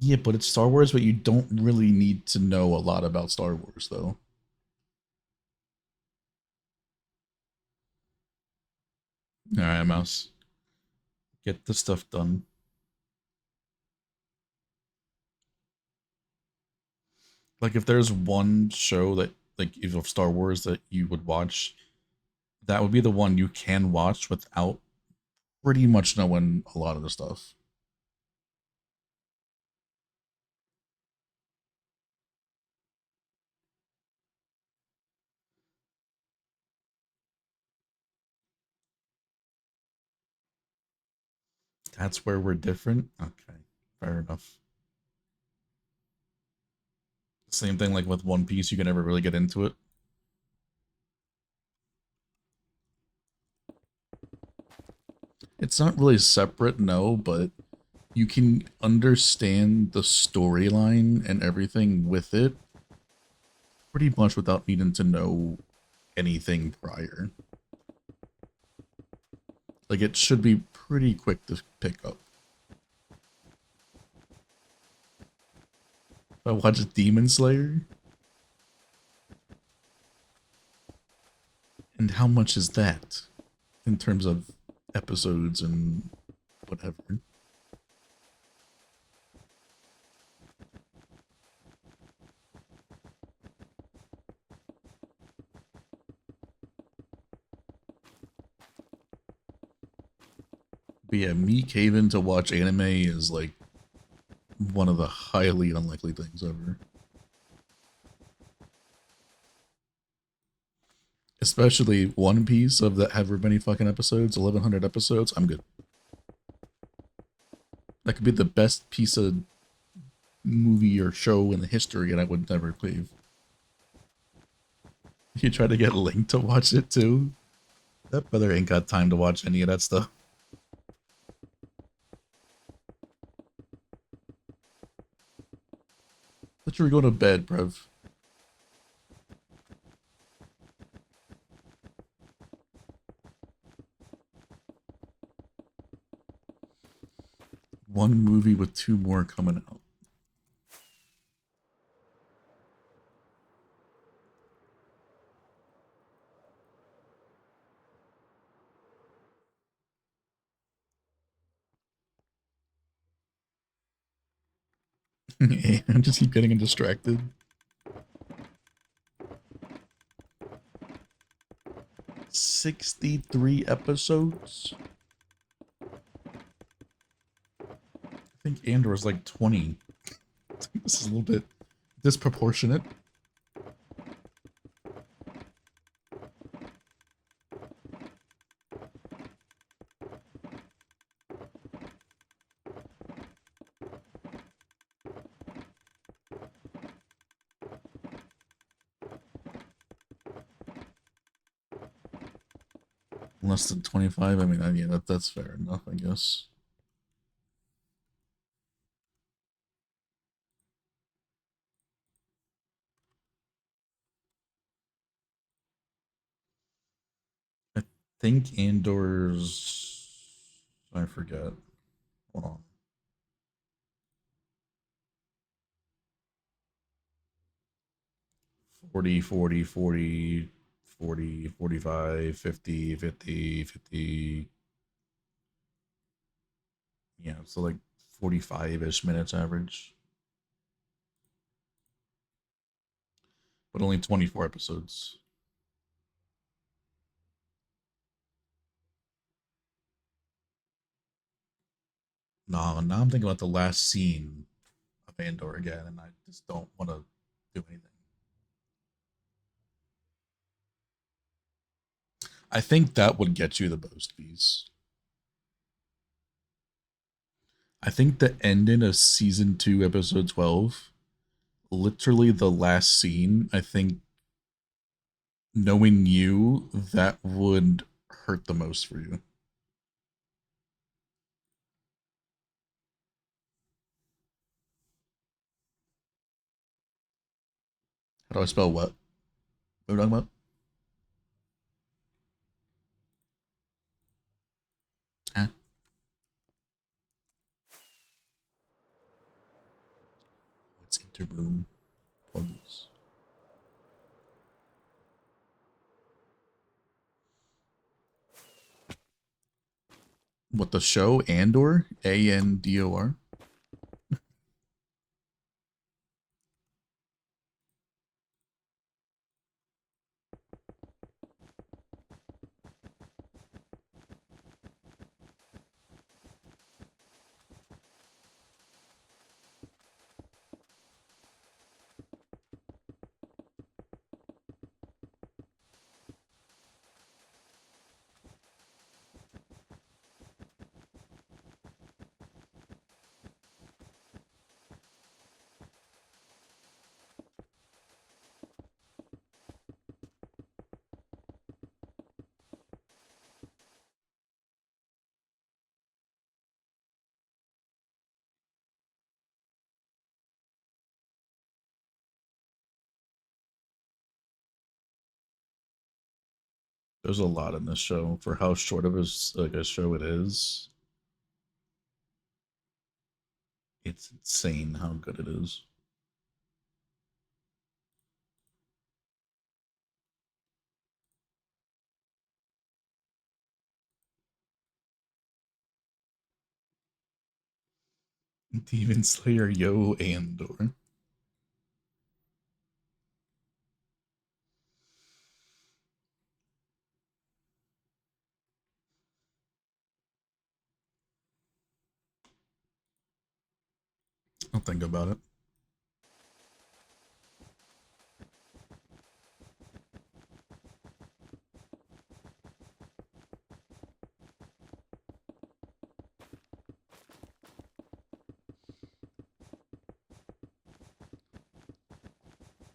Yeah, but it's Star Wars, but you don't really need to know a lot about Star Wars, though. All right, Mouse, get the stuff done. Like, if there's one show that, like, if of Star Wars that you would watch, That would be the one you can watch without pretty much knowing a lot of the stuff. That's where we're different. Okay, fair enough. Same thing like with One Piece, you can never really get into it. It's not really separate, no, but you can understand the storyline and everything with it pretty much without needing to know anything prior. Like, it should be pretty quick to pick up. If I watch Demon Slayer, and how much is that in terms of episodes and whatever? But yeah, me caving to watch anime is like one of the highly unlikely things ever. Especially One Piece of that however many fucking episodes, 1100 episodes, I'm good. That could be the best piece of movie or show in the history, and I would never leave. You try to get Link to watch it too? That brother ain't got time to watch any of that stuff. Thought you were going to bed, bruv. One movie with two more coming out. And just keep getting distracted. 63 episodes? I think Andor's like 20. This is a little bit disproportionate. Less than 25? I mean, yeah, that's fair enough, I guess. I think Andor's... I forget. Hold on. 40, 40, 40, 40, 45, 50, 50, 50. Yeah, so like 45-ish minutes average. But only 24 episodes. No, now I'm thinking about the last scene of Andor again, and I just don't want to do anything. I think that would get you the most piece. I think the ending of season 2, episode 12, literally the last scene, I think knowing you, that would hurt the most for you. How do I spell what? What are we talking about? Huh? What's interbloom? Plugs. What, the show Andor? Andor? There's a lot in this show for how short of a show it is. It's insane how good it is. Demon Slayer, yo, Andor. I'll think about it.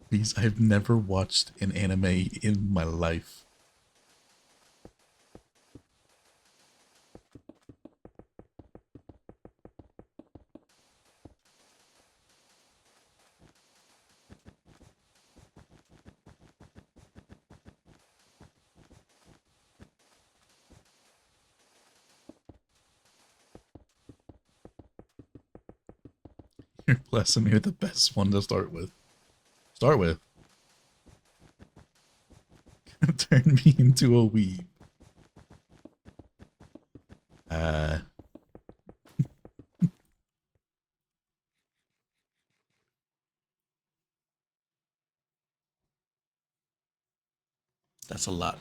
Because I've never watched an anime in my life. You're blessing me with the best one to start with. Start with. Turn me into a weeb. That's a lot.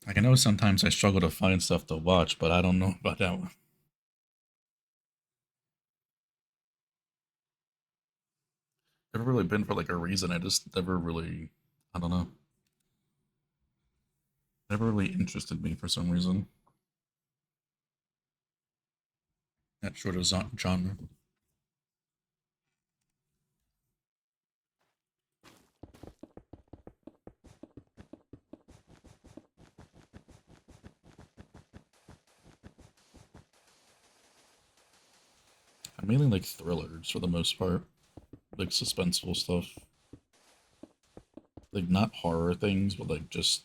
Like, I know sometimes I struggle to find stuff to watch, but I don't know about that one. Never really been for like a reason. I just never really, I don't know. Never really interested me for some reason. That sort of genre. I mainly like thrillers for the most part, like suspenseful stuff. Like not horror things, but like just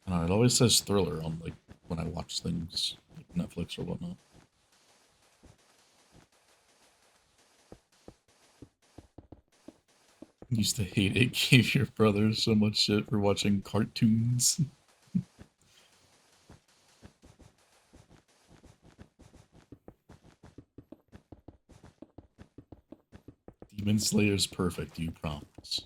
I don't know. It always says thriller on like when I watch things like Netflix or whatnot. Used to hate it. Gave your brother so much shit for watching cartoons. Demon Slayer's perfect, you promise.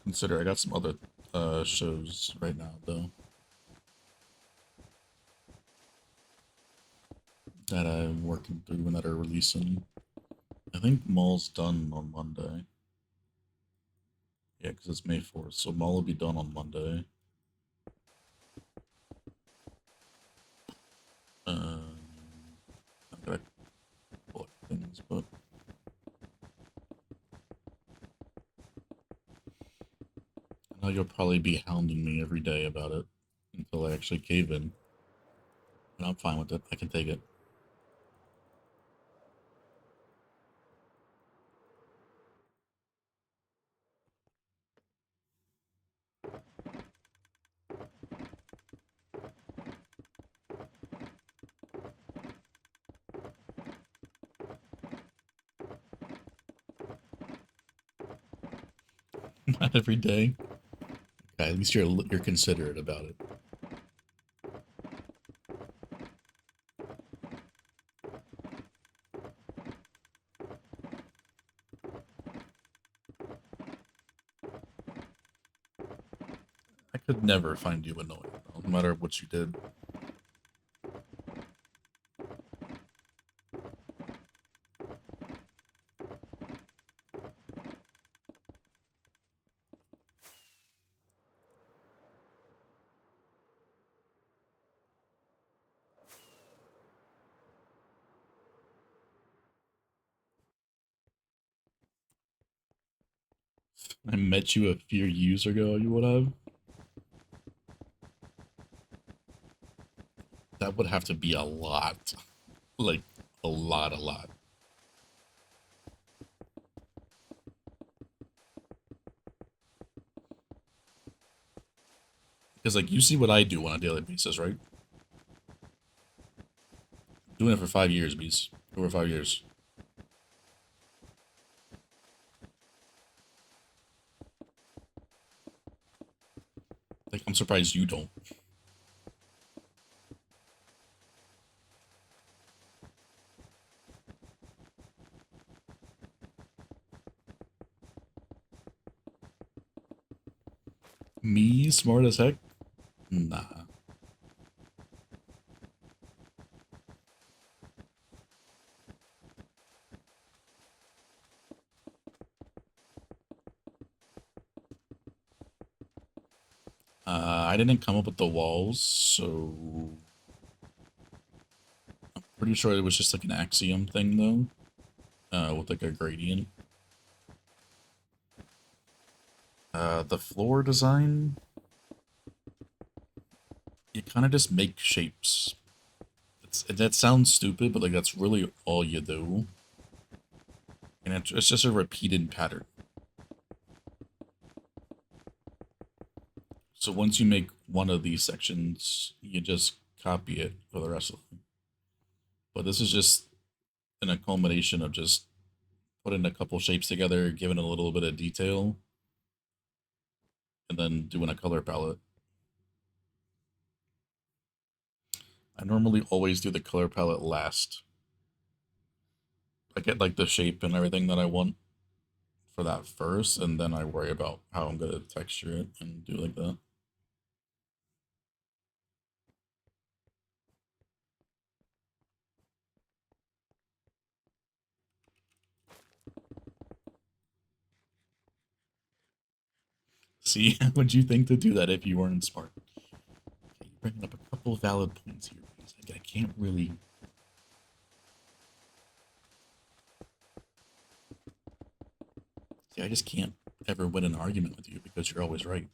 Consider I got some other shows right now though that I'm working through and that are releasing. I think Mall's done on Monday. Yeah, because it's May 4th, so Mall will be done on Monday. I've got a things, but I know you'll probably be hounding me every day about it until I actually cave in. And I'm fine with it. I can take it. Not every day. Okay, at least you're considerate about it. I could never find you annoying, though, no matter what you did. I met you a few years ago, you would have. That would have to be a lot. Like, a lot, a lot. Because, like, you see what I do on a daily basis, right? Doing it for 5 years, bees. Over 5 years. Like, I'm surprised you don't. Me, smart as heck? Nah. I didn't come up with the walls, so I'm pretty sure it was just like an axiom thing, though. With like a gradient. The floor design, you kind of just make shapes. That sounds stupid, but like that's really all you do. And it's just a repeated pattern. So once you make one of these sections, you just copy it for the rest of them. But this is just an culmination of just putting a couple shapes together, giving it a little bit of detail, and then doing a color palette. I normally always do the color palette last. I get like the shape and everything that I want for that first, and then I worry about how I'm gonna texture it and do like that. See, would you think to do that if you weren't smart? Okay, you're bringing up a couple of valid points here, because I can't really. See, I just can't ever win an argument with you because you're always right.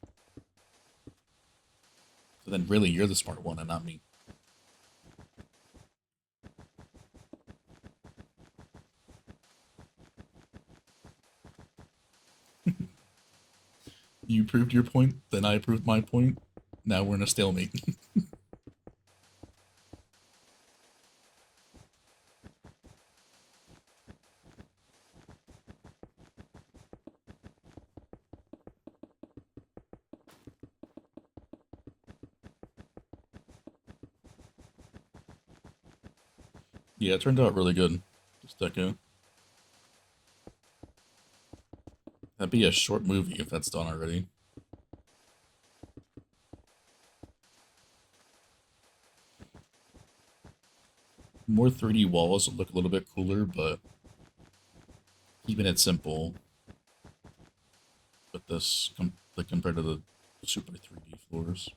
So then, really, you're the smart one and not me. You proved your point, then I proved my point. Now we're in a stalemate. Yeah, it turned out really good. Just deco. That'd be a short movie if that's done already. More 3D walls would look a little bit cooler, but keeping it simple with this like compared to the super 3D floors.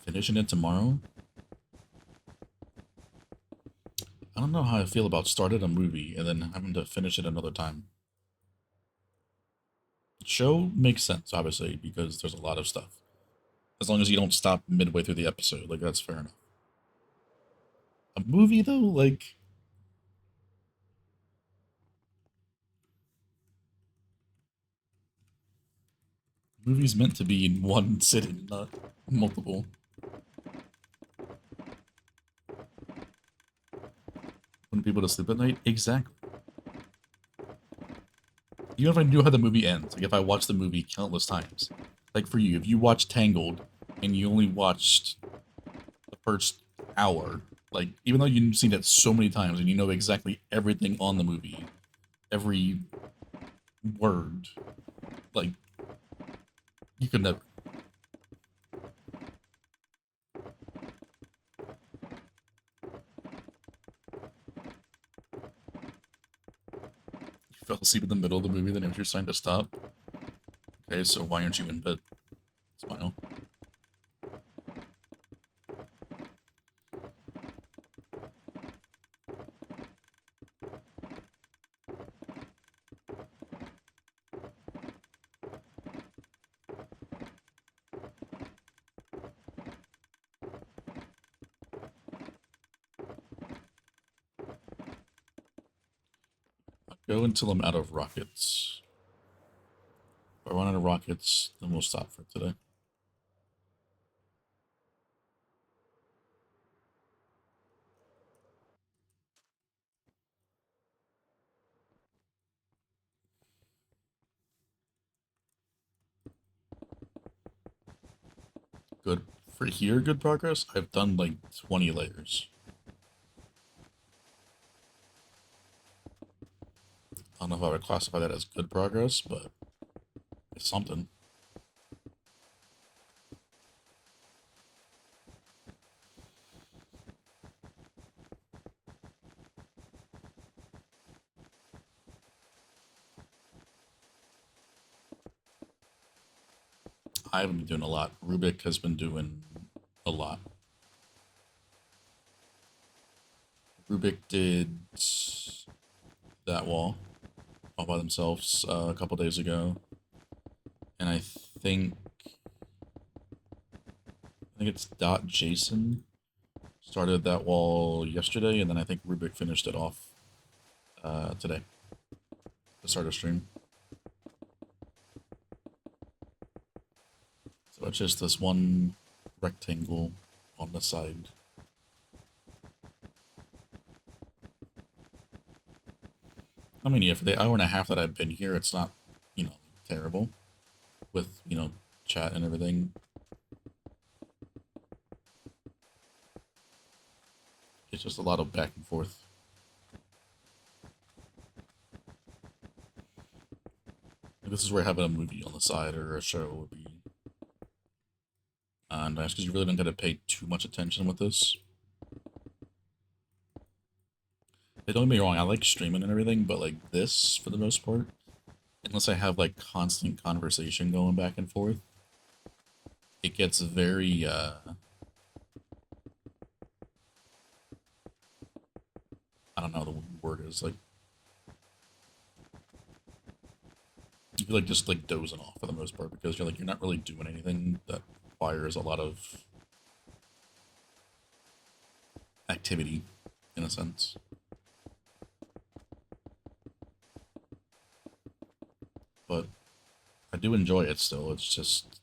Finishing it tomorrow? I don't know how I feel about starting a movie and then having to finish it another time. Show makes sense, obviously, because there's a lot of stuff. As long as you don't stop midway through the episode, like that's fair enough. A movie though, like movie's meant to be in one sitting, not multiple. Want people to sleep at night? Exactly. Even if I knew how the movie ends, like if I watched the movie countless times, like for you, if you watched Tangled and you only watched the first hour, like even though you've seen it so many times and you know exactly everything on the movie, every word, like you could never. You fell asleep in the middle of the movie, then it was your sign to stop. Okay, so why aren't you in bed? Smile. go until I'm out of rockets. If I run out of rockets, then we'll stop for today. Good. For here, good progress. I've done like 20 layers. I don't know if I would classify that as good progress, but it's something. I haven't been doing a lot. Rubik has been doing a lot. Rubik did that wall all by themselves a couple days ago, and I think it's .jason started that wall yesterday, and then I think Rubik finished it off today to start a stream. So it's just this one rectangle on the side. I mean, yeah, for the hour and a half that I've been here, it's not, you know, terrible with, you know, chat and everything. It's just a lot of back and forth. This is where having a movie on the side or a show would be nice, because you really don't got to pay too much attention with this. Don't get me wrong, I like streaming and everything, but like this, for the most part, unless I have like constant conversation going back and forth, it gets very, I don't know what the word is, like, you feel like just like dozing off for the most part, because you're not really doing anything that requires a lot of activity, in a sense. But I do enjoy it still. It's just,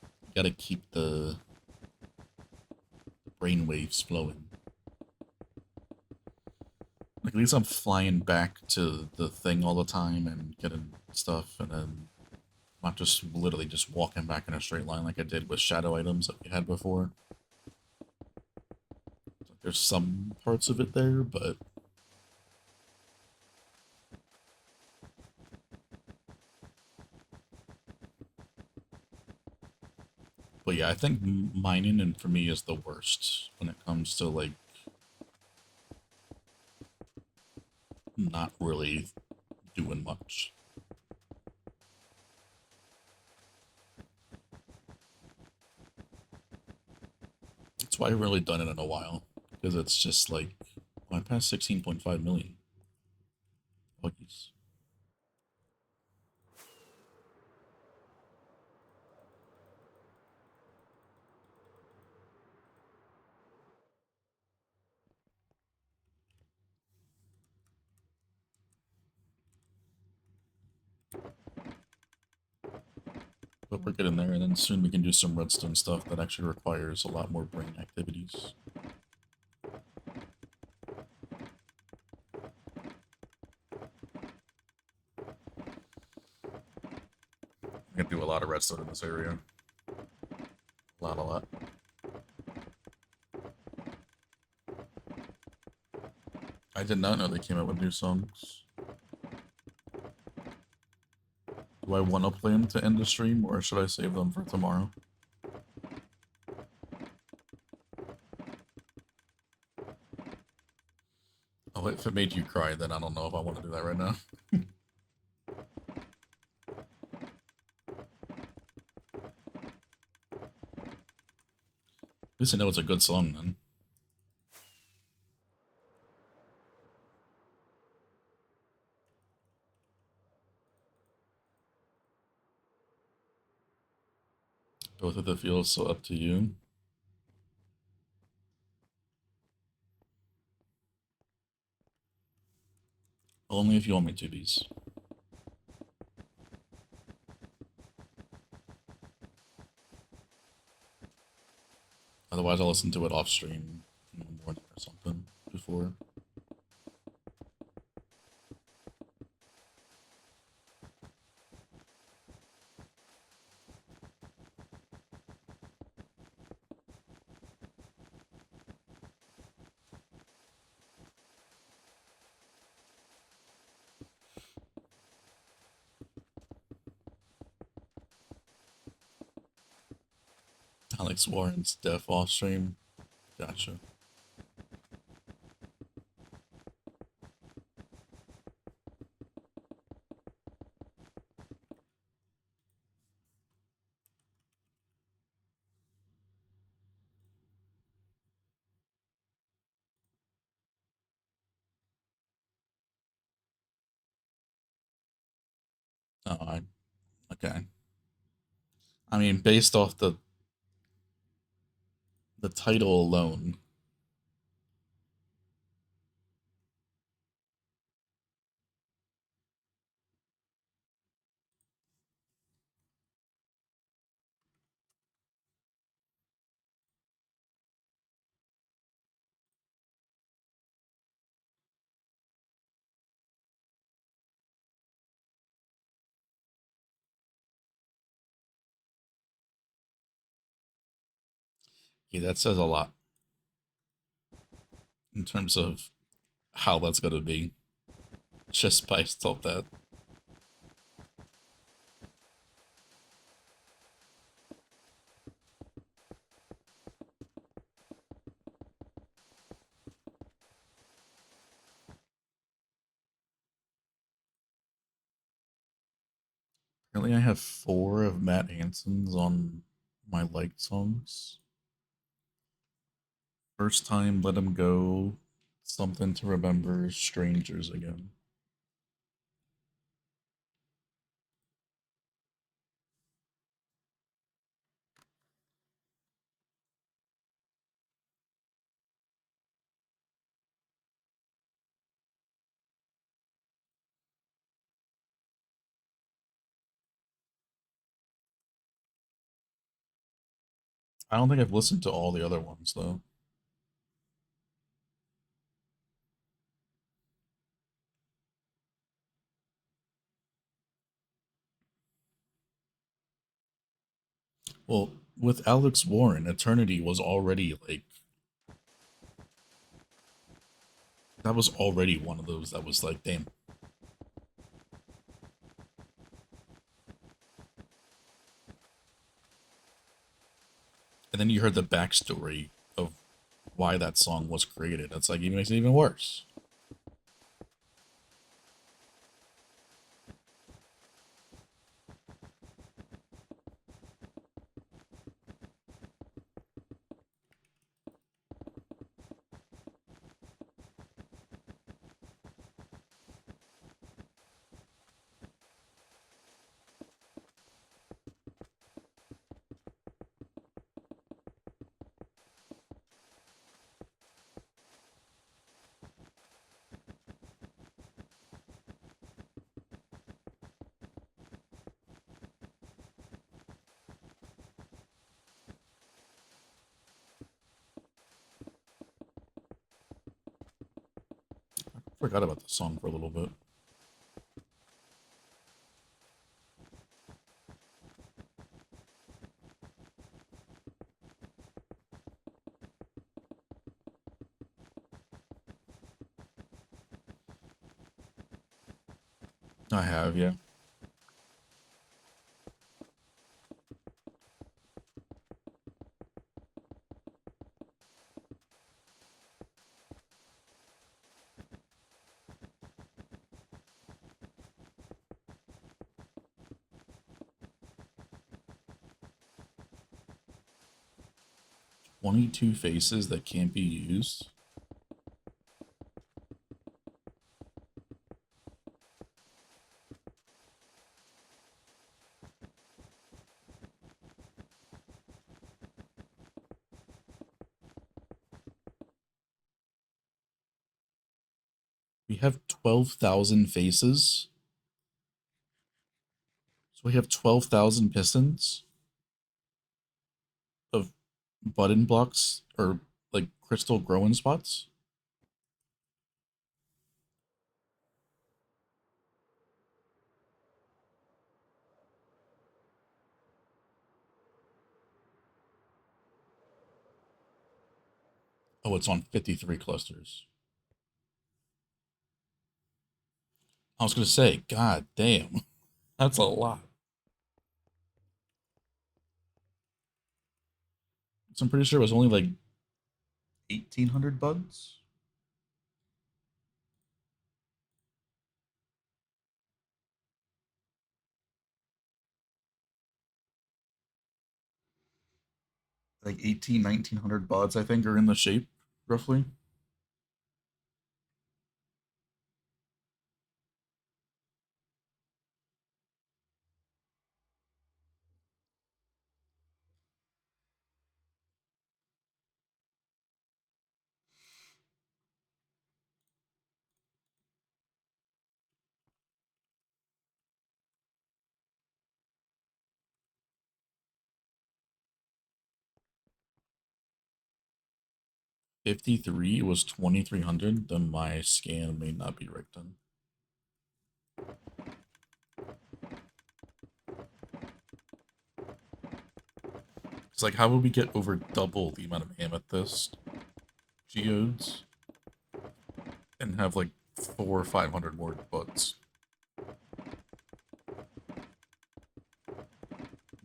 you gotta keep the brain waves flowing. Like, at least I'm flying back to the thing all the time and getting stuff, and then not just literally just walking back in a straight line like I did with shadow items that we had before. There's some parts of it there, but yeah, I think mining and for me is the worst when it comes to like not really doing much. That's why I haven't really done it in a while, because it's just like, well, I passed 16.5 million. Buggies. But we're getting there, and then soon we can do some redstone stuff that actually requires a lot more brain activities. We can do a lot of redstone in this area. A lot. I did not know they came out with new songs. Do I want to play them to end the stream, or should I save them for tomorrow? Oh, if it made you cry, then I don't know if I want to do that right now. At least I know it's a good song, then. Both of the feels, so up to you. Only if you want me to, bees. Otherwise, I'll listen to it off stream in the morning or something before. Alex Warren's deaf off stream. Gotcha. Oh, okay. I mean, based off the title alone, yeah, that says a lot in terms of how that's gonna be. Just based off that. Apparently, I have 4 of Matt Hanson's on my liked songs. First time, Let Him Go, Something to Remember, Strangers Again. I don't think I've listened to all the other ones, though. Well, with Alex Warren, Eternity was already like that was already one of those that was like, damn. And then you heard the backstory of why that song was created. That's like, it makes it even worse. Forgot about the song for a little bit. I have, yeah. "22 Faces That Can't Be Used." We have 12,000 faces. So we have 12,000 pistons of button blocks or like crystal growing spots. Oh, it's on 53 clusters. I was gonna say, god damn, that's a lot. So I'm pretty sure it was only like 1,800 bugs. Like 1,900 buds, I think, are in the shape, roughly. $53 was 2,300, then my scan may not be right then. It's like, how would we get over double the amount of amethyst geodes and have like 400 or 500 more buds?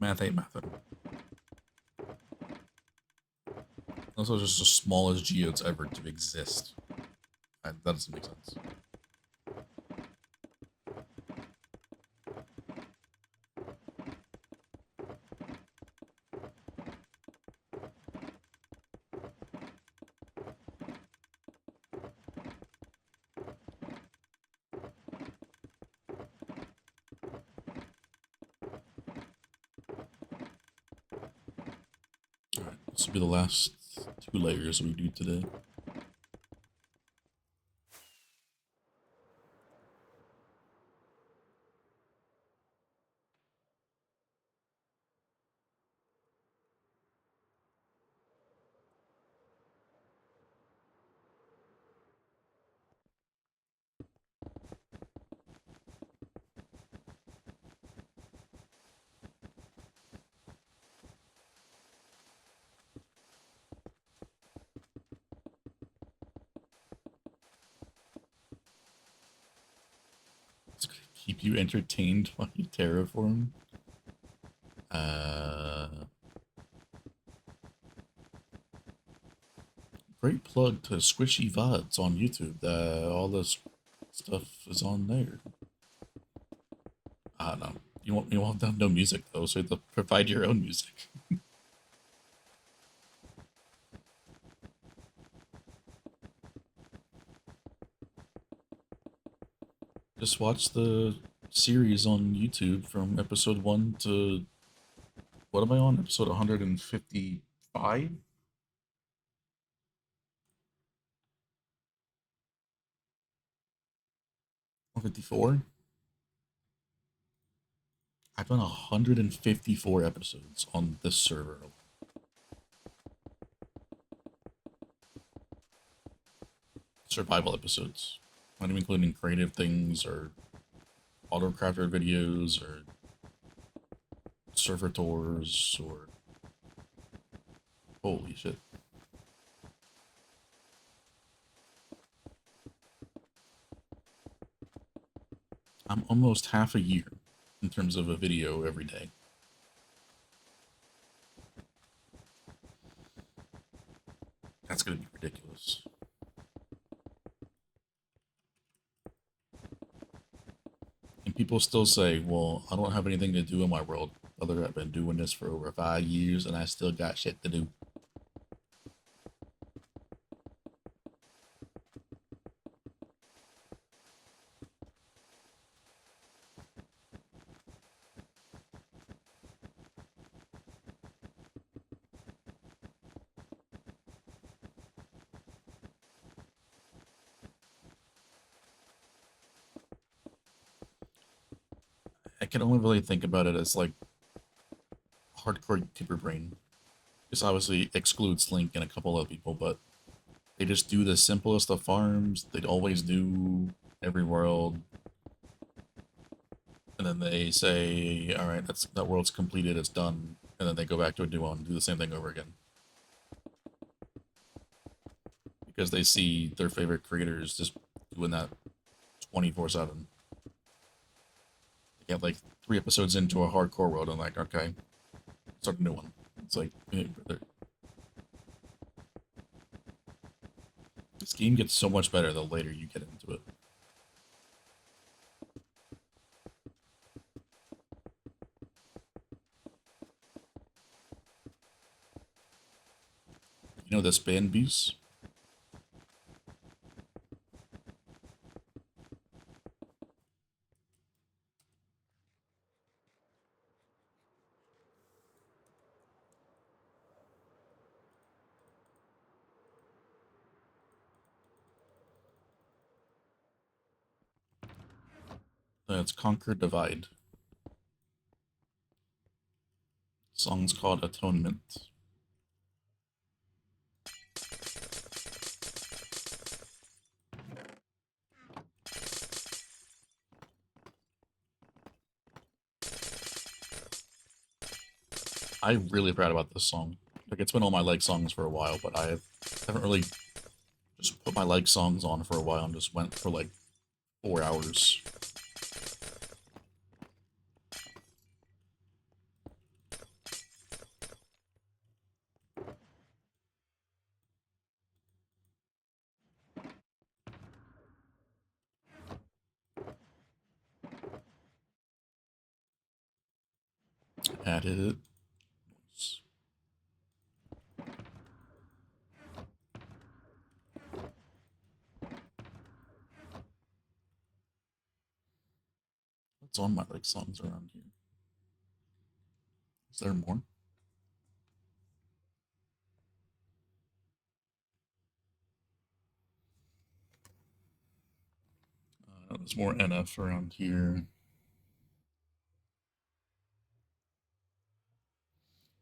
Math ain't mathin'. Those are just the smallest geodes ever to exist. That doesn't make sense. Alright, this will be the last 2 layers we do today. It's gonna keep you entertained while you terraform. Great plug to Squishy VODs on YouTube. All this stuff is on there. I don't know. You want no music though, so you have to provide your own music. Just watch the series on YouTube from episode 1 to what am I on? Episode 155? 154? I've done 154 episodes on this server. Survival episodes. Not even including creative things or AutoCrafter videos or server tours or holy shit. I'm almost half a year in terms of a video every day. That's gonna be ridiculous. And people still say, well, I don't have anything to do in my world. Other I've been doing this for over 5 years and I still got shit to do. I can only really think about it as like hardcore YouTuber brain. This obviously excludes Link and a couple other people, but they just do the simplest of farms. They'd always do every world, and then they say, "All right, that world's completed. It's done," and then they go back to a new one and do the same thing over again because they see their favorite creators just doing that 24/7. They get like 3 episodes into a hardcore world and like, okay, start a new one. It's like this game gets so much better the later you get into it. You know the span beast? It's Conquer Divide. Song's called Atonement. I really forgot about this song. Like, it's been on my like songs for a while, but I haven't really just put my like songs on for a while and just went for like 4 hours. Added it. What's on my like songs around here? Is there more? There's more NF around here.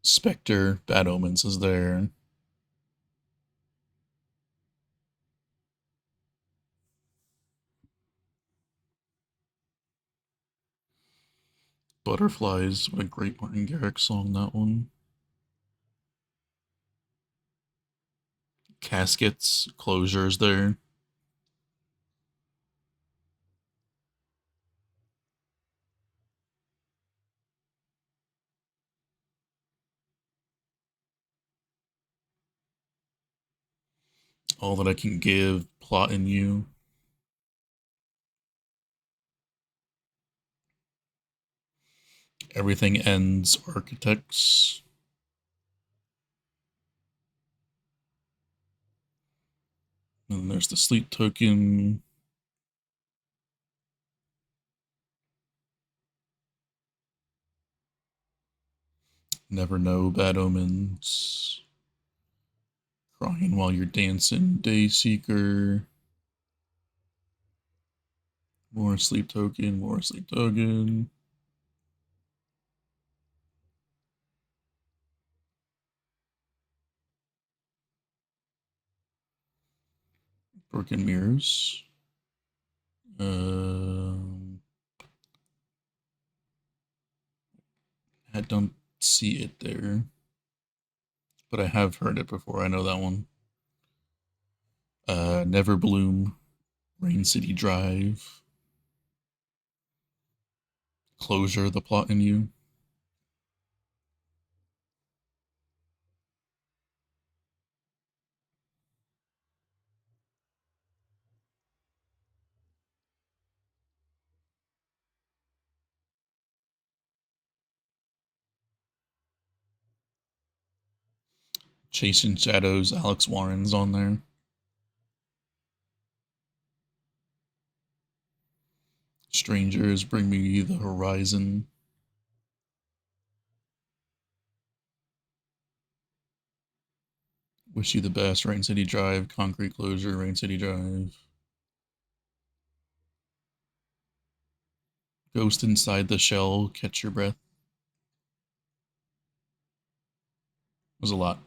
Spectre, Bad Omens is there. Butterflies, what a great Martin Garrix song, that one. Caskets, Closures there. All That I Can Give, Plot in You. Everything Ends, Architects. And there's the Sleep Token. Never Know, Bad Omens. Crying While You're Dancing, Dayseeker. More Sleep Token, more Sleep Token. Broken Mirrors. I don't see it there, but I have heard it before. I know that one. Never Bloom, Rain City Drive, Closure, The Plot in You. Chasing Shadows, Alex Warren's on there. Strangers, Bring Me the Horizon. Wish You the Best, Rain City Drive, Concrete Closure, Rain City Drive. Ghost inside the shell, catch your breath. It was a lot.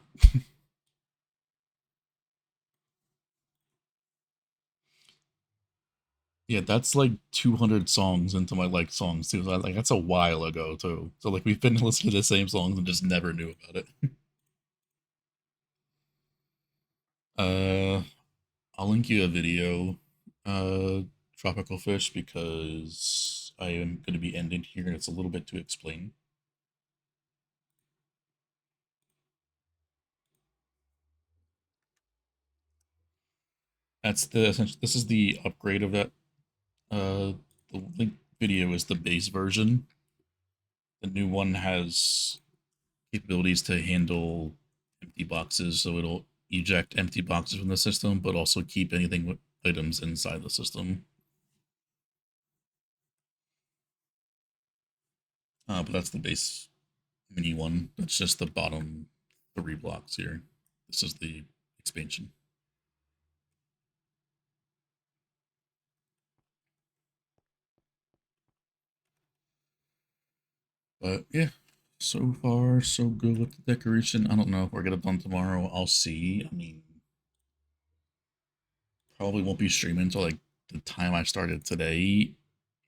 Yeah, that's like 200 songs into my like songs too. So like that's a while ago too. So like we've been listening to the same songs and just never knew about it. uh, I'll link you a video, uh, Tropical Fish, because I am going to be ending here and it's a little bit to explain. That's the essentially this is the upgrade of that. The link video is the base version. The new one has capabilities to handle empty boxes, so it'll eject empty boxes from the system, but also keep anything with items inside the system. But that's the base mini one. That's just the bottom 3 blocks here. This is the expansion. But yeah, so far so good with the decoration. I don't know if we're gonna done tomorrow. I'll see. I mean, probably won't be streaming until like the time I started today,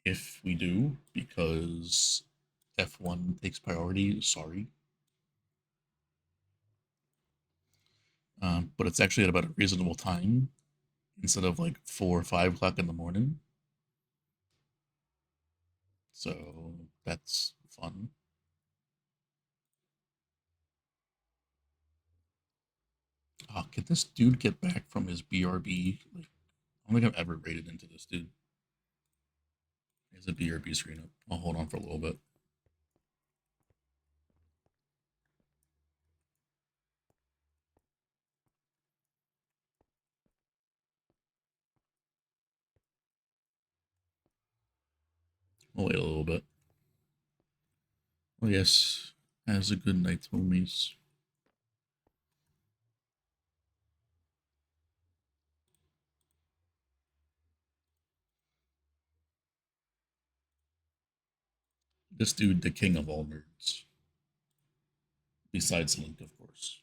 if we do, because F1 takes priority. Sorry. But it's actually at about a reasonable time instead of like 4 or 5 o'clock in the morning. So that's fun. Oh, can this dude get back from his BRB? Like, I don't think I've ever raided into this dude. There's a BRB screen up. I'll hold on for a little bit. I'll wait a little bit. Oh yes, has a good night, homies. This dude, the king of all nerds. Besides Link, of course.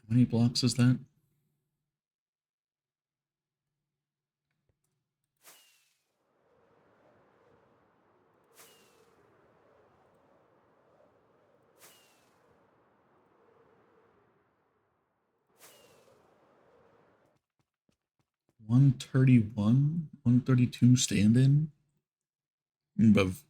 How many blocks is that? $131, $132 stand-in. Above.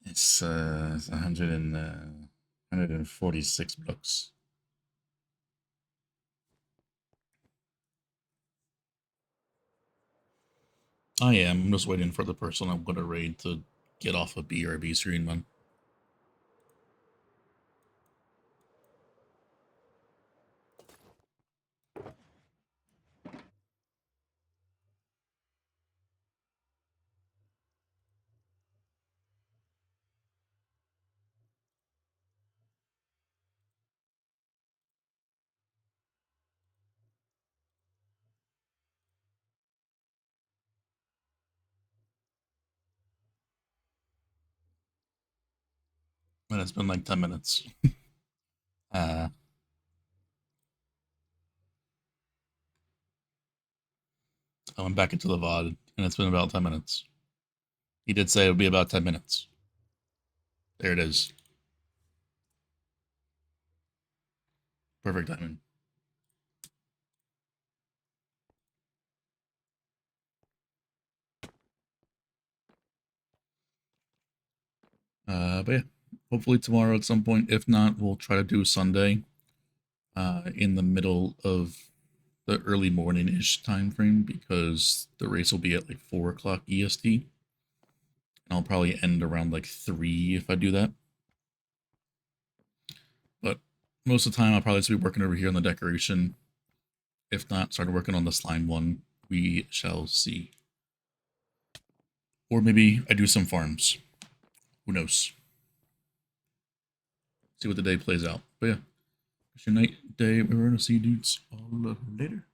It's 146 bucks. I am. I'm just waiting for the person I'm going to raid to get off a BRB screen, man. And it's been like 10 minutes. uh, I went back into the VOD, and it's been about 10 minutes. He did say it would be about 10 minutes. There it is. Perfect timing. But yeah, hopefully tomorrow at some point. If not, we'll try to do Sunday in the middle of the early morning-ish time frame because the race will be at like 4 o'clock EST. And I'll probably end around like 3 if I do that. But most of the time I'll probably just be working over here on the decoration. If not, start working on the slime one. We shall see. Or maybe I do some farms. Who knows? See what the day plays out. But yeah. It's your night, day. We're going to see you dudes all later.